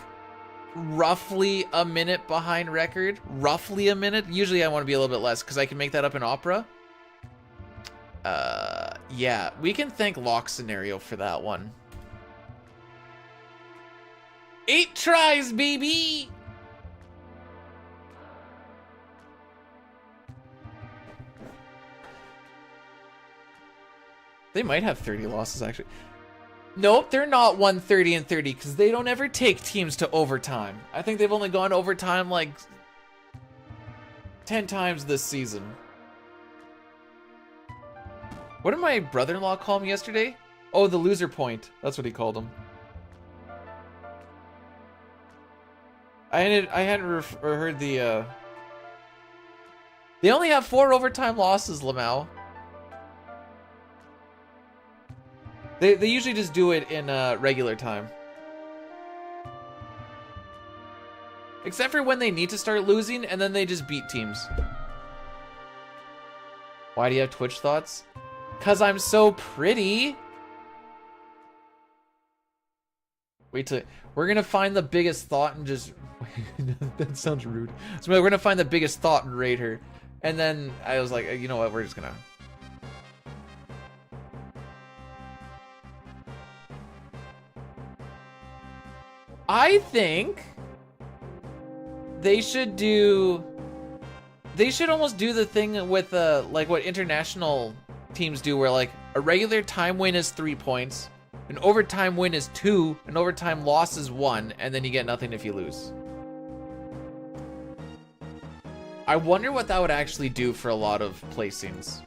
roughly a minute behind record? Roughly a minute? Usually I want to be a little bit less because I can make that up in Opera. Yeah, we can thank Lock Scenario for that one. 8 tries, baby! They might have 30 losses, actually. Nope, they're not 130 and 30 because they don't ever take teams to overtime. I think they've only gone to overtime like 10 times this season. What did my brother-in-law call me yesterday? Oh, the loser point. That's what he called him. I hadn't heard the, They only have 4 overtime losses, Lamau. They usually just do it in regular time. Except for when they need to start losing, and then they just beat teams. Why do you have Twitch thoughts? 'Cause I'm so pretty. Wait till we're gonna find the biggest thought and just that sounds rude. So we're gonna find the biggest thought and rate her. And then I was like, you know what, we're just gonna I think they should almost do the thing with like what international teams do, where like a regular time win is 3 points, an overtime win is 2, an overtime loss is 1, and then you get nothing if you lose. I wonder what that would actually do for a lot of placings.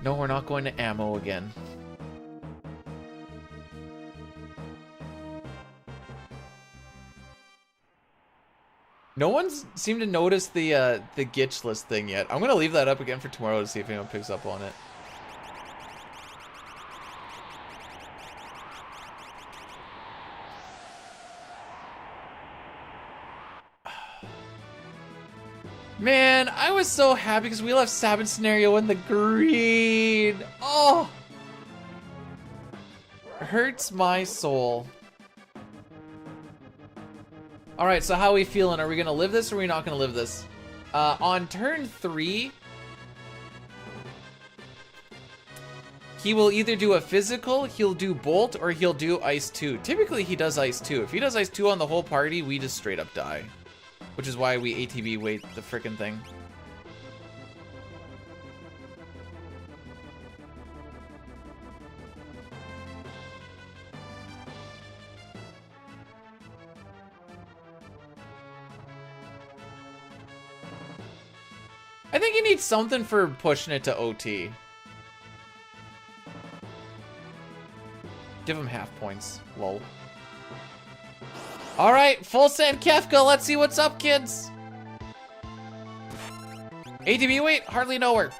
No, we're not going to ammo again. No one's seemed to notice the Glitchless thing yet. I'm gonna leave that up again for tomorrow to see if anyone picks up on it. Man, I was so happy because we left Sabin Scenario in the green. Oh! Hurts my soul. Alright, so how are we feeling? Are we gonna live this or are we not gonna live this? On turn 3, he will either do a physical, he'll do Bolt, or he'll do Ice 2. Typically, he does Ice 2. If he does Ice 2 on the whole party, we just straight up die. Which is why we ATB weight the frickin' thing. I think he needs something for pushing it to OT. Give him half points. Lol. Alright, full send Kefka, let's see what's up, kids. ATB weight, hardly know her.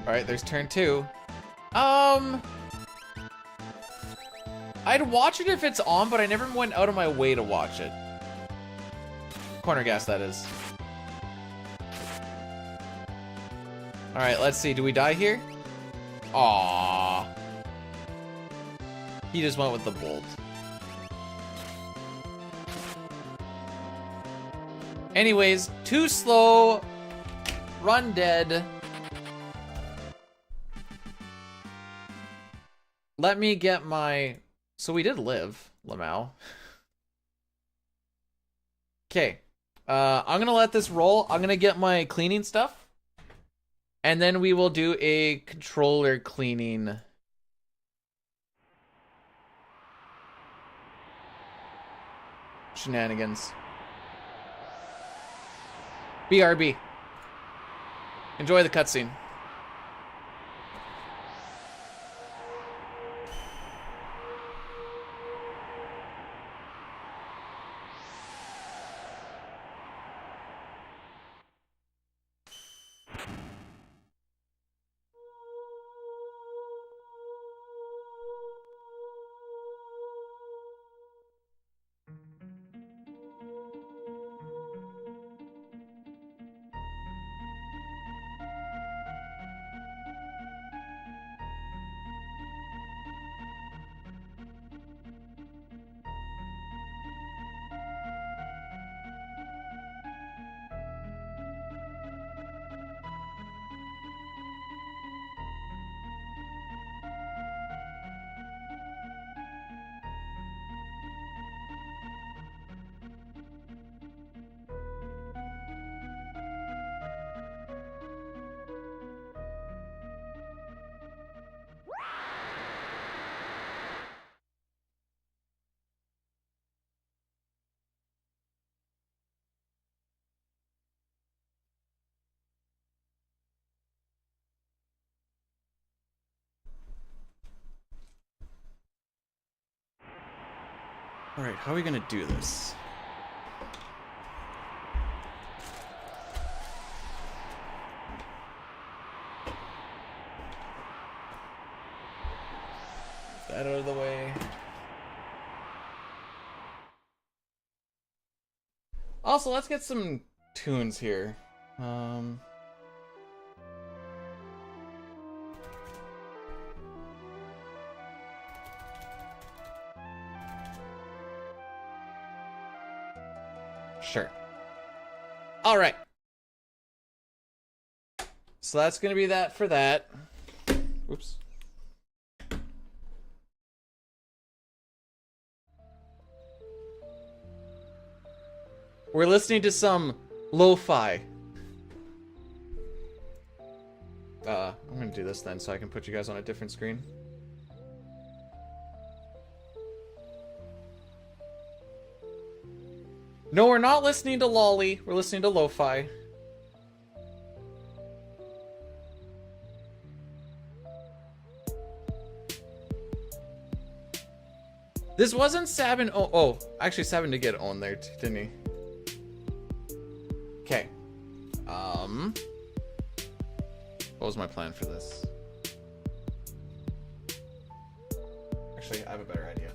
Alright, there's turn 2. I'd watch it if it's on, but I never went out of my way to watch it. Corner gas, that is. Alright, let's see. Do we die here? Aww. He just went with the bolt. Anyways, too slow. Run dead. Let me get my... So we did live, Lamau. Okay. I'm gonna let this roll. I'm gonna get my cleaning stuff. And then we will do a controller cleaning. Shenanigans. BRB. Enjoy the cutscene. Alright, how are we gonna do this? That out of the way. Also, let's get some tunes here. Sure. All right. So that's going to be that for that. Oops. We're listening to some lo-fi. I'm going to do this then so I can put you guys on a different screen. No, we're not listening to Lolly. We're listening to lo-fi. This wasn't Sabin. Oh, actually, Sabin did get owned there, didn't he? Okay. What was my plan for this? Actually, I have a better idea.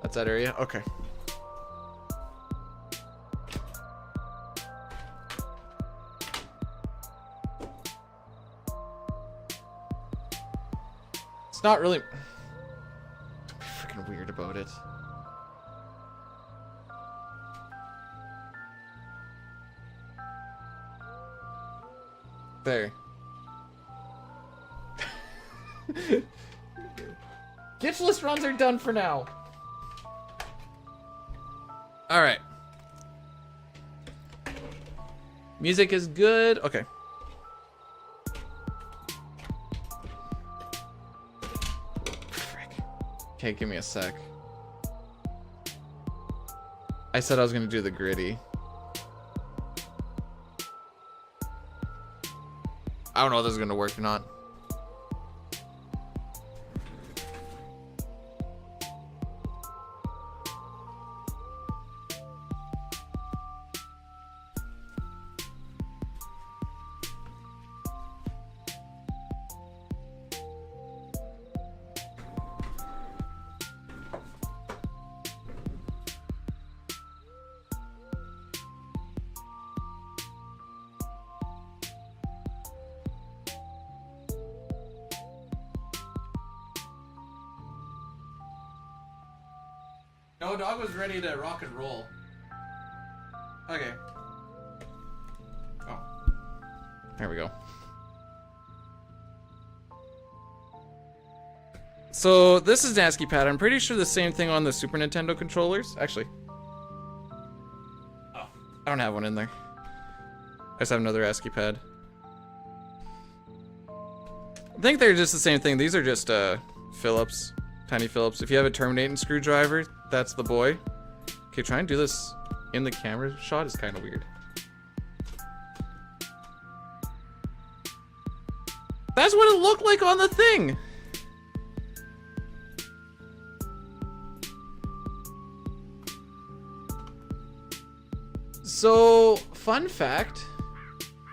That's that area? Okay. It's not really... Don't be freaking weird about it. There. Glitchless runs are done for now. Alright. Music is good. Okay. Frick. Okay, give me a sec. I said I was gonna do the gritty. I don't know if this is gonna work or not. No, dog was ready to rock and roll. Okay. Oh. There we go. So, this is an ASCII pad. I'm pretty sure the same thing on the Super Nintendo controllers. Actually. Oh. I don't have one in there. I just have another ASCII pad. I think they're just the same thing. These are just Phillips, tiny Phillips. If you have a terminating screwdriver, that's the boy. Okay, try and do this in the camera shot is kind of weird. That's what it looked like on the thing. So, fun fact,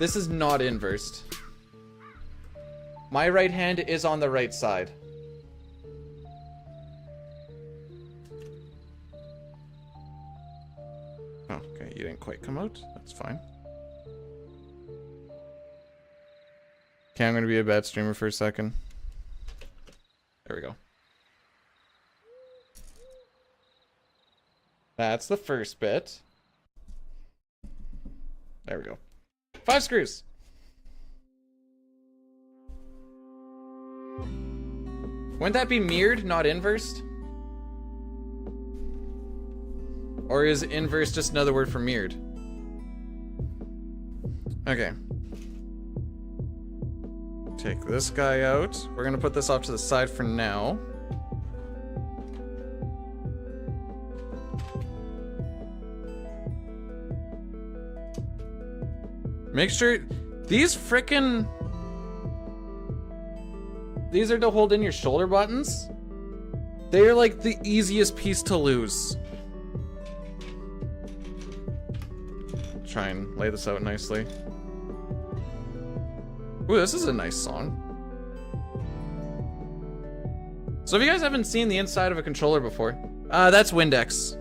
this is not inversed. My right hand is on the right side. Oh, okay, you didn't quite come out. That's fine. Okay, I'm gonna be a bad streamer for a second. There we go. That's the first bit. There we go. 5 screws. Wouldn't that be mirrored, not inversed? Or is inverse just another word for mirrored? Okay. Take this guy out. We're gonna put this off to the side for now. Make sure these frickin' these are to hold in your shoulder buttons. They are like the easiest piece to lose. Try and lay this out nicely. Ooh, this is a nice song. So if you guys haven't seen the inside of a controller before, that's Windex.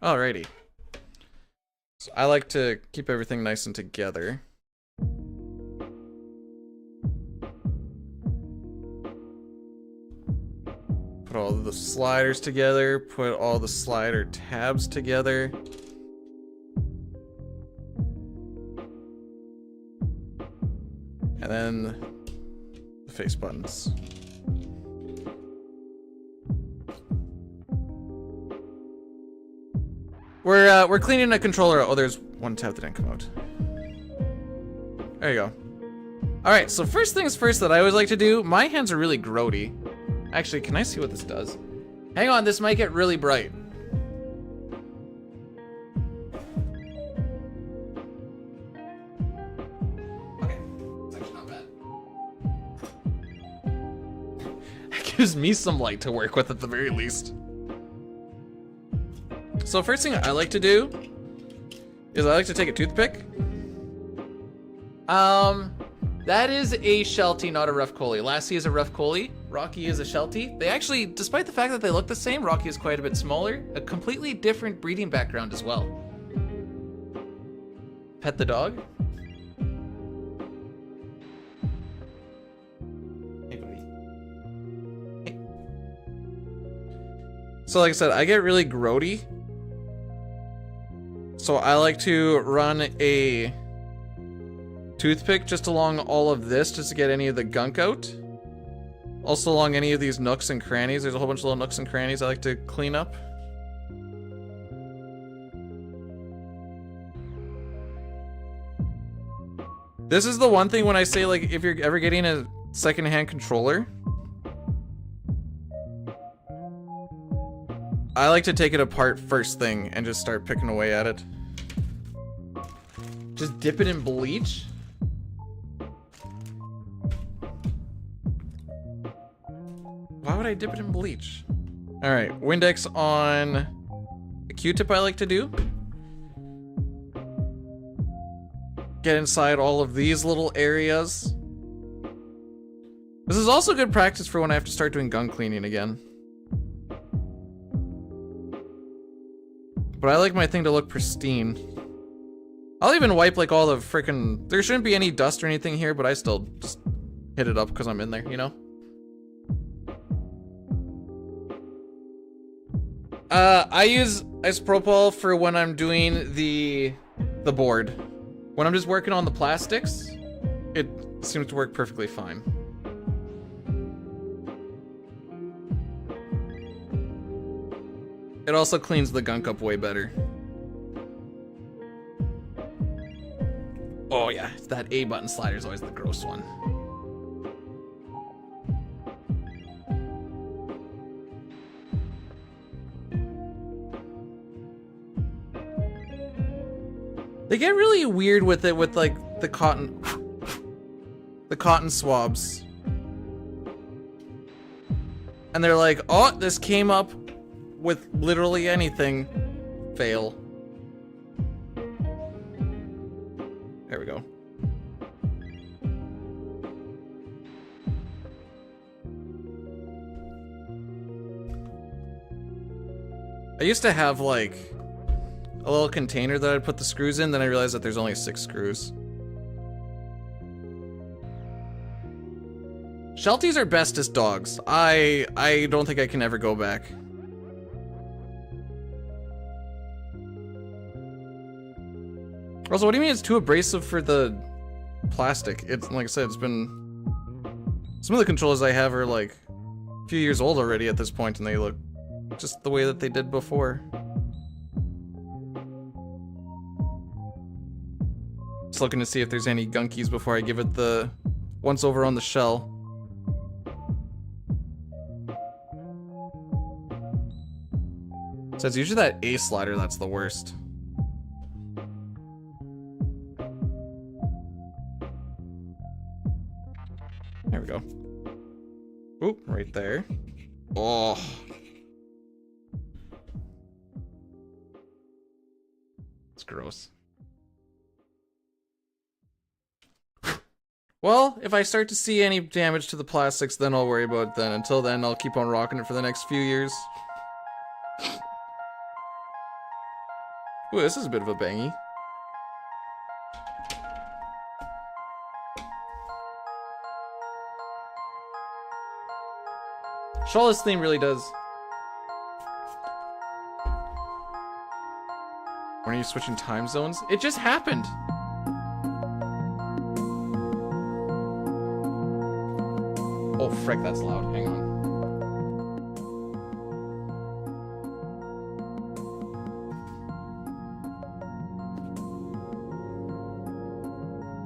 Alrighty. So I like to keep everything nice and together. Put all the sliders together, put all the slider tabs together. And then the face buttons. We're cleaning a controller. Oh, there's one tab that didn't come out. There you go. Alright, so first things first that I always like to do, my hands are really grody. Actually, can I see what this does? Hang on, this might get really bright. Okay, it's actually not bad. It gives me some light to work with at the very least. So first thing I like to do is I like to take a toothpick. That is a Sheltie, not a Rough Coley. Lassie is a Rough Coley. Rocky is a Sheltie. They actually, despite the fact that they look the same, Rocky is quite a bit smaller. A completely different breeding background as well. Pet the dog. Hey, buddy. Hey. So like I said, I get really grody. So I like to run a toothpick just along all of this just to get any of the gunk out. Also along any of these nooks and crannies. There's a whole bunch of little nooks and crannies I like to clean up. This is the one thing when I say, like, if you're ever getting a secondhand controller, I like to take it apart first thing and just start picking away at it. Just dip it in bleach. Why would I dip it in bleach? All right, Windex on a Q-tip I like to do. Get inside all of these little areas. This is also good practice for when I have to start doing gun cleaning again. But I like my thing to look pristine. I'll even wipe like all the frickin'... There shouldn't be any dust or anything here, but I still just hit it up because I'm in there, you know? I use isopropyl for when I'm doing the board. When I'm just working on the plastics, it seems to work perfectly fine. It also cleans the gunk up way better. Oh yeah, that A button slider is always the gross one. They get really weird with it, with like the cotton swabs. And they're like, oh, this came up with literally anything. Fail. There we go. I used to have like a little container that I'd put the screws in, then I realized that there's only 6 screws. Shelties are bestest dogs. I don't think I can ever go back. Also, what do you mean it's too abrasive for the plastic? It's like I said, it's been... Some of the controllers I have are like a few years old already at this point, and they look just the way that they did before. Just looking to see if there's any gunkies before I give it the once over on the shell. So it's usually that A slider that's the worst. There we go. Oop, right there. Oh. It's gross. Well, if I start to see any damage to the plastics, then I'll worry about it then. Until then, I'll keep on rocking it for the next few years. Ooh, this is a bit of a bangy. Shawless theme really does. When are you switching time zones? It just happened. Oh, frick, that's loud. Hang on.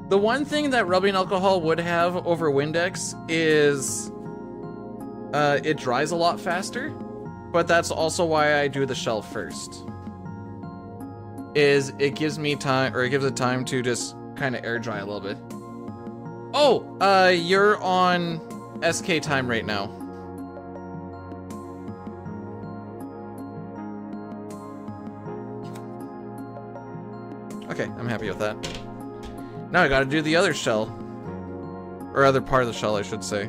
The one thing that rubbing alcohol would have over Windex is it dries a lot faster, but that's also why I do the shell first. Is it gives me time, or it gives it time to just kind of air dry a little bit. Oh, you're on SK time right now. Okay, I'm happy with that. Now I gotta do the other shell. Or other part of the shell, I should say.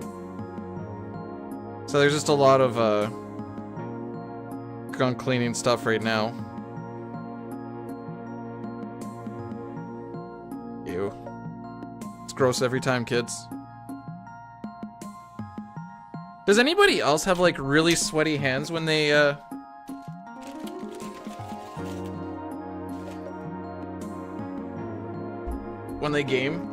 So there's just a lot of, gunk cleaning stuff right now. Ew. It's gross every time, kids. Does anybody else have, like, really sweaty hands when they, game?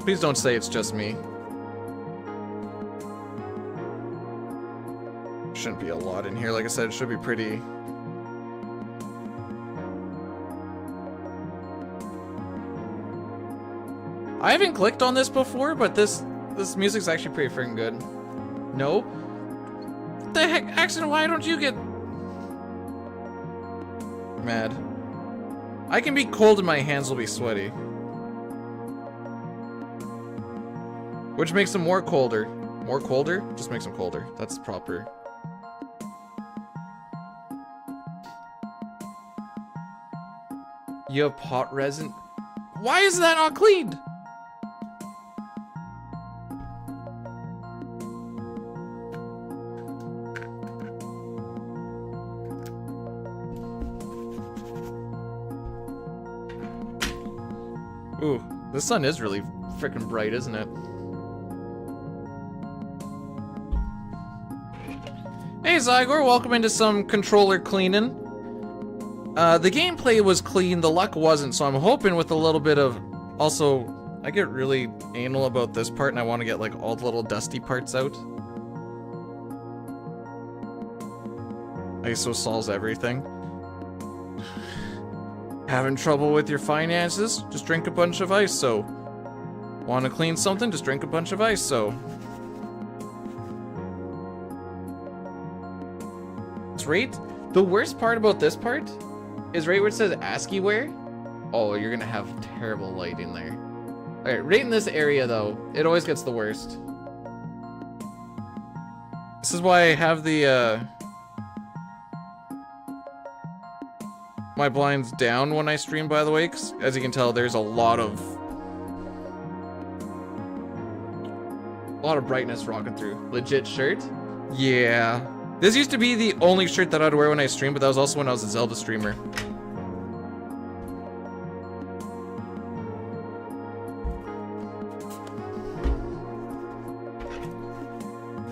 Please don't say it's just me. Shouldn't be a lot in here. Like I said, it should be pretty. I haven't clicked on this before, but this music's actually pretty freaking good. No? What the heck? Accident, why don't you get mad? I can be cold and my hands will be sweaty. Which makes them more colder. More colder? Just makes them colder. That's proper. You have pot resin? Why is that not cleaned? Ooh, the sun is really freaking bright, isn't it? Hey Zygor, welcome into some controller cleaning. The gameplay was clean, the luck wasn't, so I'm hoping with a little bit of... Also, I get really anal about this part and I want to get like all the little dusty parts out. ISO solves everything. Having trouble with your finances? Just drink a bunch of ISO. Want to clean something? Just drink a bunch of ISO. It's right. The worst part about this part is right where it says ASCII where. Oh, you're gonna have terrible lighting there. Alright, right in this area though, it always gets the worst. This is why I have the, my blinds down when I stream, by the way, 'cause as you can tell, there's a lot of brightness rocking through. Legit shirt? Yeah. This used to be the only shirt that I'd wear when I stream, but that was also when I was a Zelda streamer.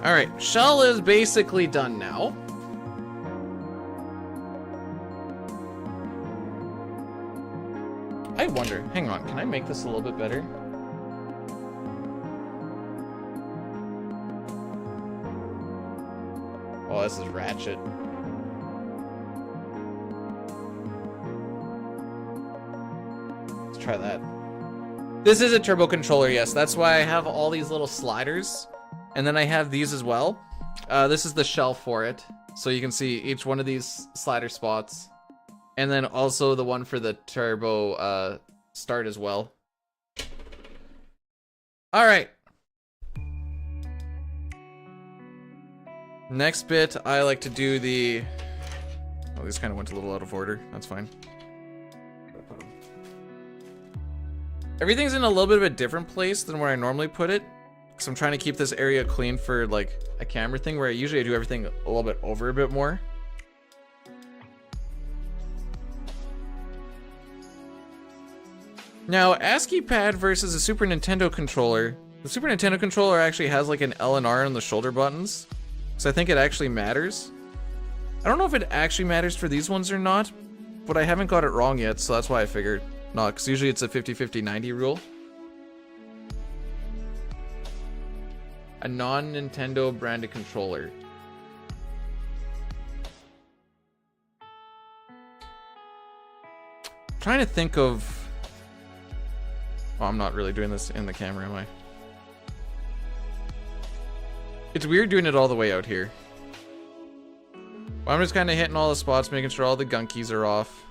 Alright, shell is basically done now. I wonder, hang on, can I make this a little bit better? Oh, this is ratchet. Let's try that. This is a turbo controller, yes. That's why I have all these little sliders. And then I have these as well. This is the shell for it. So you can see each one of these slider spots. And then also the one for the turbo start as well. Alright. Next bit, I like to do the... Oh, these kind of went a little out of order. That's fine. Everything's in a little bit of a different place than where I normally put it. Because I'm trying to keep this area clean for like a camera thing where I usually do everything a little bit over a bit more. Now, ASCII pad versus a Super Nintendo controller. The Super Nintendo controller actually has like an L and R on the shoulder buttons. So I think it actually matters. I don't know if it actually matters for these ones or not, but I haven't got it wrong yet, so that's why I figured not, because usually it's a 50-50-90 rule. A non-Nintendo branded controller. I'm trying to think of... Oh, I'm not really doing this in the camera, am I? It's weird doing it all the way out here. Well, I'm just kind of hitting all the spots, making sure all the gunkies are off.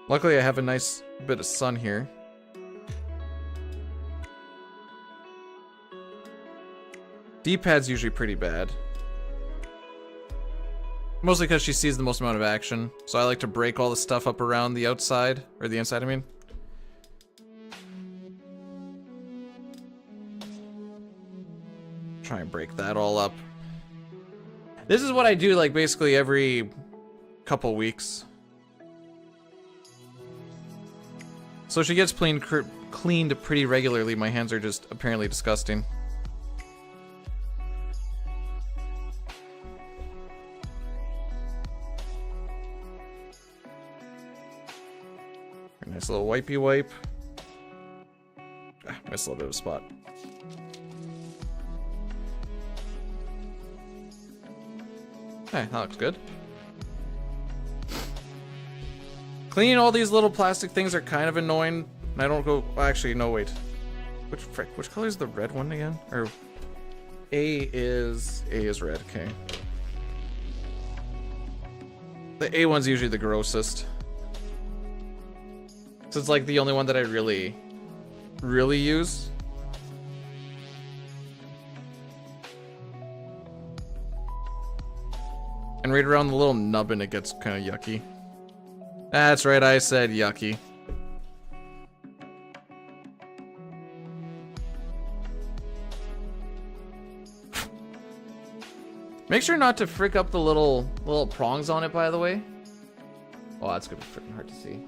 Luckily, I have a nice bit of sun here. D-pad's usually pretty bad. Mostly because she sees the most amount of action. So I like to break all the stuff up around the outside, or the inside, I mean. Try and break that all up. This is what I do like basically every couple weeks. So she gets cleaned pretty regularly. My hands are just apparently disgusting. Nice little wipey wipe. Ah, missed a little bit of a spot. Hey, that looks good. Cleaning all these little plastic things are kind of annoying. And I don't go... Actually, no, wait. Which color is the red one again? Or... A is red, okay. The A one's usually the grossest. So it's like the only one that I really use. And right around the little nubbin it gets kind of yucky. That's right, I said yucky. Make sure not to frick up the little prongs on it, by the way. Oh, that's gonna be freaking hard to see.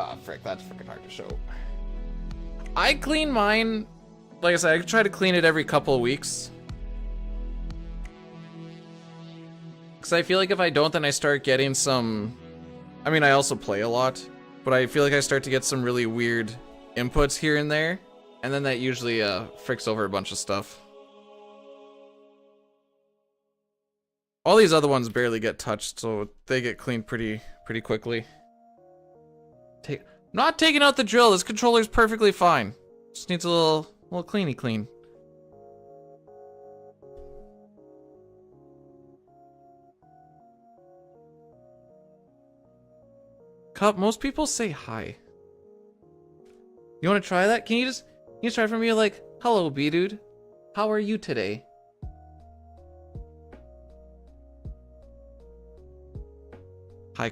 Ah, frick, that's freaking hard to show. I clean mine, like I said, I try to clean it every couple of weeks. Because I feel like if I don't, then I start getting some I mean, I also play a lot, but I feel like I start to get some really weird inputs here and there, and then that usually fricks over a bunch of stuff. All these other ones barely get touched, so they get cleaned pretty quickly. Not taking out the drill. This controller's perfectly fine. Just needs a little cleany clean. Cup, most people say hi. You want to try that? Can you try from here like, hello, B-dude. How are you today? Hi,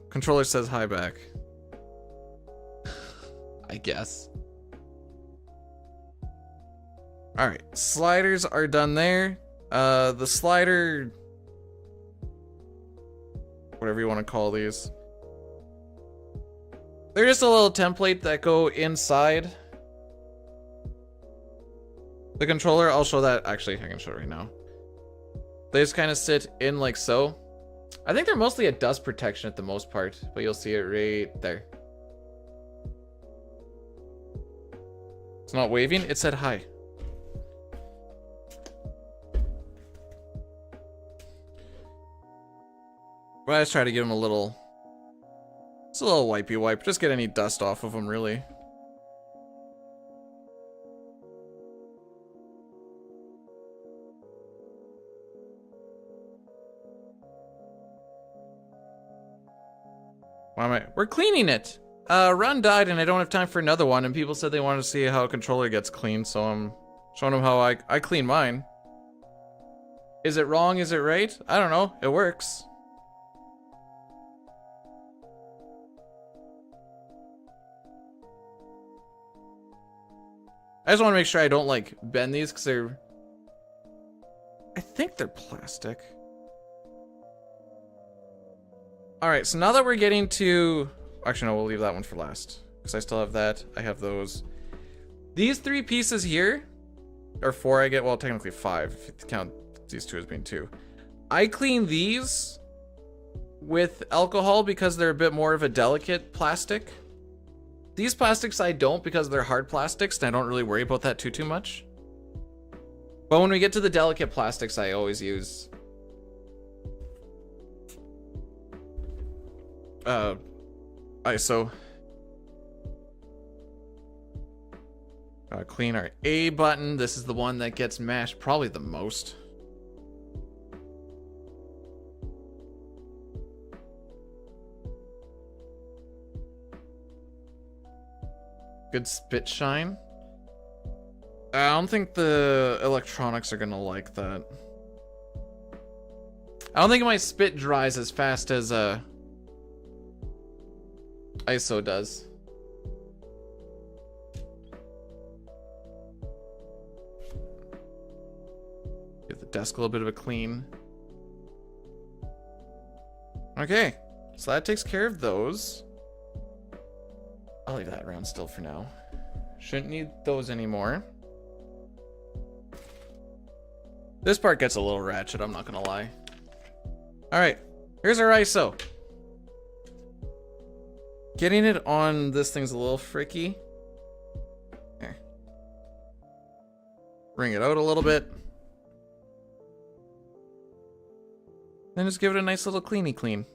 controller says hi back. I guess. Alright, sliders are done there. The slider... whatever you want to call these. They're just a little template that go inside the controller. I'll show that. Actually, I can show it right now. They just kind of sit in like so. I think they're mostly a dust protection at the most part, but you'll see it right there. It's not waving, it said hi. But I just try to give them a little... it's a little wipey wipe. Just get any dust off of them, really. Why am I... we're cleaning it! Run died and I don't have time for another one, and people said they wanted to see how a controller gets cleaned, so I'm showing them how I clean mine. Is it wrong? Is it right? I don't know. It works. I just want to make sure I don't, like, bend these, because they're... I think they're plastic. Alright, so now that we're getting to... actually, no, we'll leave that one for last. Because I still have that. I have those. These three pieces here... or four, I get. Well, technically five, if you count these two as being two. I clean these with alcohol because they're a bit more of a delicate plastic. These plastics I don't, because they're hard plastics, and I don't really worry about that too much. But when we get to the delicate plastics, I always use... ISO. Clean our A button. This is the one that gets mashed probably the most. Good spit shine. I don't think the electronics are gonna like that. I don't think my spit dries as fast as ISO does. Give the desk a little bit of a clean. Okay, so that takes care of those. I'll leave that around still for now. Shouldn't need those anymore. This part gets a little ratchet, I'm not gonna lie. Alright, here's our ISO. Getting it on this thing's a little fricky. There. Bring it out a little bit. Then just give it a nice little cleany clean.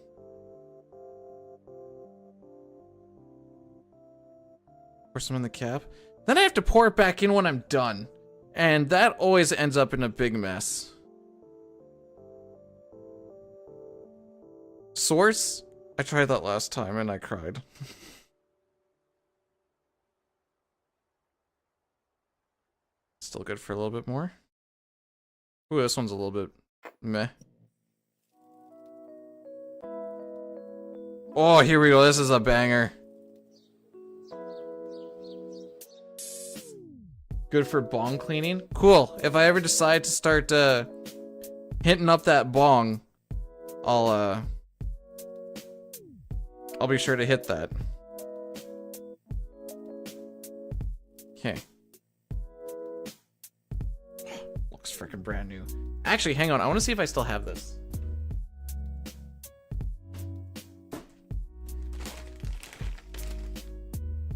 Pour some in the cap. Then I have to pour it back in when I'm done. And that always ends up in a big mess. Source? I tried that last time and I cried. Still good for a little bit more. Ooh, this one's a little bit meh. Oh, here we go. This is a banger. Good for bong cleaning. Cool. If I ever decide to start hitting up that bong, I'll be sure to hit that. Okay. Looks freaking brand new. Actually, hang on. I want to see if I still have this.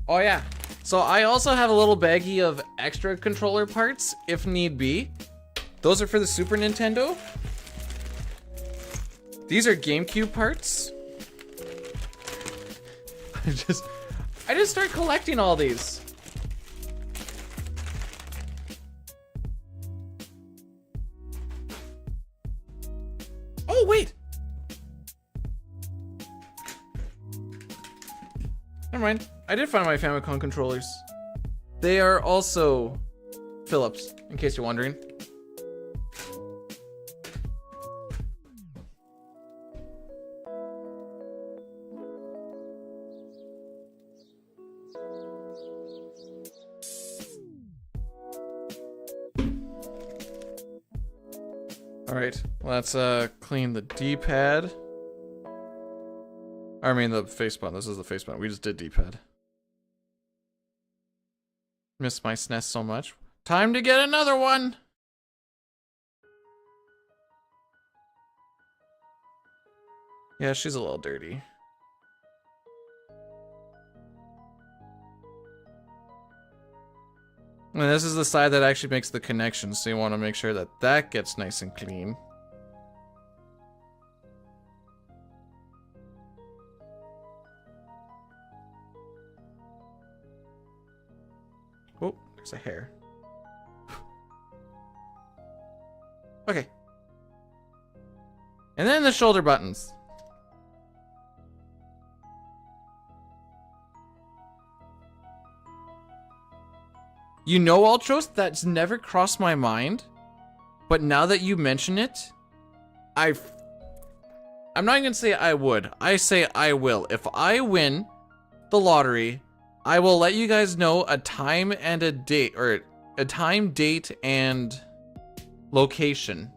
Oh yeah. So I also have a little baggie of extra controller parts if need be. Those are for the Super Nintendo. These are GameCube parts. I just start collecting all these. Oh wait. Never mind. I did find my Famicom controllers. They are also Philips, in case you're wondering. Alright, let's clean the D-pad. I mean the face button. This is the face button. We just did D-pad. Miss my SNES so much. Time to get another one! Yeah, she's a little dirty. And this is the side that actually makes the connection, so you want to make sure that that gets nice and clean. Oh, there's a hair. Okay. And then the shoulder buttons. You know, Ultros, that's never crossed my mind. But now that you mention it, I'm not even gonna say I would. I say I will. If I win the lottery, I will let you guys know a time and a date, or a time, date, and location.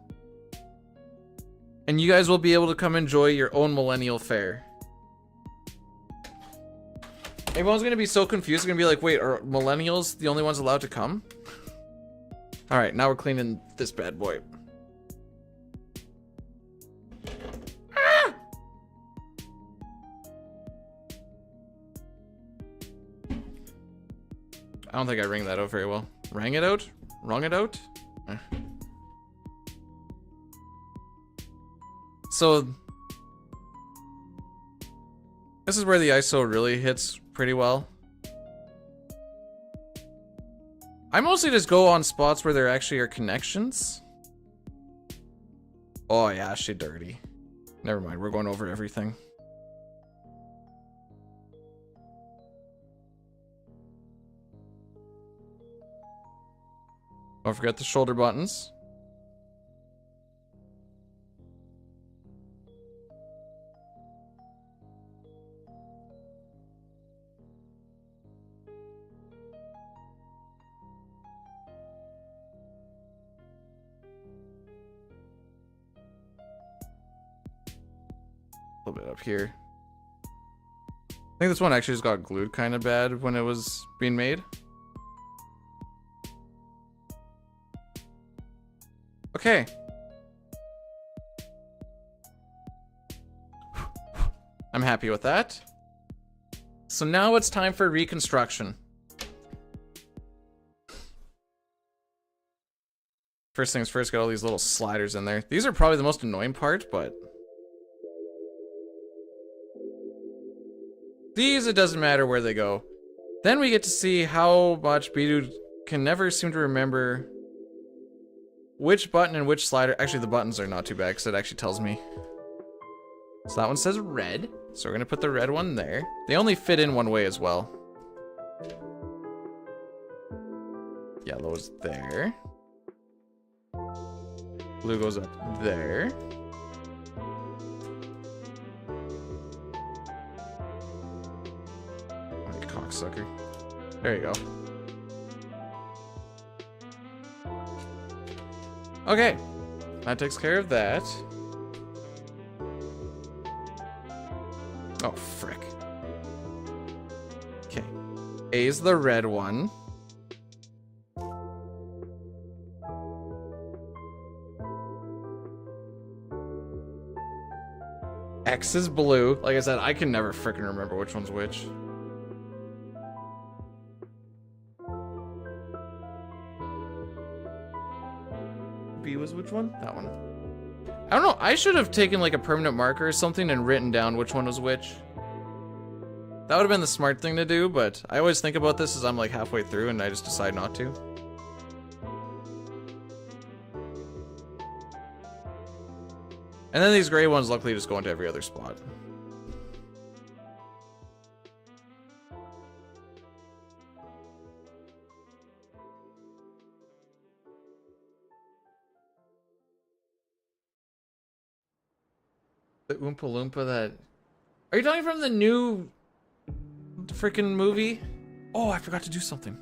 And you guys will be able to come enjoy your own millennial fair. Everyone's gonna be so confused. They're gonna be like, wait, are millennials the only ones allowed to come? Alright, now we're cleaning this bad boy. Ah! I don't think I rang that out very well. Rang it out? Rung it out? Eh. So this is where the ISO really hits pretty well. I mostly just go on spots where there actually are connections. Oh yeah, she dirty. Never mind, we're going over everything. Don't forget the shoulder buttons. A little bit up here. I think this one actually just got glued kind of bad when it was being made. Okay. I'm happy with that. So now it's time for reconstruction. First things first, got all these little sliders in there. These are probably the most annoying part, but these, it doesn't matter where they go. Then we get to see how much Bidu can never seem to remember which button and which slider. Actually, the buttons are not too bad because it actually tells me. So that one says red. So we're going to put the red one there. They only fit in one way as well. Yellow is there. Blue goes up there. Cocksucker. There you go. Okay. That takes care of that. Oh, frick. Okay. A is the red one. X is blue. Like I said, I can never frickin' remember which one's which. which one? That one. I don't know. I should have taken like a permanent marker or something and written down which one was which. That would have been the smart thing to do, but I always think about this as I'm like halfway through and I just decide not to. And then these gray ones luckily just go into every other spot. The Oompa Loompa that... Are you talking from the new freaking movie? Oh, I forgot to do something.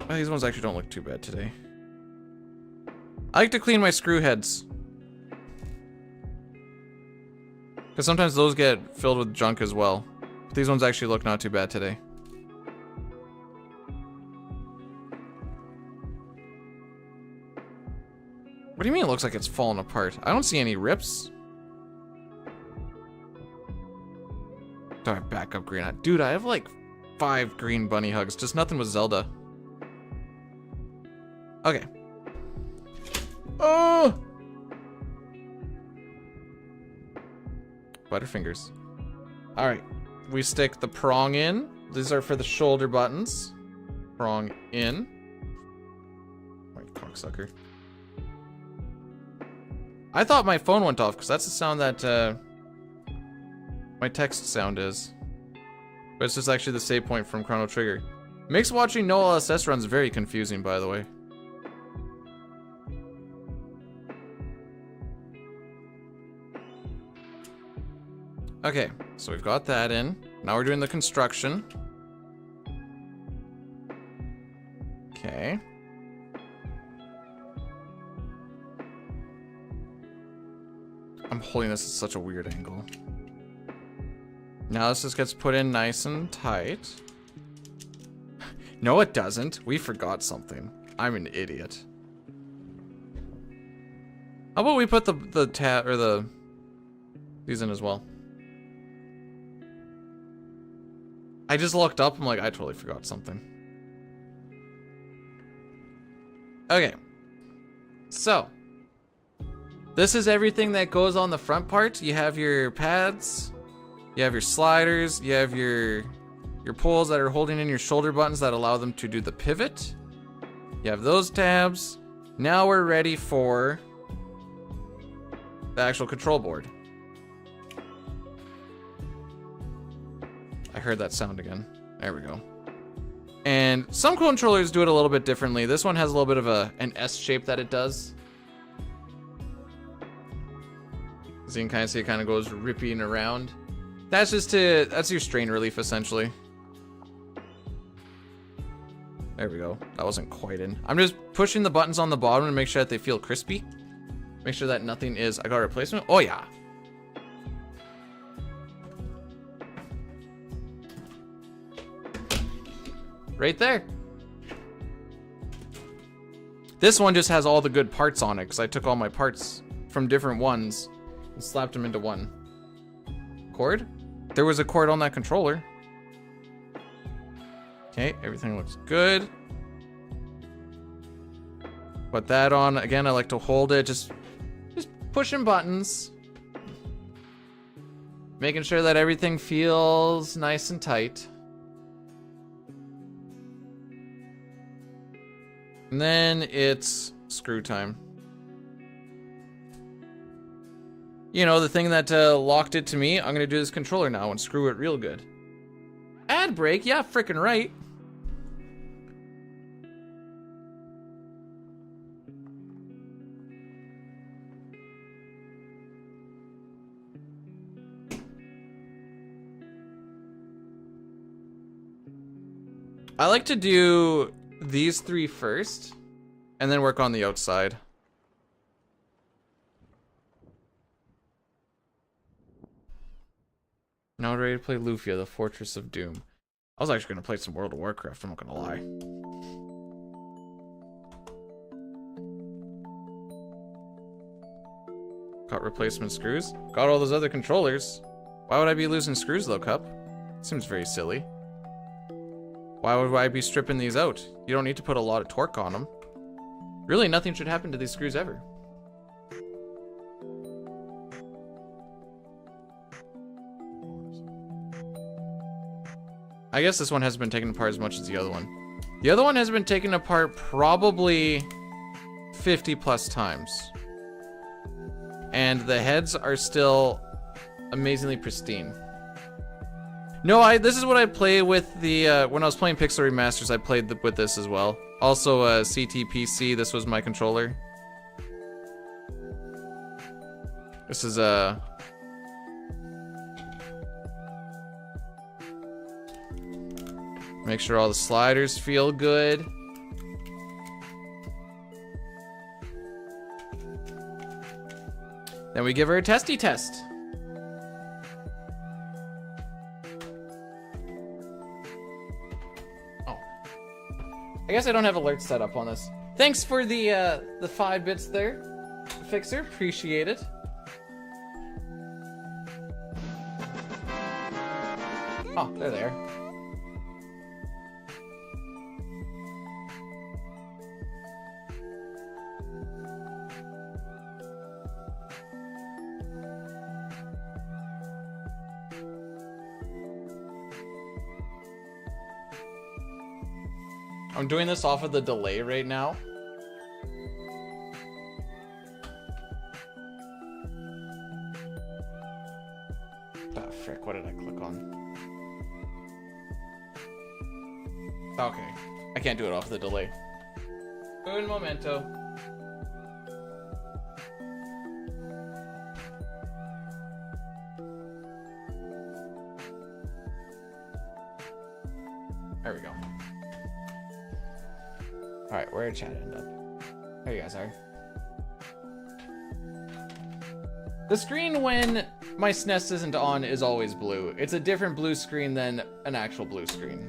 Oh, these ones actually don't look too bad today. I like to clean my screw heads. Because sometimes those get filled with junk as well. But these ones actually look not too bad today. What do you mean it looks like it's falling apart? I don't see any rips. Do I have backup green? Dude, I have like 5 green bunny hugs. Just nothing with Zelda. Okay. Oh! Butterfingers. Alright. We stick the prong in. These are for the shoulder buttons. Prong in. My cocksucker. I thought my phone went off because that's the sound that my text sound is. But it's just actually the save point from Chrono Trigger. Makes watching no LSS runs very confusing, by the way. Okay, so we've got that in. Now we're doing the construction. Okay. I'm holding this at such a weird angle. Now this just gets put in nice and tight. No, it doesn't. We forgot something. I'm an idiot. How about we put these in as well? I just looked up. I'm like, I totally forgot something. Okay. So. This is everything that goes on the front part. You have your pads. You have your sliders. You have your pulls that are holding in your shoulder buttons that allow them to do the pivot. You have those tabs. Now we're ready for the actual control board. I heard that sound again. There we go. And some controllers do it a little bit differently. This one has a little bit of an S shape that it does. So you can kind of see it kind of goes ripping around. That's that's your strain relief essentially. There we go. That wasn't quite in. I'm just pushing the buttons on the bottom to make sure that they feel crispy. Make sure that nothing is... I got a replacement? Oh yeah. Right there. This one just has all the good parts on it because I took all my parts from different ones and slapped them into one. Cord? There was a cord on that controller. Okay, everything looks good. Put that on. Again, I like to hold it. Just pushing buttons. Making sure that everything feels nice and tight. And then it's screw time. You know, the thing that locked it to me, I'm gonna do this controller now and screw it real good. Ad break? Yeah, frickin' right. I like to do these 3 first, and then work on the outside. Now ready to play Lufia, the Fortress of Doom. I was actually gonna play some World of Warcraft, I'm not gonna lie. Got replacement screws. Got all those other controllers. Why would I be losing screws though, Cup? Seems very silly. Why would I be stripping these out? You don't need to put a lot of torque on them. Really, nothing should happen to these screws ever. I guess this one hasn't been taken apart as much as the other one. The other one has been taken apart probably 50 plus times. And the heads are still amazingly pristine. No, this is what I play with the, when I was playing Pixel Remasters, I played with this as well. Also, CTPC, this was my controller. This is, make sure all the sliders feel good. Then we give her a testy test. Oh. I guess I don't have alerts set up on this. Thanks for the 5 bits there, Fixer. Appreciate it. Oh, they're there. I'm doing this off of the delay right now. Ah, frick, what did I click on? Okay, I can't do it off the delay. Un momento. There we go. Alright, where did chat end up? There you guys are. The screen when my SNES isn't on is always blue. It's a different blue screen than an actual blue screen.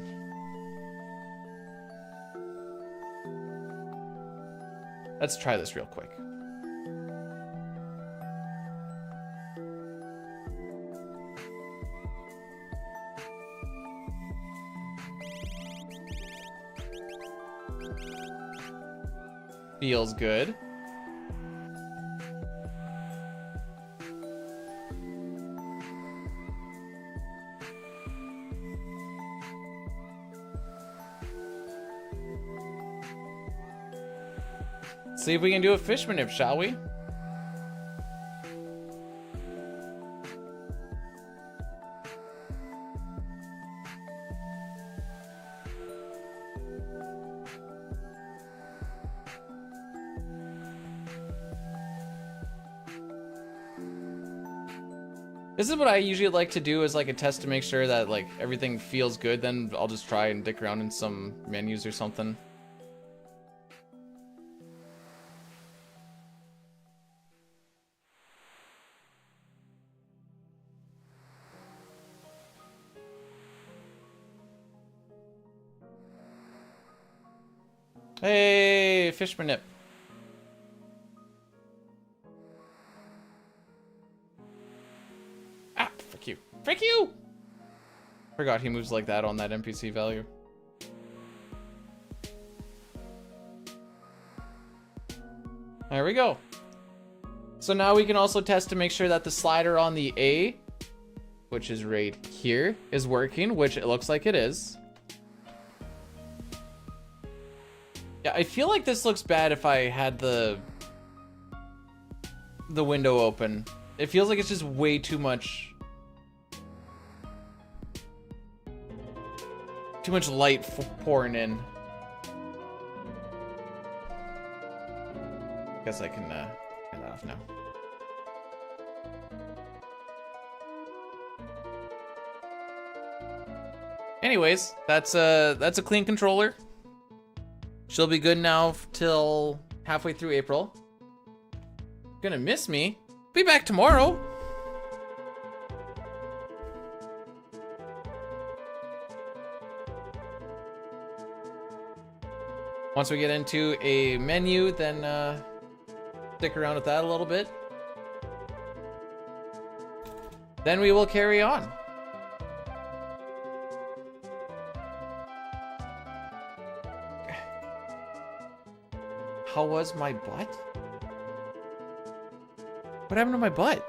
Let's try this real quick. Feels good. See if we can do a fish manip, shall we? This is what I usually like to do as like a test to make sure that like everything feels good. Then I'll just try and dick around in some menus or something. Hey, fish manip. Ah, frick you. Frick you! Forgot he moves like that on that NPC value. There we go. So now we can also test to make sure that the slider on the A, which is right here, is working, which it looks like it is. Yeah, I feel like this looks bad if I had the window open. It feels like it's just way too much light pouring in. Guess I can turn that off now. Anyways, that's a clean controller. She'll be good now till halfway through April. Gonna miss me. Be back tomorrow. Once we get into a menu, then stick around with that a little bit. Then we will carry on. How was my butt? What happened to my butt?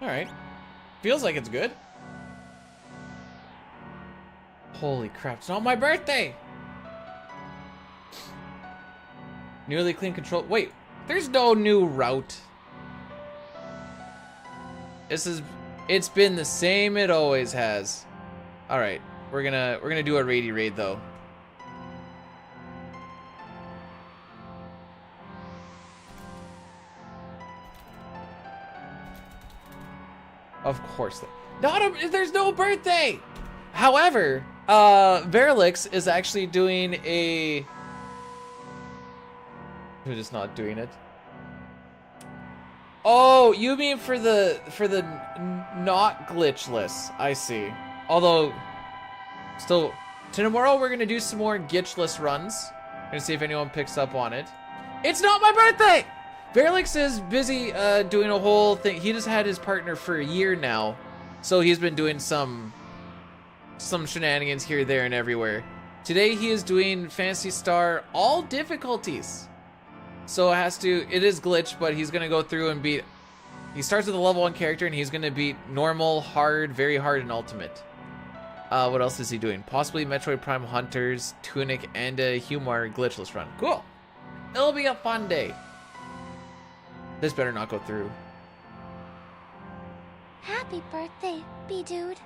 Alright. Feels like it's good. Holy crap, it's not my birthday! Nearly clean control. Wait, there's no new route. It's been the same it always has. Alright, we're gonna do a raidy raid though. Of course. There's no birthday! However, Verlix is actually doing a... We're just not doing it. Oh, you mean for the not glitchless. I see. Although, still, tomorrow we're gonna do some more glitchless runs. Gonna see if anyone picks up on it. It's not my birthday! Verlix is busy doing a whole thing. He just had his partner for a year now, so he's been doing some shenanigans here, there, and everywhere. Today he is doing Phantasy Star all difficulties. So it is glitched, but he's gonna go through and beat. He starts with a level 1 character and he's gonna beat normal, hard, very hard, and ultimate. What else is he doing? Possibly Metroid Prime Hunters, Tunic, and a Humor glitchless run. Cool. It'll be a fun day. This better not go through. Happy birthday, B-Dude.